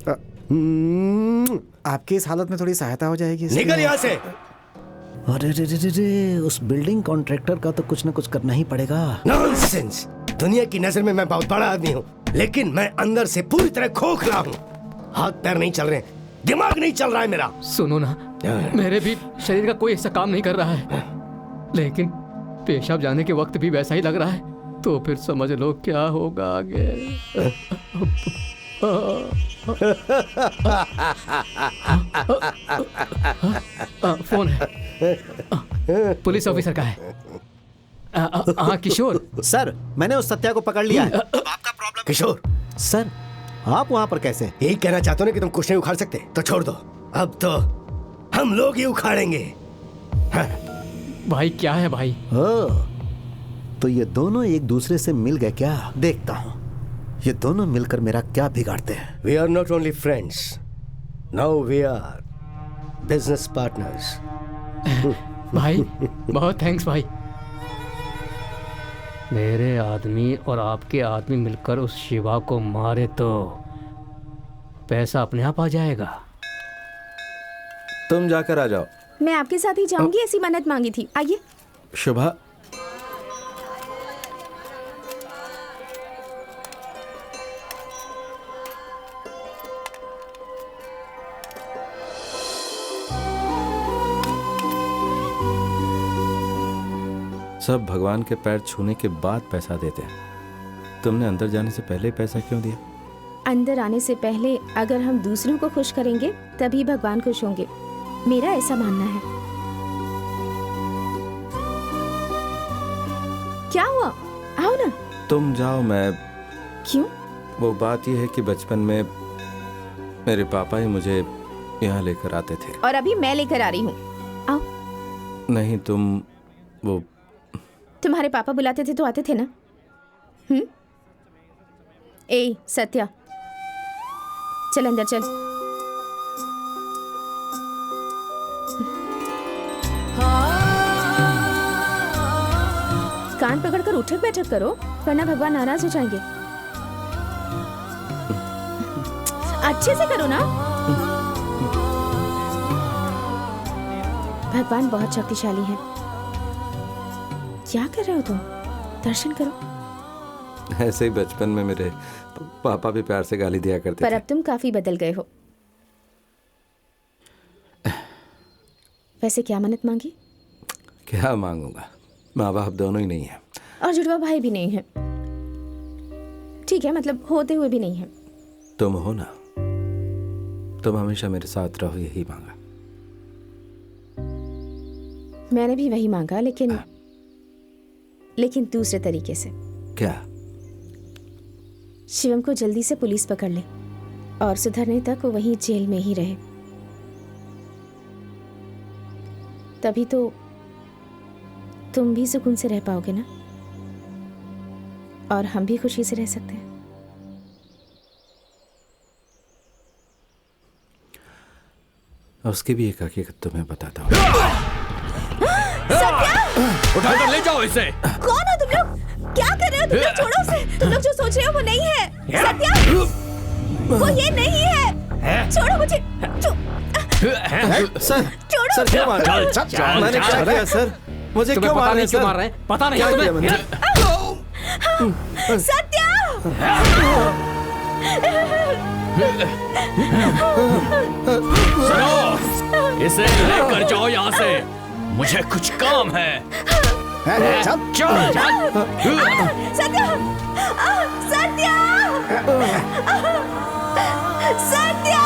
आपकी इस हालत में थोड़ी सहायता हो जाएगी इसलिए- निकल यहाँ से। अरे रे रे रे रे, उस बिल्डिंग कॉन्ट्रैक्टर का तो कुछ न कुछ करना ही पड़ेगा। नॉनसेंस। दुनिया की नजर में मैं बहुत बड़ा आदमी हूँ, लेकिन मैं अंदर से पूरी तरह खोखला हूँ। हाथ पैर नहीं चल रहे, दिमाग नहीं चल रहा है मेरा। सुनो ना, मेरे भी शरीर का कोई हिस्सा काम नहीं कर रहा है, लेकिन पेशाब जाने के वक्त भी वैसा ही लग रहा है। तो फिर समझ लो क्या होगा आगे। फोन है, पुलिस ऑफिसर का है। हाँ किशोर। सर मैंने उस सत्या को पकड़ लिया है। आपका प्रॉब्लम किशोर सर, आप वहाँ पर कैसे? यही कहना चाहते हो ना कि तुम कुछ नहीं उखाड़ सकते, तो छोड़ दो, अब तो हम लोग ही उखाड़ेंगे। भाई क्या है भाई? तो ये दोनों एक दूसरे से मिल गए क्या? देखता हूँ ये दोनों मिलकर मेरा क्या बिगाड़ते हैं। We are not only friends, now we are business partners. भाई बहुत थैंक्स भाई। मेरे आदमी और आपके आदमी मिलकर उस शिवा को मारे तो पैसा अपने आप आ जाएगा। तुम जाकर आ जाओ। मैं आपके साथ ही जाऊंगी, ऐसी मन्नत मांगी थी। आइए। शुभा, सब भगवान के पैर छूने के बाद पैसा देते हैं। तुमने अंदर जाने से पहले ही पैसा क्यों दिया? अंदर आने से पहले अगर हम दूसरों को खुश करेंगे तभी भगवान खुश होंगे, मेरा ऐसा मानना है। क्या हुआ? आओ ना। तुम जाओ, मैं। क्यों? वो बात यह है कि बचपन में मेरे पापा ही मुझे यहाँ लेकर आते थे। और अभी मैं लेकर आ रही हूँ। आओ। नहीं, तुम वो तुम्हारे पापा बुलाते थे तो आते थे ना? ए सत्या, चल अंदर चल। कान पकड़कर उठक बैठक करो वरना भगवान नाराज हो जाएंगे। अच्छे से करो ना। भगवान बहुत शक्तिशाली है। क्या कर रहे हो तुम? दर्शन करो। ऐसे ही बचपन में मेरे पापा भी प्यार से गाली दिया करते पर थे। अब तुम काफी बदल गए हो। वैसे क्या मन्नत मांगी? क्या मांगूंगा, माँ बाप दोनों ही नहीं है। और जुड़वा भाई भी नहीं है। ठीक है, मतलब होते हुए भी नहीं है। तुम हो ना, तुम हमेशा मेरे साथ रहो, यही मांगा। मैंने भी वही मांगा, लेकिन दूसरे तरीके से। क्या? शिवम को जल्दी से पुलिस पकड़ ले और सुधरने तक वो वहीं जेल में ही रहे। तभी तो तुम भी सुकून से रह पाओगे ना, और हम भी खुशी से रह सकते हैं। उसकी भी एक हकीकत तुम्हें बताता हूँ। उठाकर ले जाओ इसे। कौन हो तुम लोग? क्या कर रहे हो तुम लोग? छोड़ो उसे। तुम लोग जो सोच रहे हो वो नहीं है। सत्या, वो ये नहीं है। छोड़ो मुझे। सर क्या मार रहे हैं? मैंने क्या किया सर? मुझे क्यों मार रहे हैं सर? मार रहे हैं? पता नहीं तुम्हें? सत्या! सुनो, इसे लेकर जाओ यहाँ से, मुझे कुछ काम है। चल Satya! Satya! Satya!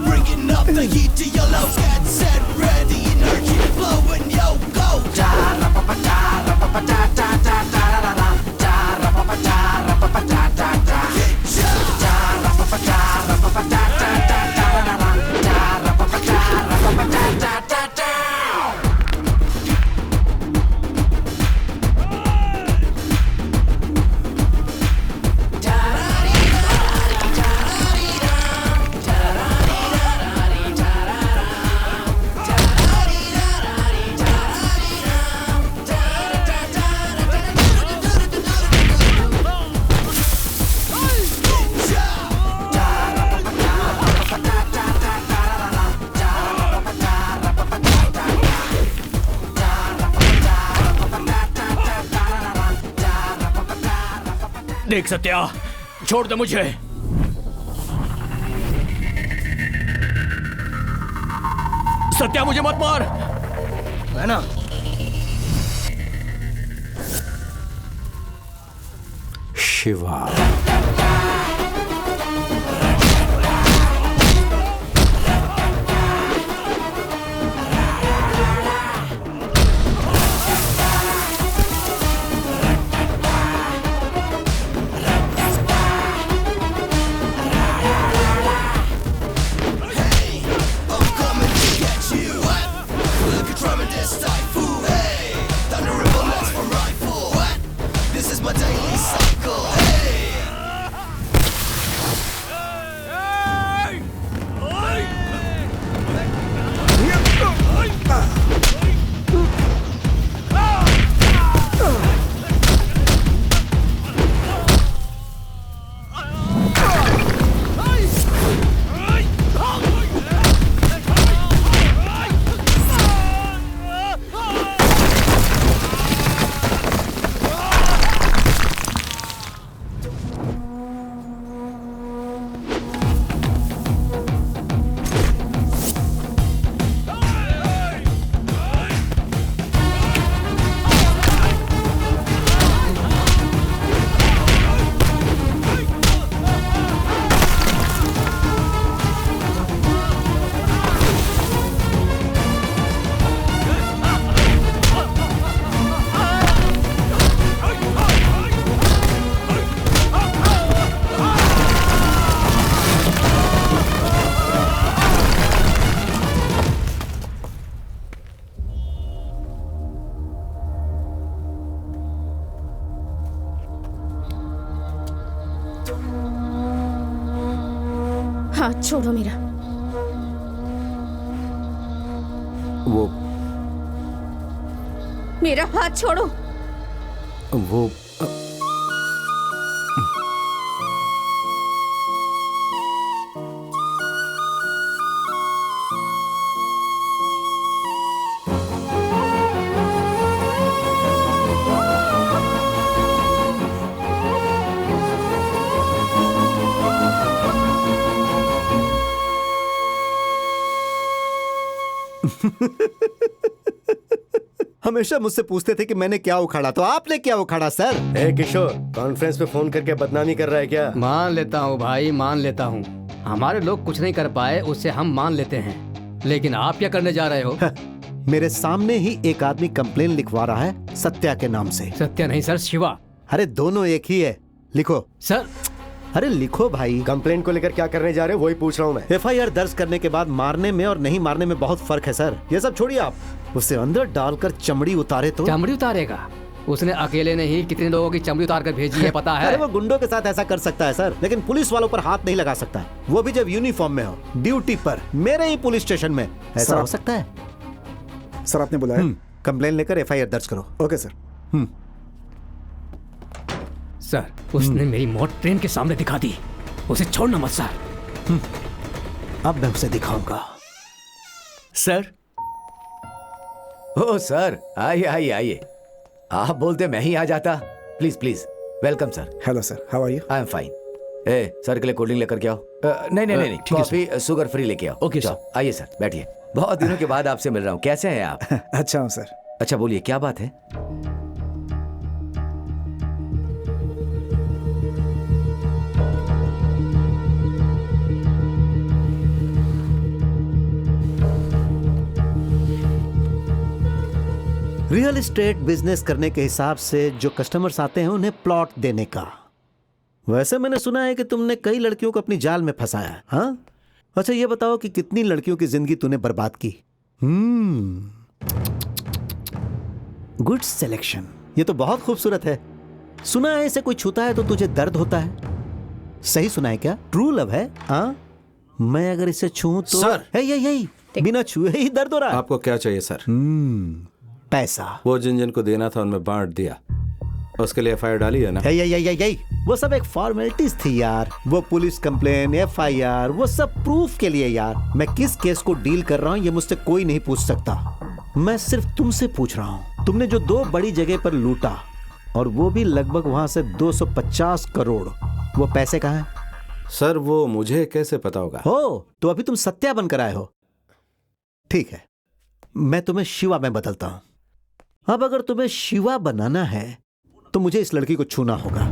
Bringing up the heat to your low, get set, ready, energy flowing, yo, go. Da ra pa pa da ra pa pa da da da da da da da ra pa pa da ra pa pa da da da da ra pa pa da ra pa pa da da da da da da ra pa pa da ra pa pa da da da da. देख सत्या, छोड़ दे मुझे। सत्या, मुझे मत मार। है ना? शिवा। हाथ छोड़ो मेरा। वो मेरा हाथ छोड़ो। वो हमेशा मुझसे पूछते थे कि मैंने क्या उखाड़ा, तो आपने क्या उखाड़ा सर? ए किशोर, कॉन्फ्रेंस पे फोन करके बदनामी कर रहा है क्या? मान लेता हूँ भाई, मान लेता हूँ। हमारे लोग कुछ नहीं कर पाए, उससे हम मान लेते हैं। लेकिन आप क्या करने जा रहे हो? मेरे सामने ही एक आदमी कंप्लेन लिखवा रहा है सत्या के नाम से। सत्या नहीं सर, शिवा। अरे दोनों एक ही है, लिखो सर। अरे लिखो भाई। कंप्लेन को लेकर क्या करने जा रहे हो वही पूछ रहा हूँ मैं। FIR दर्ज करने के बाद मारने में और नहीं मारने में बहुत फर्क है सर। ये सब छोड़िए आप, उसे अंदर डालकर चमड़ी उतारे तो। चमड़ी उतारेगा? उसने अकेले नहीं कितने लोगों की चमड़ी उतार कर भेजी है, पता है? अरे वो गुंडों के साथ ऐसा कर सकता है सर, लेकिन पुलिस वालों पर हाथ नहीं लगा सकता, वो भी जब यूनिफॉर्म में हो, ड्यूटी पर, मेरे ही पुलिस स्टेशन में। ऐसा हो सकता है? सर आपने बुलाया? कंप्लेन लेकर FIR दर्ज करो। Okay sir. सर, उसने मेरी मौत ट्रेन के सामने दिखा दी। उसे छोड़ना मत सर। अब मैं उसे दिखाऊंगा। सर। ओ सर, आइए आइए आइए। आप बोलते मैं ही आ जाता। Please please, welcome sir. Hello sir, how are you? I am fine. ए सर के लिए कोल्ड ड्रिंक लेकर के आओ। नहीं नहीं नहीं, कॉफी शुगर फ्री लेके आओ। Okay sir. आइए सर, बैठिए। बहुत दिनों के बाद आपसे मिल रहा हूँ, कैसे हैं आप? अच्छा हूँ सर। अच्छा बोलिए, क्या बात है? रियल एस्टेट बिजनेस करने के हिसाब से जो कस्टमर्स आते हैं उन्हें प्लॉट देने का। वैसे मैंने सुना है कि तुमने कई लड़कियों को अपनी जाल में फंसाया है, हाँ? अच्छा ये बताओ कि कितनी लड़कियों की जिंदगी तूने बर्बाद की? Good selection. ये तो बहुत खूबसूरत है। सुना है इसे कोई छूता है तो तुझे दर्द होता है। सही सुना है क्या? ट्रू लव है? हाँ, मैं अगर इसे छूं तो सर। यही बिना छुए ही दर्द हो रहा है। आपको क्या चाहिए सर? पैसा। वो जिन जिन को देना था उनमें बांट दिया, उसके लिए FIR डाली है ना? यही वो सब एक फॉर्मेलिटीज थी यार। वो पुलिस कंप्लेन, FIR, वो सब प्रूफ के लिए यार। मैं किस केस को डील कर रहा हूँ ये मुझसे कोई नहीं पूछ सकता। मैं सिर्फ तुमसे पूछ रहा हूँ, तुमने जो 2 बड़ी जगह पर लूटा और वो भी लगभग वहां से 250 करोड़, वो पैसे कहाँ हैं? सर वो मुझे कैसे पता होगा? हो तो अभी तुम सत्या बनकर आए हो। ठीक है, मैं तुम्हें शिवा में बदलता हूं। अब अगर तुम्हें शिवा बनाना है तो मुझे इस लड़की को छूना होगा।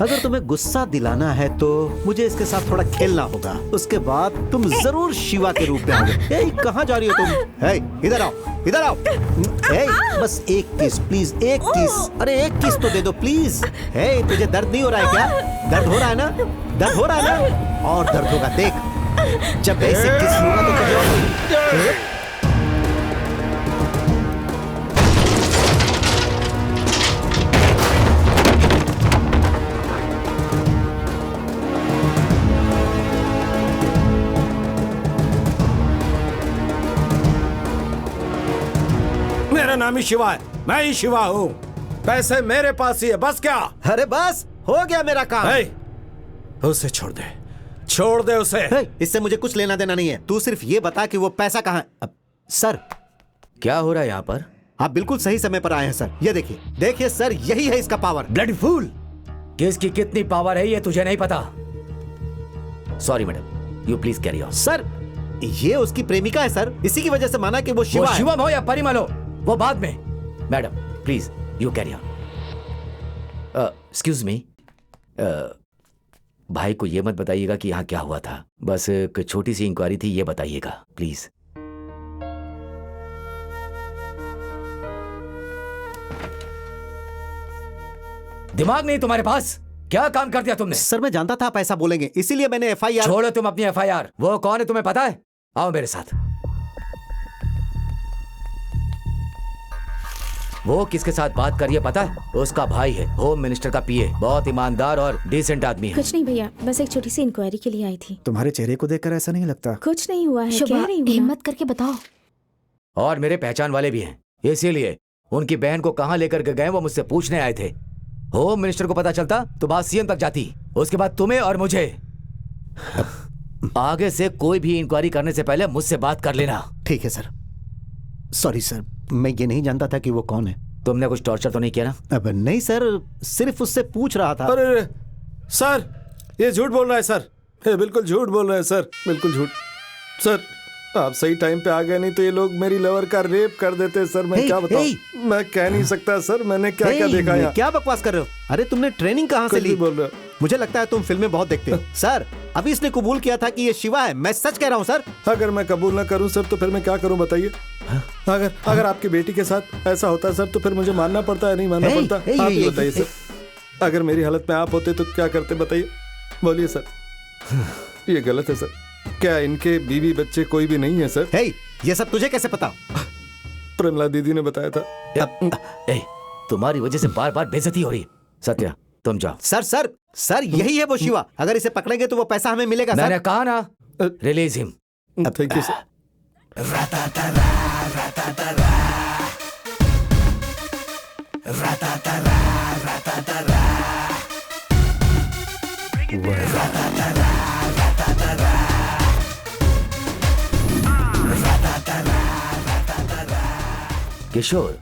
अगर तुम्हें गुस्सा दिलाना है तो मुझे इसके साथ थोड़ा खेलना होगा। उसके बाद तुम जरूर शिवा के रूप में आओगे। कहाँ जा रही हो तुम? इधर आओ, इधर आओ। बस एक किस प्लीज, एक किस। अरे एक किस तो दे दो प्लीज। तुझे दर्द नहीं हो रहा है क्या? दर्द हो रहा है ना? दर्द हो रहा है ना? और दर्द होगा, देख। जब ऐसे किस होगा तो तुझे मेरा नाम ही शिवा है, मैं ही शिवा हूँ। पैसे मेरे पास ही है, बस क्या? अरे बस हो गया मेरा काम। उसे छोड़ दे, छोड़ दे उसे। इससे मुझे कुछ लेना देना नहीं है। तू सिर्फ ये बता कि वो पैसा कहाँ है। सर क्या हो रहा है यहाँ पर? आप बिल्कुल सही समय पर आए हैं सर। ये देखिए, देखिए सर, यही है इसका पावर। ब्लडी फूल, किसकी कितनी पावर है ये तुझे नहीं पता। Sorry madam, you please carry on. Sir ये उसकी प्रेमिका है सर, इसी की वजह से माना कि वो शिवा है। शिवम हो या परिमल हो, वो बाद में। Madam please you carry on. Excuse me, भाई को ये मत बताइएगा कि यहाँ क्या हुआ था। बस एक छोटी सी इंक्वायरी थी, ये बताइएगा प्लीज। दिमाग नहीं तुम्हारे पास? क्या काम कर दिया तुमने? सर मैं जानता था आप ऐसा बोलेंगे, इसीलिए मैंने FIR। छोड़ो तुम अपनी FIR। वो कौन है तुम्हें पता है? आओ मेरे साथ। वो किसके साथ बात कर रही है पता है? उसका भाई है, होम मिनिस्टर का पीए, बहुत ईमानदार और डिसेंट आदमी है। कुछ नहीं भैया, बस एक छोटी सी इंक्वायरी के लिए आई थी। तुम्हारे चेहरे को देखकर ऐसा नहीं लगता। कुछ नहीं हुआ है, शुभा, कह रही हूँ ना। हिम्मत करके बताओ। और मेरे पहचान वाले भी हैं, इसीलिए उनकी बहन को कहाँ लेकर के गए वो मुझसे पूछने आए थे। होम मिनिस्टर को पता चलता तो बात सीएम तक जाती, उसके बाद तुम्हें और मुझे। आगे से कोई भी इंक्वायरी करने से पहले मुझसे बात कर लेना। ठीक है सर। सॉरी सर, मैं ये नहीं जानता था कि वो कौन है। तुमने कुछ टॉर्चर तो नहीं किया ना? अब नहीं सर, सिर्फ उससे पूछ रहा था। अरे सर, ये झूठ बोल रहा है सर, ये बिल्कुल झूठ बोल रहा है सर, बिल्कुल झूठ। सर आप सही टाइम पे आ गए, नहीं तो ये लोग मेरी लवर का रेप कर देते सर। मैं क्या बताऊं, मैं कह नहीं सकता सर, मैंने क्या क्या देखा यहाँ। क्या बकवास कर रहे हो? अरे तुमने ट्रेनिंग कहाँ से ली? बोल रहे हो? मुझे लगता है तुम फिल्में बहुत देखते हो। सर अभी इसने कबूल किया था कि ये शिवा है, मैं सच कह रहा हूँ सर। अगर मैं कबूल ना करूं सर तो फिर मैं क्या करूं बताइए? अगर आपकी बेटी के साथ ऐसा होता है सर तो फिर मुझे मानना पड़ता है, नहीं मानना पड़ता? आप ही बताइए सर, अगर मेरी हालत में आप होते तो क्या करते बताइए? बोलिए सर। ये गलत है सर। क्या इनके बीवी बच्चे कोई भी नहीं है सर? ये सब तुझे कैसे पता? प्रमिला दीदी ने बताया था। तुम्हारी वजह से बार बार बेइज्जती हो रही। सत्या तुम जाओ। सर यही है वो शिवा। अगर इसे पकड़ेंगे तो वो पैसा हमें मिलेगा। मैंने कहा ना, release him. Thank you sir. Kishore,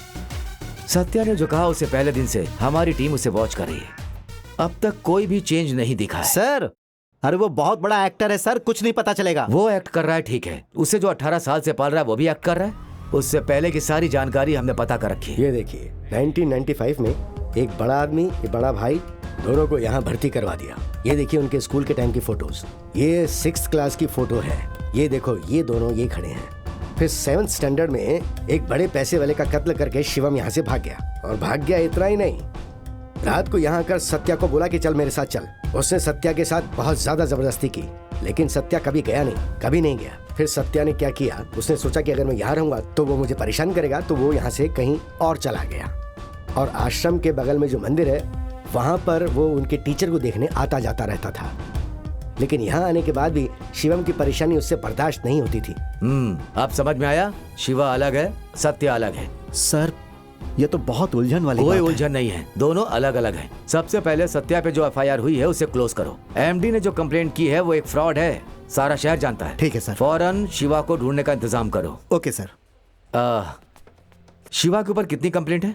Satya ने जो कहा उससे पहले दिन से हमारी टीम उसे वॉच कर रही है। अब तक कोई भी चेंज नहीं दिखा है। सर अरे वो बहुत बड़ा एक्टर है सर, कुछ नहीं पता चलेगा। वो एक्ट कर रहा है ठीक है, उसे जो 18 साल से पाल रहा है वो भी एक्ट कर रहा है। उससे पहले की सारी जानकारी हमने पता कर रखी है। ये देखिए 1995 में एक बड़ा आदमी, एक बड़ा भाई, दोनों को यहाँ भर्ती करवा दिया। ये देखिए उनके स्कूल के टाइम की फोटोज। ये 6th क्लास की फोटो है। ये देखो ये दोनों ये खड़े हैं। फिर 7th स्टैंडर्ड में एक बड़े पैसे वाले का कत्ल करके शिवम यहाँ से भाग गया। और भाग गया इतना ही नहीं, रात को यहाँ आकर सत्या को बोला कि चल मेरे साथ चल। उसने सत्या के साथ बहुत ज्यादा जबरदस्ती की, लेकिन सत्या कभी गया नहीं, कभी नहीं गया। फिर सत्या ने क्या किया, उसने सोचा कि अगर मैं यहाँ रहूंगा तो वो मुझे परेशान करेगा, तो वो यहाँ से कहीं और चला गया। और आश्रम के बगल में जो मंदिर है वहां पर वो उनके टीचर को देखने आता जाता रहता था। लेकिन यहाँ आने के बाद भी शिवम की परेशानी उससे बर्दाश्त नहीं होती थी। अब समझ में आया, शिवा अलग है, सत्या अलग है। सर ये तो बहुत उलझन वाली कोई बात उलझन नहीं है, दोनों अलग अलग हैं। सबसे पहले सत्या पे जो FIR हुई है उसे क्लोज करो। MD ने जो कंप्लेंट की है वो एक फ्रॉड है, सारा शहर जानता है। ठीक है सर। फौरन शिवा को ढूंढने का इंतजाम करो। Okay sir. शिवा के ऊपर कितनी कंप्लेंट है?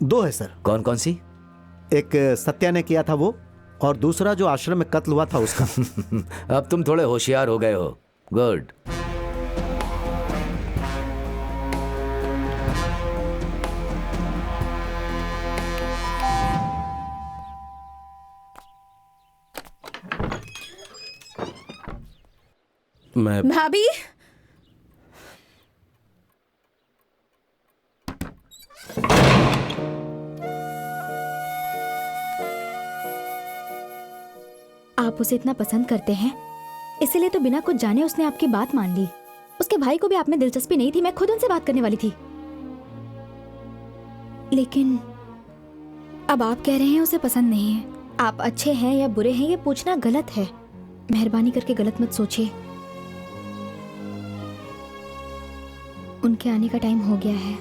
2 है सर। कौन कौन सी? एक सत्या ने किया था वो, और दूसरा जो आश्रम में कत्ल हुआ था उसका। अब तुम थोड़े होशियार हो गए हो। गुड। मैं भाभी, आप उसे इतना पसंद करते हैं, इसीलिए तो बिना कुछ जाने उसने आपकी बात मान ली। उसके भाई को भी आप में दिलचस्पी नहीं थी, मैं खुद उनसे बात करने वाली थी। लेकिन अब आप कह रहे हैं उसे पसंद नहीं है। आप अच्छे हैं या बुरे हैं ये पूछना गलत है। मेहरबानी करके गलत मत सोचिए। उनके आने का टाइम हो गया है।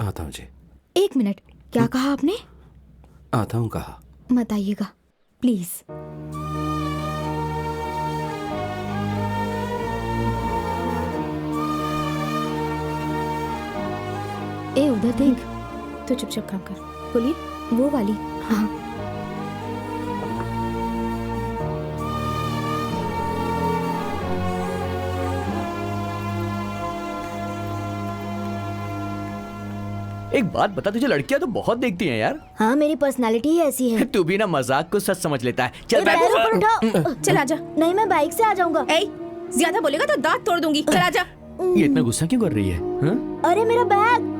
आता हूँ जी। 1 मिनट, क्या कहा आपने? आता हूँ कहा। मत आइएगा प्लीज। ए उधर देख। तो चुपचाप काम कर। बोलिए। वो वाली। हाँ। एक बात बता, तुझे लड़कियां तो बहुत देखती हैं यार। हाँ मेरी पर्सनालिटी ही ऐसी है। तू भी ना मजाक को सच समझ लेता है। चल पैरों पर उठा। चल आजा। नहीं मैं बाइक से आ जाऊंगा। ज्यादा बोलेगा तो दांत तोड़ दूंगी। चल आजा। ये इतना गुस्सा क्यों कर रही है? अरे मेरा बैग।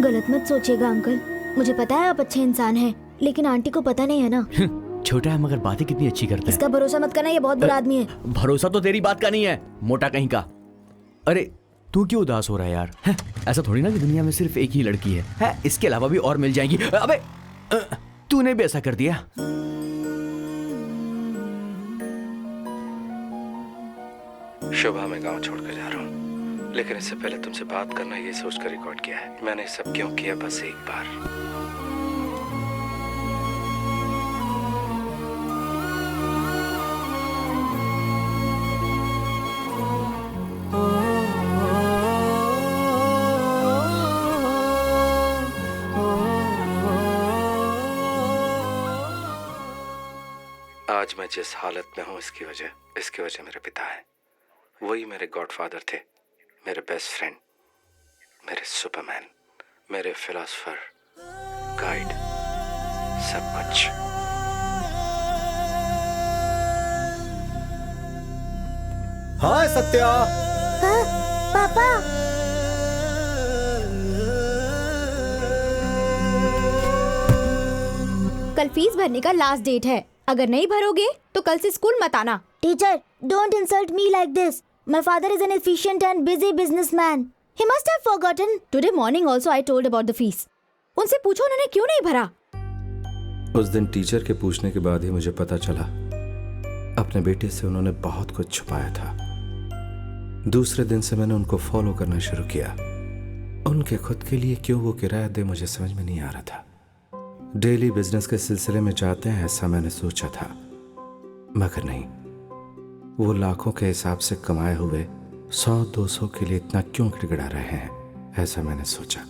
गलत मत सोचिएगा अंकल, मुझे पता है आप अच्छे इंसान हैं, लेकिन आंटी को पता नहीं है ना। छोटा है मगर बातें कितनी अच्छी करता है। इसका भरोसा मत करना, ये बहुत बुरा आदमी है। भरोसा तो तेरी बात का नहीं है, मोटा कहीं का। अरे तू क्यों उदास हो रहा है यार? ऐसा थोड़ी ना कि दुनिया में सिर्फ एक ही लड़की है, इसके अलावा भी और मिल जाएंगी। अबे तूने भी ऐसा कर दिया। शुभा मैं गांव छोड़कर जा रहा हूँ, लेकिन इससे पहले तुमसे बात करना ये सोचकर रिकॉर्ड किया है। मैंने सब क्यों किया, बस एक बार। आज मैं जिस हालत में हूँ इसकी वजह मेरे पिता है। वही मेरे गॉडफादर थे, मेरे बेस्ट फ्रेंड, मेरे सुपरमैन, मेरे फिलोसोफर, गाइड, सब कुछ। हाय सत्या। हाँ, पापा। कल फीस भरने का लास्ट डेट है, अगर नहीं भरोगे तो कल से स्कूल मत आना। Teacher, don't insult me like this. My father is an efficient and busy businessman. He must have forgotten. Today morning also I told about the fees. उनसे पूछो उन्होंने क्यों नहीं भरा। उस दिन टीचर के पूछने के बाद ही मुझे पता चला अपने बेटे से उन्होंने बहुत कुछ छुपाया था। दूसरे दिन से मैंने उनको फॉलो करना शुरू किया। उनके खुद के लिए क्यों वो किराया दे मुझे समझ में नहीं आ रहा था। डेली बिजनेस के सिलसिले में जाते हैं ऐसा मैंने सोचा था, मगर नहीं। वो लाखों के हिसाब से कमाए हुए 100-200 के लिए इतना क्यों गिड़गिड़ा रहे हैं, ऐसा मैंने सोचा।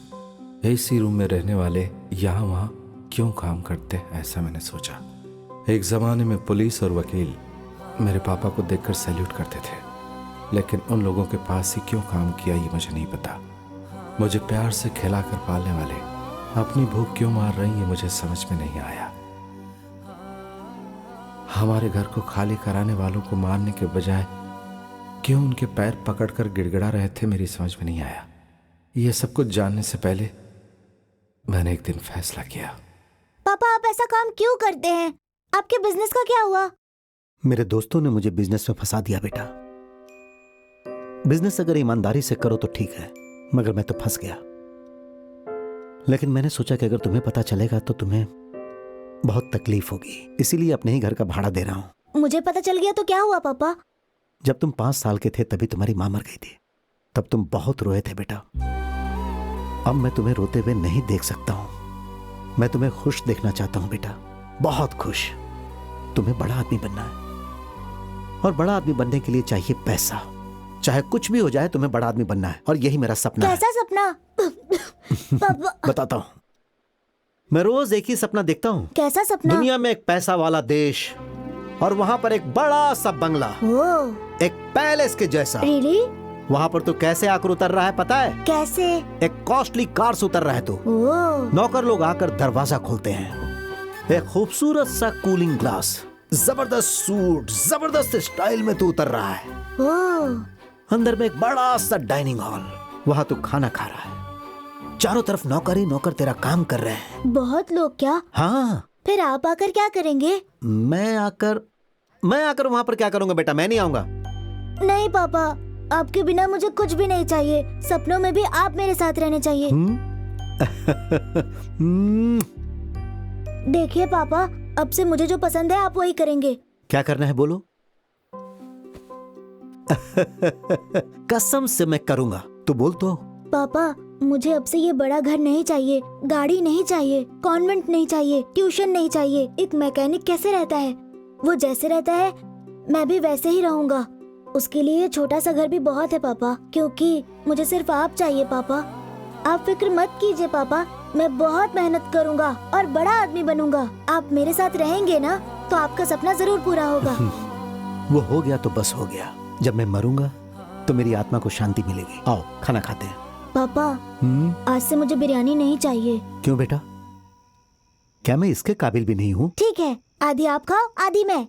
एसी रूम में रहने वाले यहाँ वहाँ क्यों काम करते हैं, ऐसा मैंने सोचा। एक ज़माने में पुलिस और वकील मेरे पापा को देखकर सैल्यूट करते थे, लेकिन उन लोगों के पास ही क्यों काम किया ये मुझे नहीं पता। मुझे प्यार से खिलाकर पालने वाले अपनी भूख क्यों मार रही ये मुझे समझ में नहीं आया। हमारे घर को खाली कराने वालों को मारने के बजाय क्यों उनके पैर पकड़कर गिड़गिड़ा रहे थे मेरी समझ में नहीं आया। ये सब कुछ जानने से पहले मैंने एक दिन फैसला किया। पापा, आप ऐसा काम क्यों करते हैं? आपके बिजनेस का क्या हुआ? मेरे दोस्तों ने मुझे बिजनेस में फंसा दिया बेटा। बिजनेस अगर ईमानदारी से करो तो ठीक है, मगर मैं तो फंस गया। लेकिन मैंने सोचा कि अगर तुम्हें पता चलेगा तो तुम्हें बहुत तकलीफ होगी, इसीलिए अपने ही घर का भाड़ा दे रहा हूं। मुझे पता चल गया तो क्या हुआ पापा? जब तुम 5 साल के थे तभी तुम्हारी मां मर गई थी। तब तुम बहुत रोए थे बेटा। अब मैं तुम्हें रोते हुए नहीं देख सकता हूं। मैं तुम्हें खुश देखना चाहता हूं बेटा, बहुत खुश। तुम्हें बड़ा आदमी बनना है, और बड़ा आदमी बनने के लिए चाहिए पैसा। चाहे कुछ भी हो जाए, तुम्हें बड़ा आदमी बनना है, और यही मेरा सपना है। कैसा सपना? पापा, बताता हूं। मैं रोज एक ही सपना देखता हूं। कैसा सपना? दुनिया में एक पैसा वाला देश, और वहां पर एक बड़ा सा बंगला, एक पैलेस के जैसा। रियली? वहां पर तो कैसे आकर उतर रहा है पता है? कैसे? एक कॉस्टली कार से उतर रहा है। तो नौकर लोग आकर दरवाजा खोलते हैं। एक खूबसूरत सा कूलिंग ग्लास, जबरदस्त सूट, जबरदस्त स्टाइल में तो उतर रहा है। अंदर में एक बड़ा सा डाइनिंग हॉल, वहां तो खाना खा रहा है। चारों तरफ नौकर ही नौकर तेरा काम कर रहे हैं। बहुत लोग क्या? हाँ। फिर आप आकर क्या करेंगे? मैं आकर वहां पर क्या करूंगा बेटा? मैं नहीं आऊंगा। नहीं पापा, आपके बिना मुझे कुछ भी नहीं चाहिए। सपनों में भी आप मेरे साथ रहने चाहिए। देखिए पापा, अब से मुझे जो पसंद है आप वही करेंगे। क्या करना है बोलो? कसम से मैं करूंगा, तू बोल तो। पापा, मुझे अब से ये बड़ा घर नहीं चाहिए, गाड़ी नहीं चाहिए, कॉन्वेंट नहीं चाहिए, ट्यूशन नहीं चाहिए। एक मैकेनिक कैसे रहता है, वो जैसे रहता है मैं भी वैसे ही रहूंगा। उसके लिए छोटा सा घर भी बहुत है पापा, क्योंकि मुझे सिर्फ आप चाहिए पापा। आप फिक्र मत कीजिए पापा, मैं बहुत मेहनत करूंगा और बड़ा आदमी बनूंगा। आप मेरे साथ रहेंगे ना, तो आपका सपना जरूर पूरा होगा। वो हो गया तो बस हो गया। जब मैं मरूंगा तो मेरी आत्मा को शांति मिलेगी। आओ खाना खाते हैं। पापा, आज से मुझे बिरयानी नहीं चाहिए। क्यों बेटा? क्या मैं इसके काबिल भी नहीं हूँ? ठीक है, आधी आप खाओ, आधी मैं।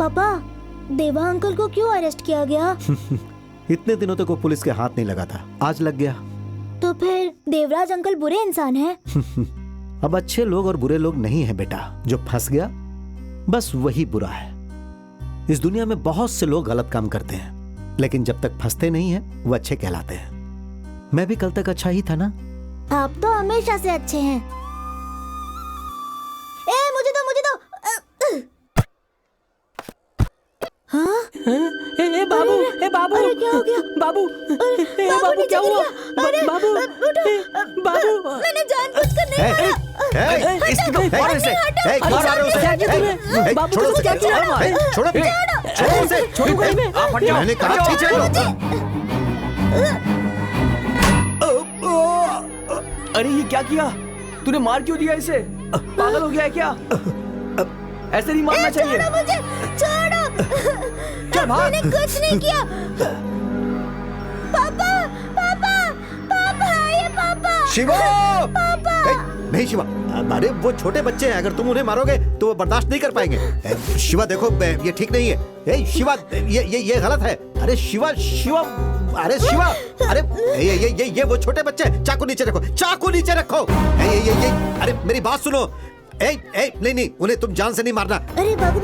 पापा, देवा अंकल को क्यों अरेस्ट किया गया? इतने दिनों तक वो पुलिस के हाथ नहीं लगा था, आज लग गया। तो फिर देवराज अंकल बुरे इंसान हैं? अब अच्छे लोग और बुरे लोग नहीं हैं बेटा, जो फंस गया बस वही बुरा है। इस दुनिया में बहुत से लोग गलत काम करते हैं, लेकिन जब तक फंसते नहीं हैं वो अच्छे कहलाते हैं। मैं भी कल तक अच्छा ही था ना। आप तो हमेशा से अच्छे हैं। मुझे दो। हाँ? बाबू, बाबू, अरे क्या हो गया? बाबू, बाबू क्या हुआ? बाबू, बाबू, मैंने जानबूझकर नहीं मारा। इसकी तो मारो इसे। छोड़ो उसे, मैंने कहा अरे ये क्या किया तूने? मार क्यों दिया इसे? पागल हो गया है क्या? ऐसे नहीं मारना चाहिए। छोड़ो मुझे, छोड़ो। चल भाग। मैंने कुछ नहीं किया। पापा, पापा, पापा, ये पापा। शिवा! पापा। नहीं शिवा, अरे वो छोटे बच्चे हैं, अगर तुम उन्हें मारोगे तो वो बर्दाश्त नहीं कर पाएंगे। शिवा देखो, ये ठीक नहीं है। शिवा, ये गलत है। अरे शिवा, अरे शिवा, अरे ये वो छोटे बच्चे हैं। चाकू नीचे रखो, चाकू नीचे रखो। अरे मेरी बात सुनो। नहीं, उन्हें तुम जान से नहीं मारना। अरे भागो,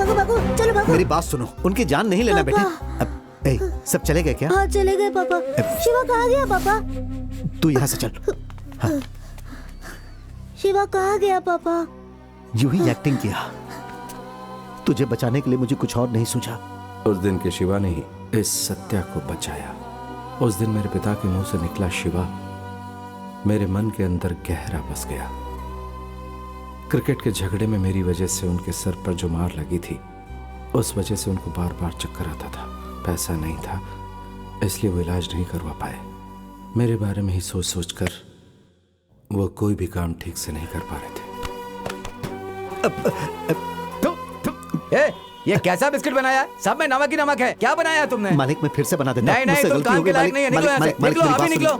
चलो भागो। मेरी बात सुनो, उनकी जान नहीं लेना बेटे। सब चले गए क्या? हाँ चले गए पापा। शिवा कहाँ गया पापा? तू यहाँ से चल। हाँ। शिवा कहाँ गया पापा? यूं ही एक्टिंग किया। तुझे बचाने के लिए मुझे कुछ और नहीं सूझा। उस दिन के शिवा ने ही इस सत्या को बचाया। उस दिन मेरे पिता के मुंह से निकला शिवा मेरे मन के अंदर गहरा बस गया। क्रिकेट के झगड़े में मेरी वजह से उनके सर पर जो मार लगी थी, उस वजह से उनको बार बार चक्कर आता था। पैसा नहीं था, इसलिए वो इलाज नहीं करवा पाए। मेरे बारे में ही सोच सोच कर वो कोई भी काम ठीक से नहीं कर पा रहे थे। ये कैसा बिस्किट बनाया है? सब में नमक ही नमक है। क्या बनाया है तुमने? मालिक, मैं फिर से बना देता हूं। नहीं, तुम काम के लायक नहीं है। निकलो, अभी निकलो।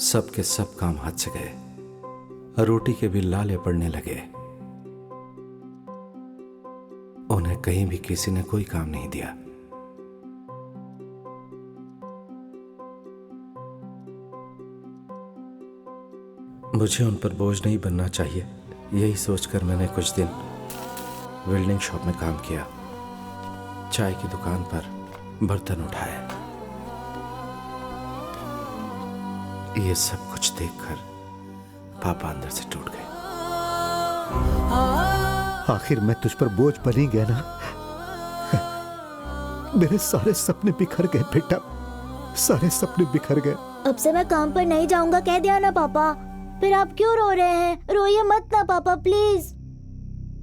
सब के सब काम हाथ से गए। रोटी के भी लाले पड़ने लगे। उन्हें कहीं भी किसी ने कोई काम नहीं दिया। मुझे उन पर बोझ नहीं बनना चाहिए, यही सोचकर मैंने कुछ दिन वेल्डिंग शॉप में काम किया। चाय की दुकान पर बर्तन उठाए। ये सब कुछ देखकर पापा अंदर से टूट गए। आखिर मैं तुझ पर बोझ बन ही गया ना। मेरे सारे सपने बिखर गए बेटा, सारे सपने बिखर गए। अब से मैं काम पर नहीं जाऊंगा, कह दिया ना पापा। फिर आप क्यों रो रहे हैं? रोइए मत ना पापा, प्लीज।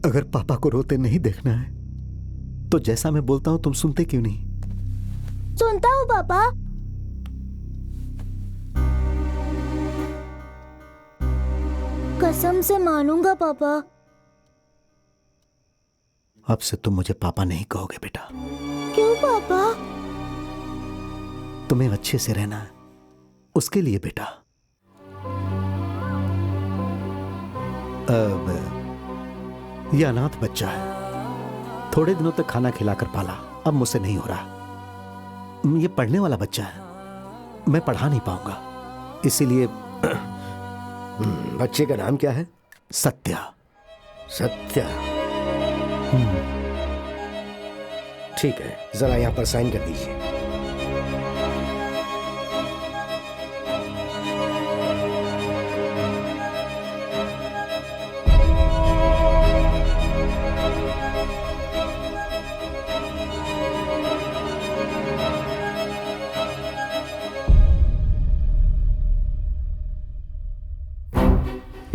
अगर पापा को रोते नहीं देखना है तो जैसा मैं बोलता हूं तुम सुनते क्यों नहीं? सुनता हूँ पापा। कसम से मानूंगा पापा। अब से तुम मुझे पापा नहीं कहोगे बेटा। क्यों पापा? तुम्हें अच्छे से रहना है, उसके लिए बेटा। ये अनाथ बच्चा है, थोड़े दिनों तक खाना खिलाकर पाला, अब मुझसे नहीं हो रहा। ये पढ़ने वाला बच्चा है, मैं पढ़ा नहीं पाऊंगा, इसीलिए। बच्चे का नाम क्या है? सत्या। सत्या, ठीक है, जरा यहां पर साइन कर दीजिए।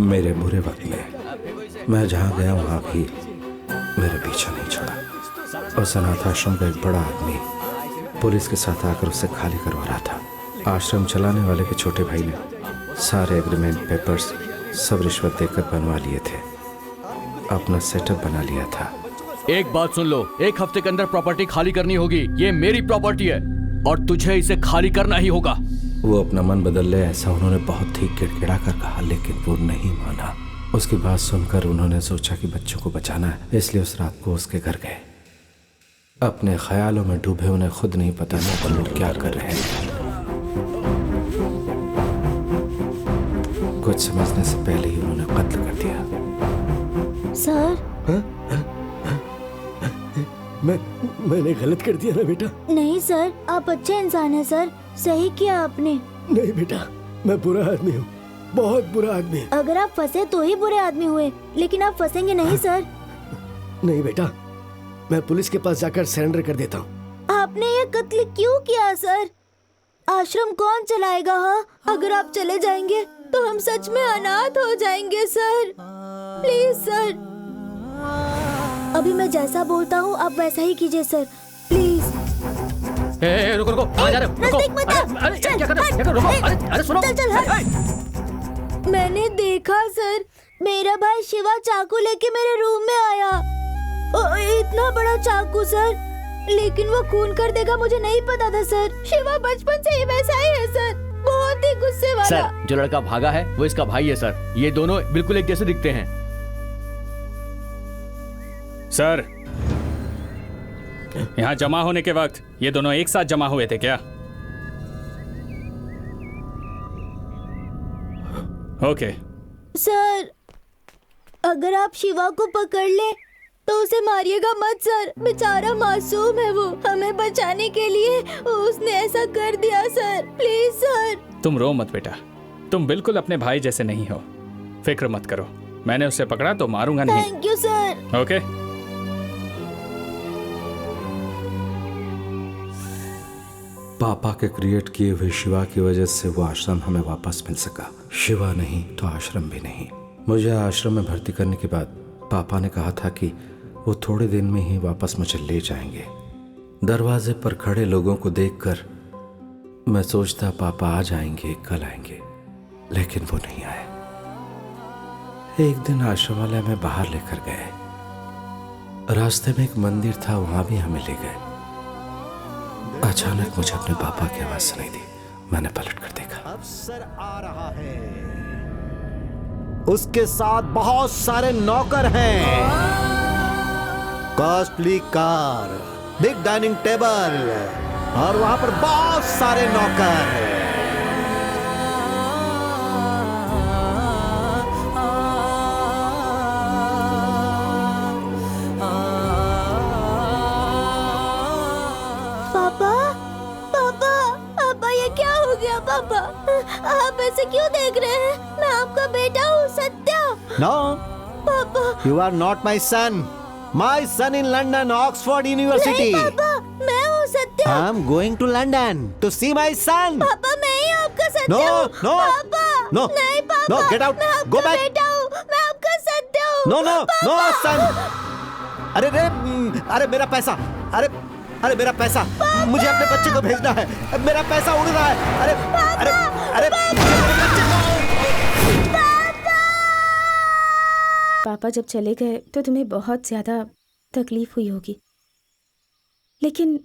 मेरे बुरे वक्त में मैं जहाँ गया वहाँ भी मेरे पीछा नहीं छोड़ा। उस अनाथ आश्रम का एक बड़ा आदमी पुलिस के साथ आकर उसे खाली करवा रहा था। आश्रम चलाने वाले के छोटे भाई ने सारे एग्रीमेंट पेपर्स सब रिश्वत देकर बनवा लिए थे, अपना सेटअप बना लिया था। एक बात सुन लो, एक हफ्ते के अंदर प्रॉपर्टी खाली करनी होगी। ये मेरी प्रॉपर्टी है और तुझे इसे खाली करना ही होगा। वो अपना मन बदल ले ऐसा उन्होंने बहुत ही गिड़गिड़ा कर कहा, लेकिन वो नहीं माना। उसकी बात सुनकर उन्होंने सोचा कि बच्चों को बचाना है, इसलिए उस रात को उसके घर गए। अपने ख्यालों में डूबे, उन्हें खुद नहीं पता था कि वो क्या कर रहे हैं। कुछ समझने से पहले ही उन्होंने कत्ल कर दिया। सर मैंने गलत कर दिया ना बेटा? नहीं सर, आप अच्छे इंसान हैं सर, सही किया आपने। नहीं बेटा, मैं बुरा आदमी हूँ, बहुत बुरा आदमी। अगर आप फंसे तो ही बुरे आदमी हुए, लेकिन आप फंसेंगे नहीं सर। नहीं बेटा, मैं पुलिस के पास जाकर सरेंडर कर देता हूँ। आपने ये कत्ल क्यों किया सर? आश्रम कौन चलाएगा? हाँ, अगर आप चले जाएंगे तो हम सच में अनाथ हो जाएंगे सर। प्लीज सर, अभी मैं जैसा बोलता हूँ आप वैसा ही कीजिए सर, प्लीज। रुको रुको, कहाँ जा रहे हो? रुको। अरे क्या कर रहे हो? क्या कर रहे हो? अरे सुनो। चल हट। मैंने देखा सर, मेरा भाई शिवा चाकू लेके मेरे रूम में आया। इतना बड़ा चाकू सर, लेकिन वो खून कर देगा मुझे नहीं पता था सर। शिवा बचपन से ही वैसा ही है सर, बहुत ही गुस्से वाला। सर, जो लड़का भागा है वो इसका भाई है सर। ये दोनों बिल्कुल एक जैसे दिखते हैं। सर, यहाँ जमा होने के वक्त ये दोनों एक साथ जमा हुए थे क्या? ओके। सर, अगर आप शिवा को पकड़ ले तो उसे मारिएगा मत सर, बेचारा मासूम है वो। हमें बचाने के लिए उसने ऐसा कर दिया सर, प्लीज सर। तुम रो मत बेटा, तुम बिल्कुल अपने भाई जैसे नहीं हो, फिक्र मत करो। मैंने उसे पकड़ा तो मारूंगा नहीं। Thank you sir. ओके। पापा के क्रिएट किए हुए शिवा की वजह से वो आश्रम हमें वापस मिल सका। शिवा नहीं तो आश्रम भी नहीं। मुझे आश्रम में भर्ती करने के बाद पापा ने कहा था कि वो थोड़े दिन में ही वापस मुझे ले जाएंगे। दरवाजे पर खड़े लोगों को देखकर मैं सोचता पापा आ जाएंगे, कल आएंगे, लेकिन वो नहीं आए। एक दिन आश्रम वाले हमें बाहर लेकर गए। रास्ते में एक मंदिर था, वहां भी हमें ले गए। अचानक मुझे अपने पापा की आवाज सुनाई दी। मैंने पलट कर देखा। अफसर आ रहा है, उसके साथ बहुत सारे नौकर हैं। Costly car, big dining table और वहां पर बहुत सारे नौकर। पापा, आप ऐसे क्यों देख रहे हैं? मैं आपका बेटा हूँ, सत्या। No, पापा। You are not my son. My son in London, Oxford University. नहीं पापा, मैं हूँ Satya. I'm going to London to see my son. पापा, मैं ही आपका सत्या No, हूँ। no, पापा, no, नहीं पापा, no, get out, मैं आपका go back. बेटा हूँ, मैं आपका सत्या हूँ। No, no, no, son. अरे मेरा पैसा, अरे मेरा पैसा, मुझे अपने बच्चे को भेजना है। मेरा पैसा उड़ रहा है। अरे मुझे मेरे बच्चे को। पापा जब चले गए तो तुम्हें बहुत ज्यादा तकलीफ हुई होगी, लेकिन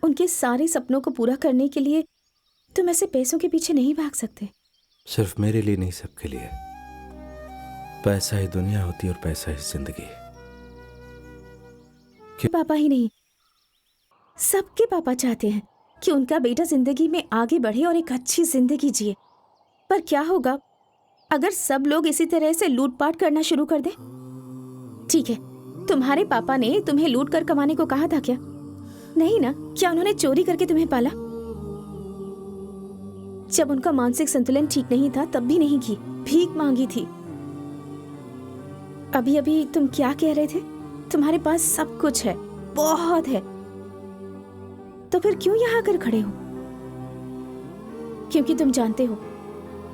उनके सारे सपनों को पूरा करने के लिए तुम ऐसे पैसों के पीछे नहीं भाग सकते। सिर्फ मेरे लिए नहीं, सबके लिए। पैसा ही दुनिया होती है और पैसा ही जिंदगी। पापा ही नहीं, सबके पापा चाहते हैं कि उनका बेटा जिंदगी में आगे बढ़े और एक अच्छी जिंदगी जिए। पर क्या होगा अगर सब लोग इसी तरह से लूटपाट करना शुरू कर दें? ठीक है, तुम्हारे पापा ने तुम्हें लूट कर कमाने को कहा था क्या? नहीं ना? क्या उन्होंने चोरी करके तुम्हें पाला? जब उनका मानसिक संतुलन ठीक नहीं था तब भी नहीं की, भीख मांगी थी। अभी अभी तुम क्या कह रहे थे? तुम्हारे पास सब कुछ है, बहुत है, तो फिर क्यों यहाँ आकर खड़े हो? क्योंकि तुम जानते हो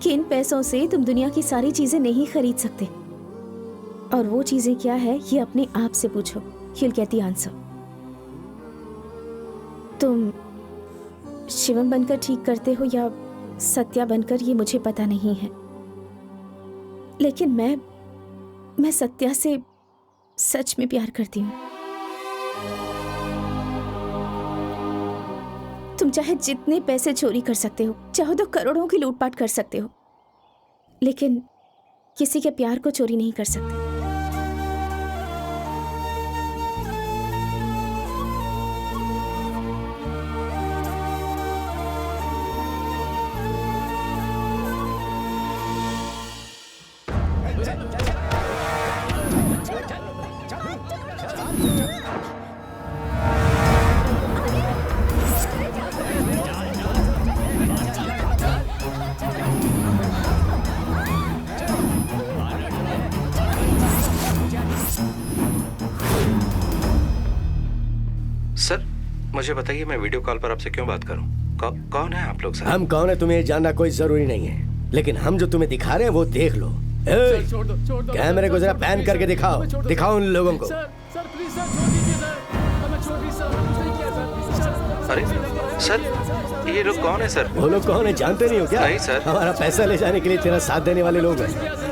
कि इन पैसों से तुम दुनिया की सारी चीजें नहीं खरीद सकते। और वो चीजें क्या है ये अपने आप से पूछो। You'll get the answer. तुम शिवम बनकर ठीक करते हो या सत्या बनकर, ये मुझे पता नहीं है, लेकिन मैं सत्या से सच में प्यार करती हूँ। तुम चाहे जितने पैसे चोरी कर सकते हो, चाहो तो करोड़ों की लूटपाट कर सकते हो, लेकिन किसी के प्यार को चोरी नहीं कर सकते। सर मुझे बताइए, मैं वीडियो कॉल पर आपसे क्यों बात करूं? कौन है आप लोग सर? हम कौन है तुम्हें ये जानना कोई जरूरी नहीं है, लेकिन हम जो तुम्हें दिखा रहे हैं वो देख लो। ए, कैमरे को जरा पैन करके दिखाओ, दिखाओ उन लोगों को। अरे सर, ये लोग कौन है सर? वो लोग कौन है जानते नहीं हो क्या? नहीं सर। हमारा पैसा ले जाने के लिए तेरा साथ देने वाले लोग हैं।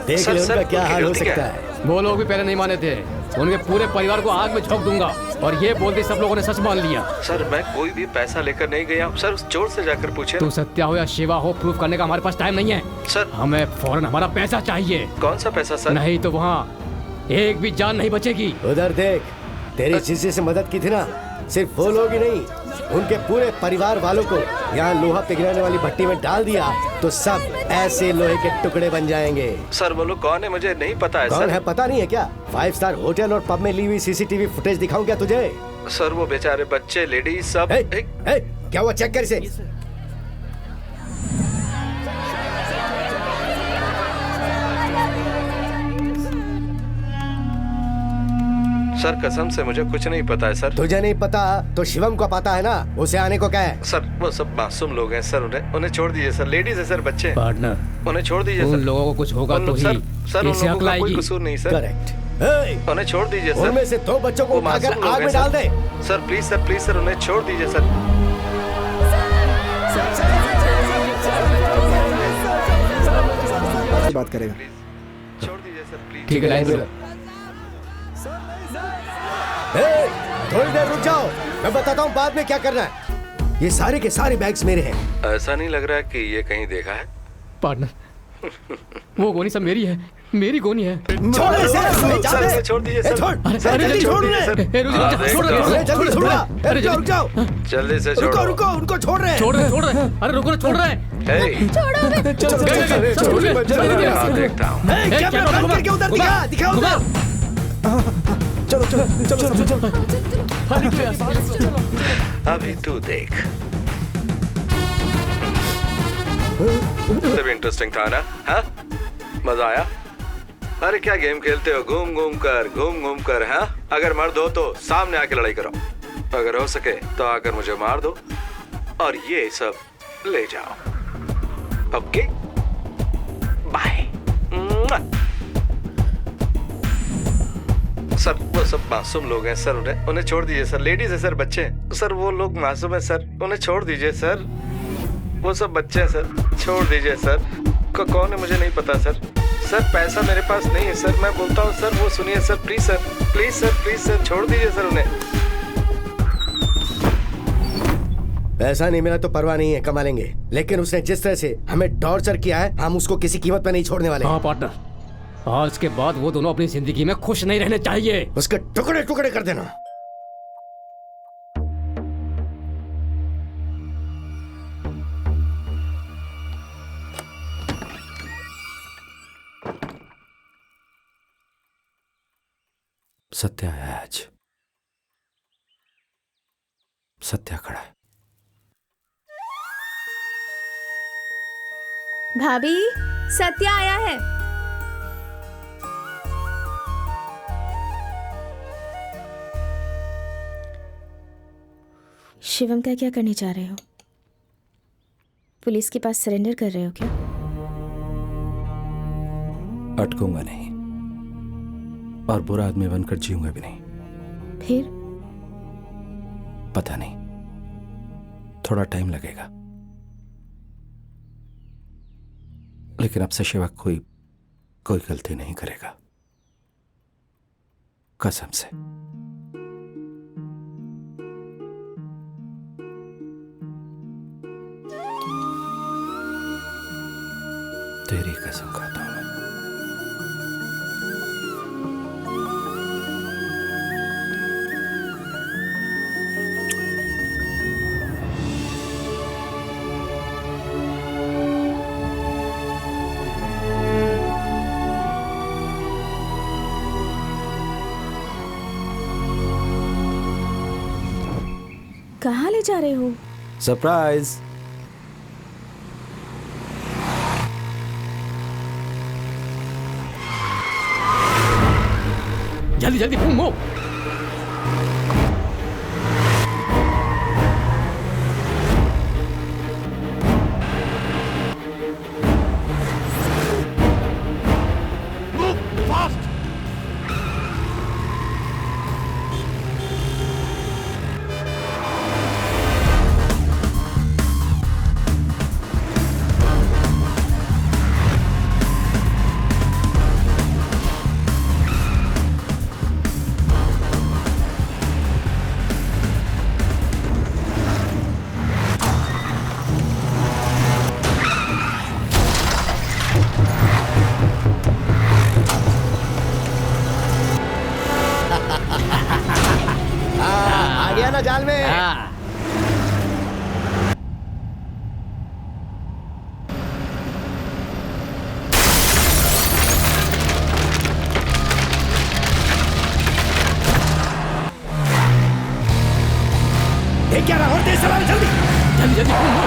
देख ले उनका क्या हाल हो सकता है। वो लोग भी पहले नहीं माने थे, उनके पूरे परिवार को आग में झोंक दूंगा, और ये बोलते सब लोगों ने सच मान लिया। सर मैं कोई भी पैसा लेकर नहीं गया सर, उस चोर से जाकर पूछे। तू सत्या हो या शिवा हो, प्रूफ करने का हमारे पास टाइम नहीं है सर। हमें फौरन हमारा पैसा चाहिए। कौन सा पैसा सर? नहीं तो वहाँ एक भी जान नहीं बचेगी। उधर देख, तेरी जिससे से मदद की थी ना, सिर्फ वो लोग ही नहीं, उनके पूरे परिवार वालों को यहाँ लोहा पिघलाने वाली भट्टी में डाल दिया तो सब ऐसे लोहे के टुकड़े बन जाएंगे। सर वो लोग कौन है मुझे नहीं पता है। कौन सर है पता नहीं है क्या? 5 स्टार होटल और पब में ली हुई सीसीटीवी फुटेज दिखाऊं क्या तुझे? सर वो बेचारे बच्चे, लेडीज सब। क्या हुआ? चेक कर इसे। सर कसम से मुझे कुछ नहीं पता है सर। तुझे नहीं पता तो शिवम को पता है ना, उसे आने को क्या है? सर वो सब मासूम लोग हैं सर, उन्हें छोड़ दीजिए सर। लेडीज है सर, बच्चे। पार्टनर, उन्हें छोड़ दीजिए उन सर। लोगों को कुछ होगा तो ही सर उन कैसे लोगों अकल का कोई आएगी? कसूर नहीं सर। करेक्ट। उन्हें छोड़ दीजिए सर। उनमें से 2 बच्चों को वो उठाकर मासूम लोग आग हैं में डाल sir. They. Sir please sir उन्हें छोड़ दीजिए सर। बात करेगा। छोड़ दीजिए सर प्लीज। ठीक है, लाइन में। थोड़ी देर रुक जाओ, मैं बताता हूँ बाद में क्या करना है। ये सारे के सारे बैग्स मेरे हैं। ऐसा नहीं लग रहा है कि ये कहीं देखा है। पार्टनर, वो गोनी सब मेरी है, मेरी गोनी है। छोड़ इसे, छोड़ दीजिए सर। जल्दी छोड़ जल्दी छोड़ना। रुक जाओ, जल्दी से छोड़ो। रुको, उनको छोड़ रहे हैं। छोड़ रहे। अरे रुको ना, छोड़ रहे हैं। देखता हूँ। कैमरा बंद करके उधर दिखा उधर। चलो। अभी तू देख। सब इंटरेस्टिंग था ना? हाँ, मजा आया? अरे क्या गेम खेलते हो, घूम घूम कर। हाँ, अगर मर्द हो तो सामने आके लड़ाई करो, अगर हो सके तो आकर मुझे मार दो और ये सब ले जाओ। Okay, bye. सर वो सब मासूम लोग हैं सर, उन्हें छोड़ दीजिए सर। लेडीज है सर, बच्चे सर, वो लोग मासूम है सर, उन्हें छोड़ दीजिए सर। वो सब बच्चे हैं सर, छोड़ दीजिए सर। कौन है मुझे नहीं पता सर। सर पैसा मेरे पास नहीं है सर, मैं बोलता हूँ सर। वो सुनिए सर, प्लीज सर, छोड़ दीजिए सर उन्हें। पैसा नहीं मिला तो परवाह नहीं है, कमा लेंगे, लेकिन उसने जिस तरह से हमें टॉर्चर किया है, हम उसको किसी कीमत पे नहीं छोड़ने वाले। हाँ पार्टनर, आज के बाद वो दोनों अपनी जिंदगी में खुश नहीं रहने चाहिए। उसके टुकड़े टुकड़े कर देना। सत्या है आज। सत्या खड़ा है। भाभी, सत्या आया है। शिवम का क्या करने जा रहे हो? पुलिस के पास सरेंडर कर रहे हो क्या? अटकूंगा नहीं और बुरा आदमी बनकर जीऊंगा भी नहीं। फिर? पता नहीं, थोड़ा टाइम लगेगा, लेकिन अब से शिवा कोई गलती नहीं करेगा, कसम से। तेरी कसम खाता हूं मैं। कहाँ ले जा रहे हो? सरप्राइज। जल्दी जल्दी मूव। आ गया ना जाल में। क्या रहा और तेज चला जल्दी जल्दी जल्दी मूव।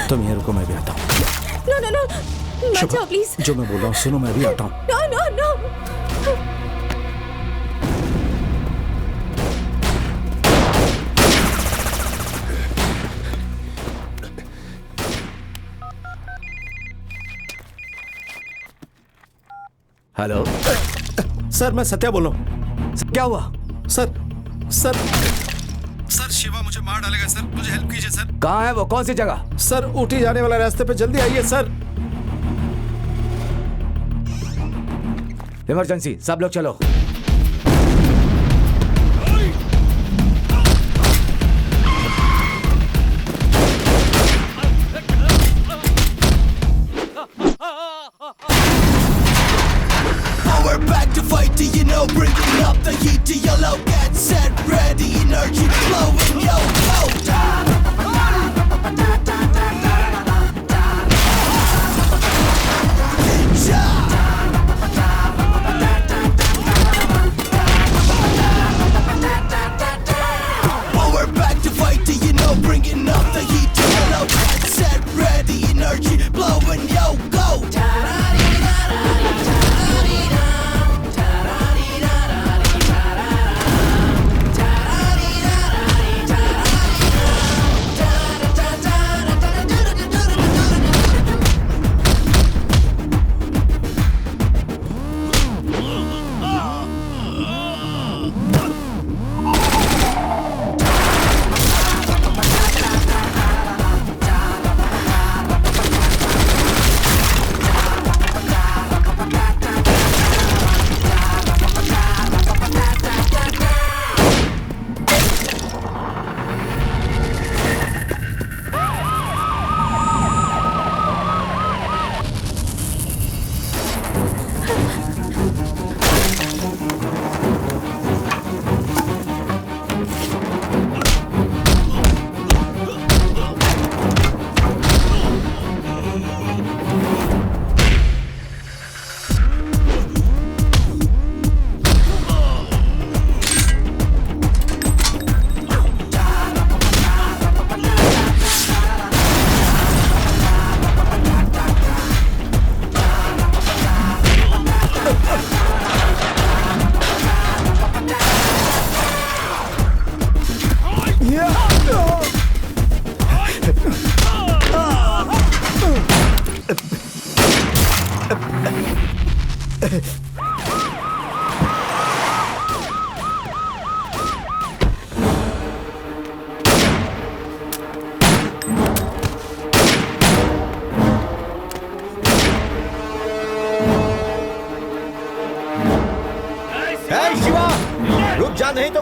तुम ये रुको, मैं भी आता हूँ। नो नो नो मत जाओ प्लीज। जो मैं बोल रहा हूँ सुनो, मैं भी आता हूँ। No no no. Hello sir, मैं सत्या बोल रहा हूँ। क्या हुआ? सर शिवा मुझे मार डालेगा सर, मुझे हेल्प कीजिए सर। कहाँ है वो? कौन सी जगह? सर ऊटी जाने वाला रास्ते पे, जल्दी आइए सर। इमरजेंसी, सब लोग चलो। We're back to fight, do you know? Bringing up the heat, do you know? Get set, ready, energy flowing, yo, go! Oh, we're back to fight, do you know? Bringing up the heat, do you know? Get set, ready, energy flowing, yo, go!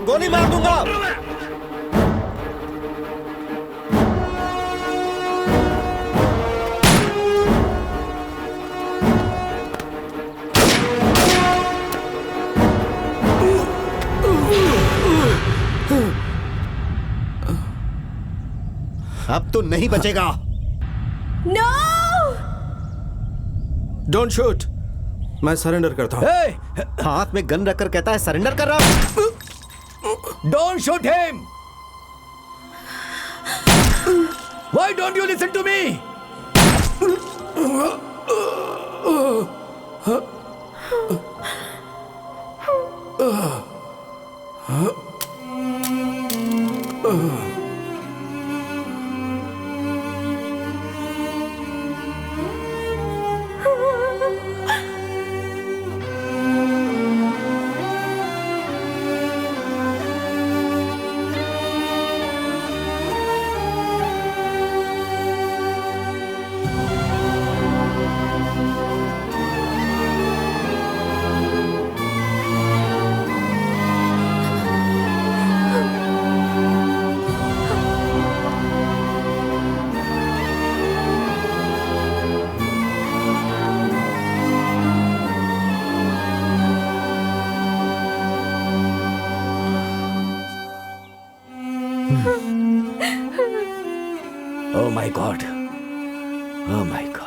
गोली मार दूंगा। अब तो नहीं बचेगा। नो! Don't shoot. मैं सरेंडर करता हूं। हाथ में गन रखकर कहता है सरेंडर कर रहा हूं। Don't shoot him. Why don't you listen to me? Oh my God. Oh my God.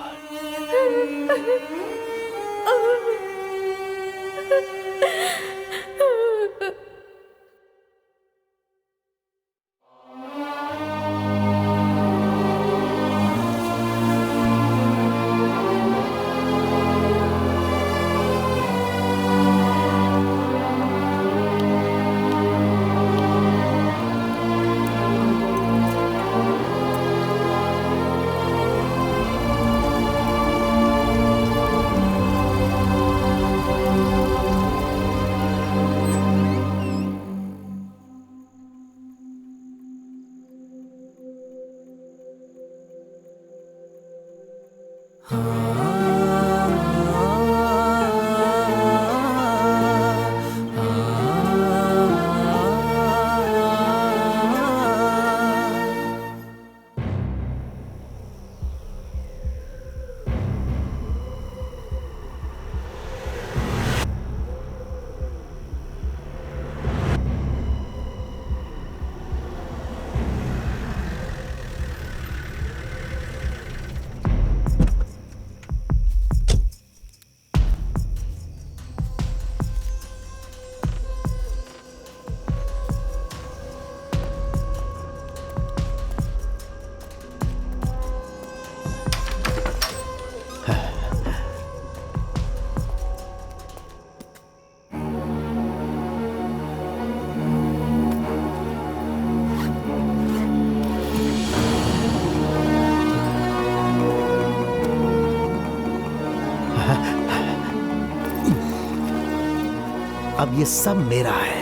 अब ये सब मेरा है।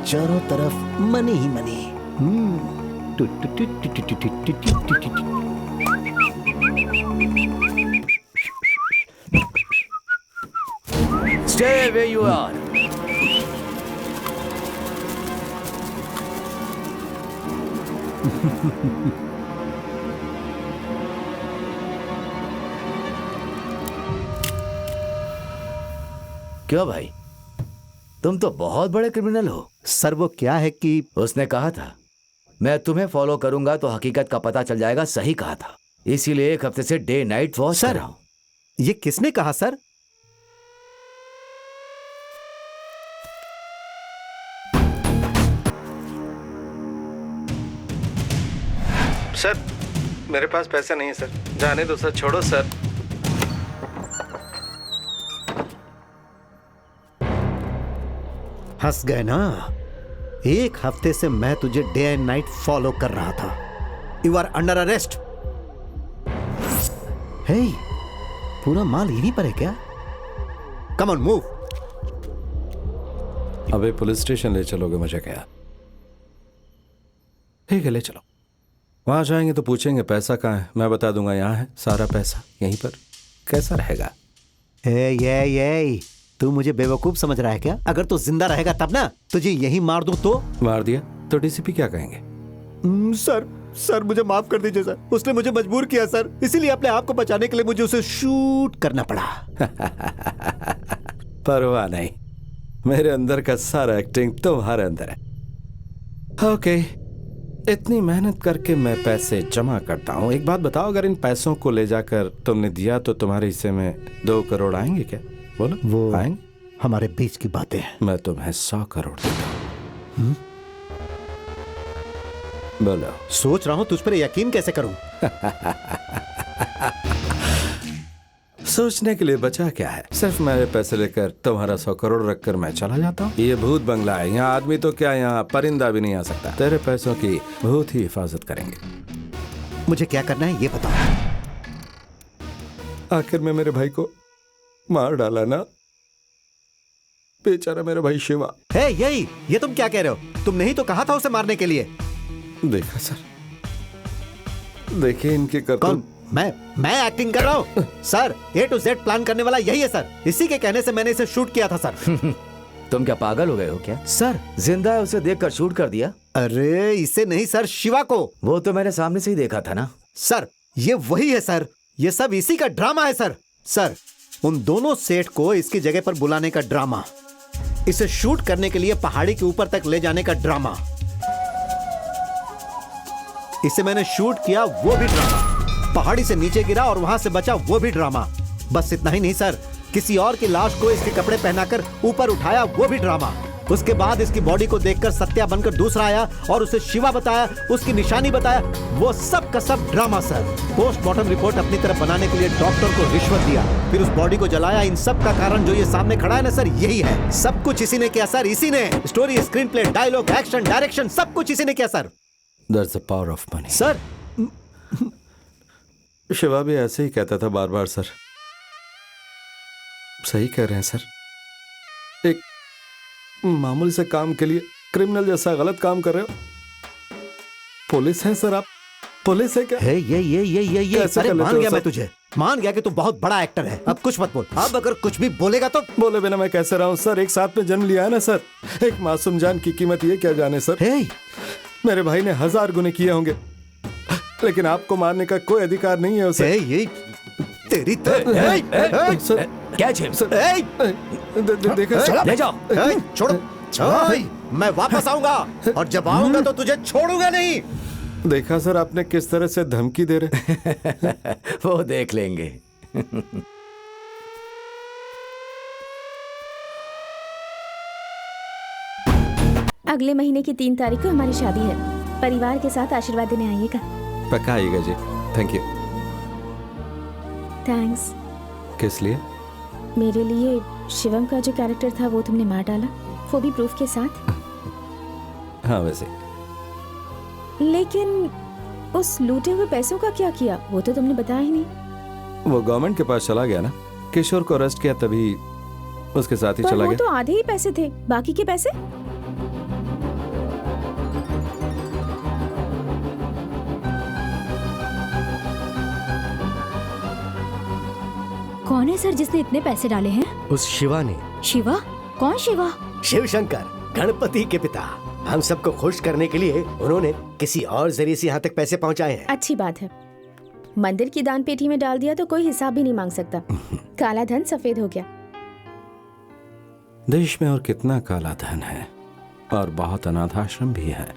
चारों तरफ money he money. Stay where you are. क्यों भाई, तुम तो बहुत बड़े क्रिमिनल हो। सर वो क्या है कि उसने कहा था मैं तुम्हें फॉलो करूंगा तो हकीकत का पता चल जाएगा। सही कहा था, इसीलिए एक हफ्ते से डे नाइट वॉच कर रहा हूं। ये किसने कहा सर? सर मेरे पास पैसे नहीं है सर, जाने दो सर, छोड़ो सर। हंस गए ना? एक हफ्ते से मैं तुझे डे एंड नाइट फॉलो कर रहा था। You are under arrest. Hey, पूरा माल यहीं पर है क्या? Come on move. अबे पुलिस स्टेशन ले चलोगे मुझे क्या? ठीक है ले चलो। वहां जाएंगे तो पूछेंगे पैसा कहाँ है, मैं बता दूंगा यहाँ है सारा पैसा यहीं पर। कैसा रहेगा? ये तू मुझे बेवकूफ समझ रहा है क्या? अगर तू जिंदा रहेगा तब ना, तुझे यही मार दूं तो? मार दिया तो डीसीपी क्या कहेंगे? सर मुझे माफ कर दीजिए सर, उसने मुझे मजबूर किया सर, इसीलिए अपने आप को बचाने के लिए मुझे उसे शूट करना पड़ा। परवाह नहीं, मेरे अंदर का सारा एक्टिंग तुम्हारे अंदर है। ओके, इतनी मेहनत करके मैं पैसे जमा करता हूँ। एक बात बताओ, अगर इन पैसों को ले जाकर तुमने दिया तो तुम्हारे हिस्से में 2 करोड़ आएंगे क्या? बोलो। वो आएंगे? हमारे बीच की बातें हैं। मैं तुम्हें 100 करोड़ देता हूँ। बोलो। सोच रहा हूँ तुझ पर यकीन कैसे करूं। सोचने के लिए बचा क्या है? सिर्फ मेरे पैसे लेकर तुम्हारा 100 करोड़ रखकर मैं चला जाता हूँ। ये भूत बंगला है, यहाँ आदमी तो क्या, यहाँ परिंदा भी नहीं आ सकता। तेरे पैसों की भूत ही हिफाजत करेंगे। मुझे क्या करना है ये बताओ। आखिर में मेरे भाई को मार डाला ना, बेचारा मेरा भाई शिवा। यही ये तुम क्या कह रहे हो? तुमने ही तो कहा था उसे मारने के लिए। देखा सर, देखिए इनके करतूत। मैं एक्टिंग कर रहा हूँ sir. A to Z plan करने वाला यही है सर। इसी के कहने से मैंने इसे शूट किया था सर। तुम क्या पागल हो गए हो क्या? सर जिंदा है, उसे देखकर शूट कर दिया? अरे इसे नहीं सर, शिवा को। वो तो मैंने सामने से ही देखा था ना। सर ये वही है सर, ये सब इसी का ड्रामा है सर। सर उन दोनों सेठ को इसकी जगह पर बुलाने का ड्रामा, इसे शूट करने के लिए पहाड़ी के ऊपर तक ले जाने का ड्रामा, इसे मैंने शूट किया वो भी ड्रामा, पहाड़ी से नीचे गिरा और वहां से बचा वो भी ड्रामा। बस इतना ही नहीं सर, किसी और की लाश को इसके कपड़े पहनाकर ऊपर उठाया वो भी ड्रामा। उसके बाद इसकी बॉडी को देखकर सत्या बनकर दूसरा आया और उसे शिवा बताया, उसकी निशानी बताया, वो सब का सब ड्रामा सर। पोस्टमार्टम रिपोर्ट अपनी तरफ बनाने के लिए डॉक्टर को रिश्वत दिया, फिर उस बॉडी को जलाया। इन सब का कारण जो ये सामने खड़ा है ना सर, यही है। सब कुछ इसी ने किया सर, इसी ने। Story, screenplay, dialogue, action, direction, सब कुछ इसी ने किया sir. That's the power of money. Sir Shiva भी ऐसे ही कहता था बार बार सर। सही कह रहे हैं सर, एक मामूली से काम के लिए क्रिमिनल जैसा गलत काम कर रहे हो। पुलिस है सर आप? पुलिस है क्या? है ये अरे मान गया मैं तुझे, मान गया कि तू बहुत बड़ा एक्टर है। अब कुछ मत बोल। अब अगर कुछ भी बोलेगा तो। बोले बिना मैं कैसे रहा हूँ सर? एक साथ में जन्म लिया है ना सर। एक मासूम जान की कीमत ये क्या जाने सर। मेरे भाई ने 1000 गुने किए होंगे, लेकिन आपको मारने का कोई अधिकार नहीं है उसे। ये तेरी सर क्या जेम्स? देखो ले जाओ। छोड़ो। मैं वापस आऊंगा और जब आऊंगा तो तुझे छोड़ूंगा नहीं। देखा सर आपने किस तरह से धमकी दे रहे। वो देख लेंगे। अगले महीने की 3 तारीख को हमारी शादी है। परिवार के साथ आशीर्वाद देने आइएगा। पक्का आइएगा जी। Thank you. थैंक्स। किस लिए? मेरे लिए शिवम का जो कैरेक्टर था वो तुमने मार डाला, वो भी प्रूफ के साथ। हाँ वैसे। लेकिन उस लूटे हुए पैसों का क्या किया वो तो तुमने बताया ही नहीं। वो गवर्नमेंट के पास चला गया ना, किशोर को अरेस्ट किया तभी उसके साथ ही चला वो गया। तो आधे ही पैसे थे, बाकी के पैसे? कौन है सर जिसने इतने पैसे डाले हैं? उस शिवा ने। शिवा? कौन शिवा? शिव शंकर, गणपति के पिता। हम सबको खुश करने के लिए उन्होंने किसी और जरिए से यहाँ तक पैसे पहुँचाए हैं। अच्छी बात है। मंदिर की दान पेटी में डाल दिया तो कोई हिसाब भी नहीं मांग सकता। काला धन सफेद हो गया। देश में और कितना काला धन है, और बहुत अनाथ आश्रम भी है,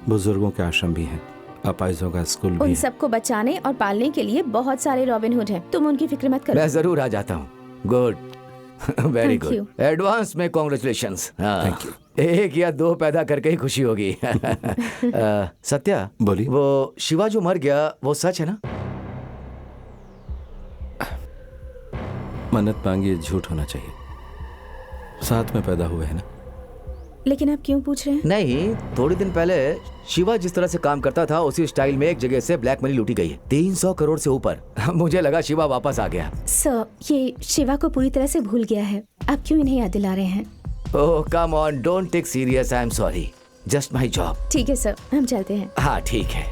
बुजुर्गों के आश्रम भी हैं, अपाहिजों का स्कूल भी उन है। सबको बचाने और पालने के लिए बहुत सारे रॉबिन हुड हैं। तुम उनकी फिक्र मत करो। मैं जरूर आ जाता हूँ। Good, very Thank good. Advance में कॉन्ग्रेचुलेशंस। Thank you. 1 या 2 पैदा करके ही खुशी होगी। सत्या बोलिए। वो शिवा जो मर गया वो सच है ना? मन्नत मांगी झूठ होना चाहिए। साथ में पैदा हुए हैं ना। लेकिन आप क्यों पूछ रहे हैं? नहीं, थोड़ी दिन पहले शिवा जिस तरह से काम करता था उसी स्टाइल में एक जगह से ब्लैक मनी लूटी गई है, 300 करोड़ से ऊपर। मुझे लगा शिवा वापस आ गया। सर, ये शिवा को पूरी तरह से भूल गया है। आप क्यों इन्हें याद दिला रहे हैं? Oh come on, don't take serious, I am sorry, just my job. ठीक है सर, हम चलते हैं। हाँ ठीक है,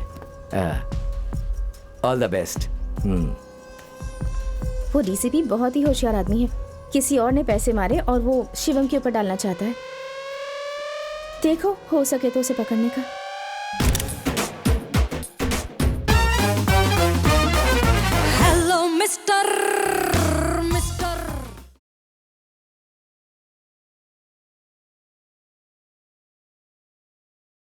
ऑल द बेस्ट। वो डीसीपी बहुत ही होशियार आदमी है। किसी और ने पैसे मारे और वो शिवम के ऊपर डालना चाहता है। देखो हो सके तो उसे पकड़ने का।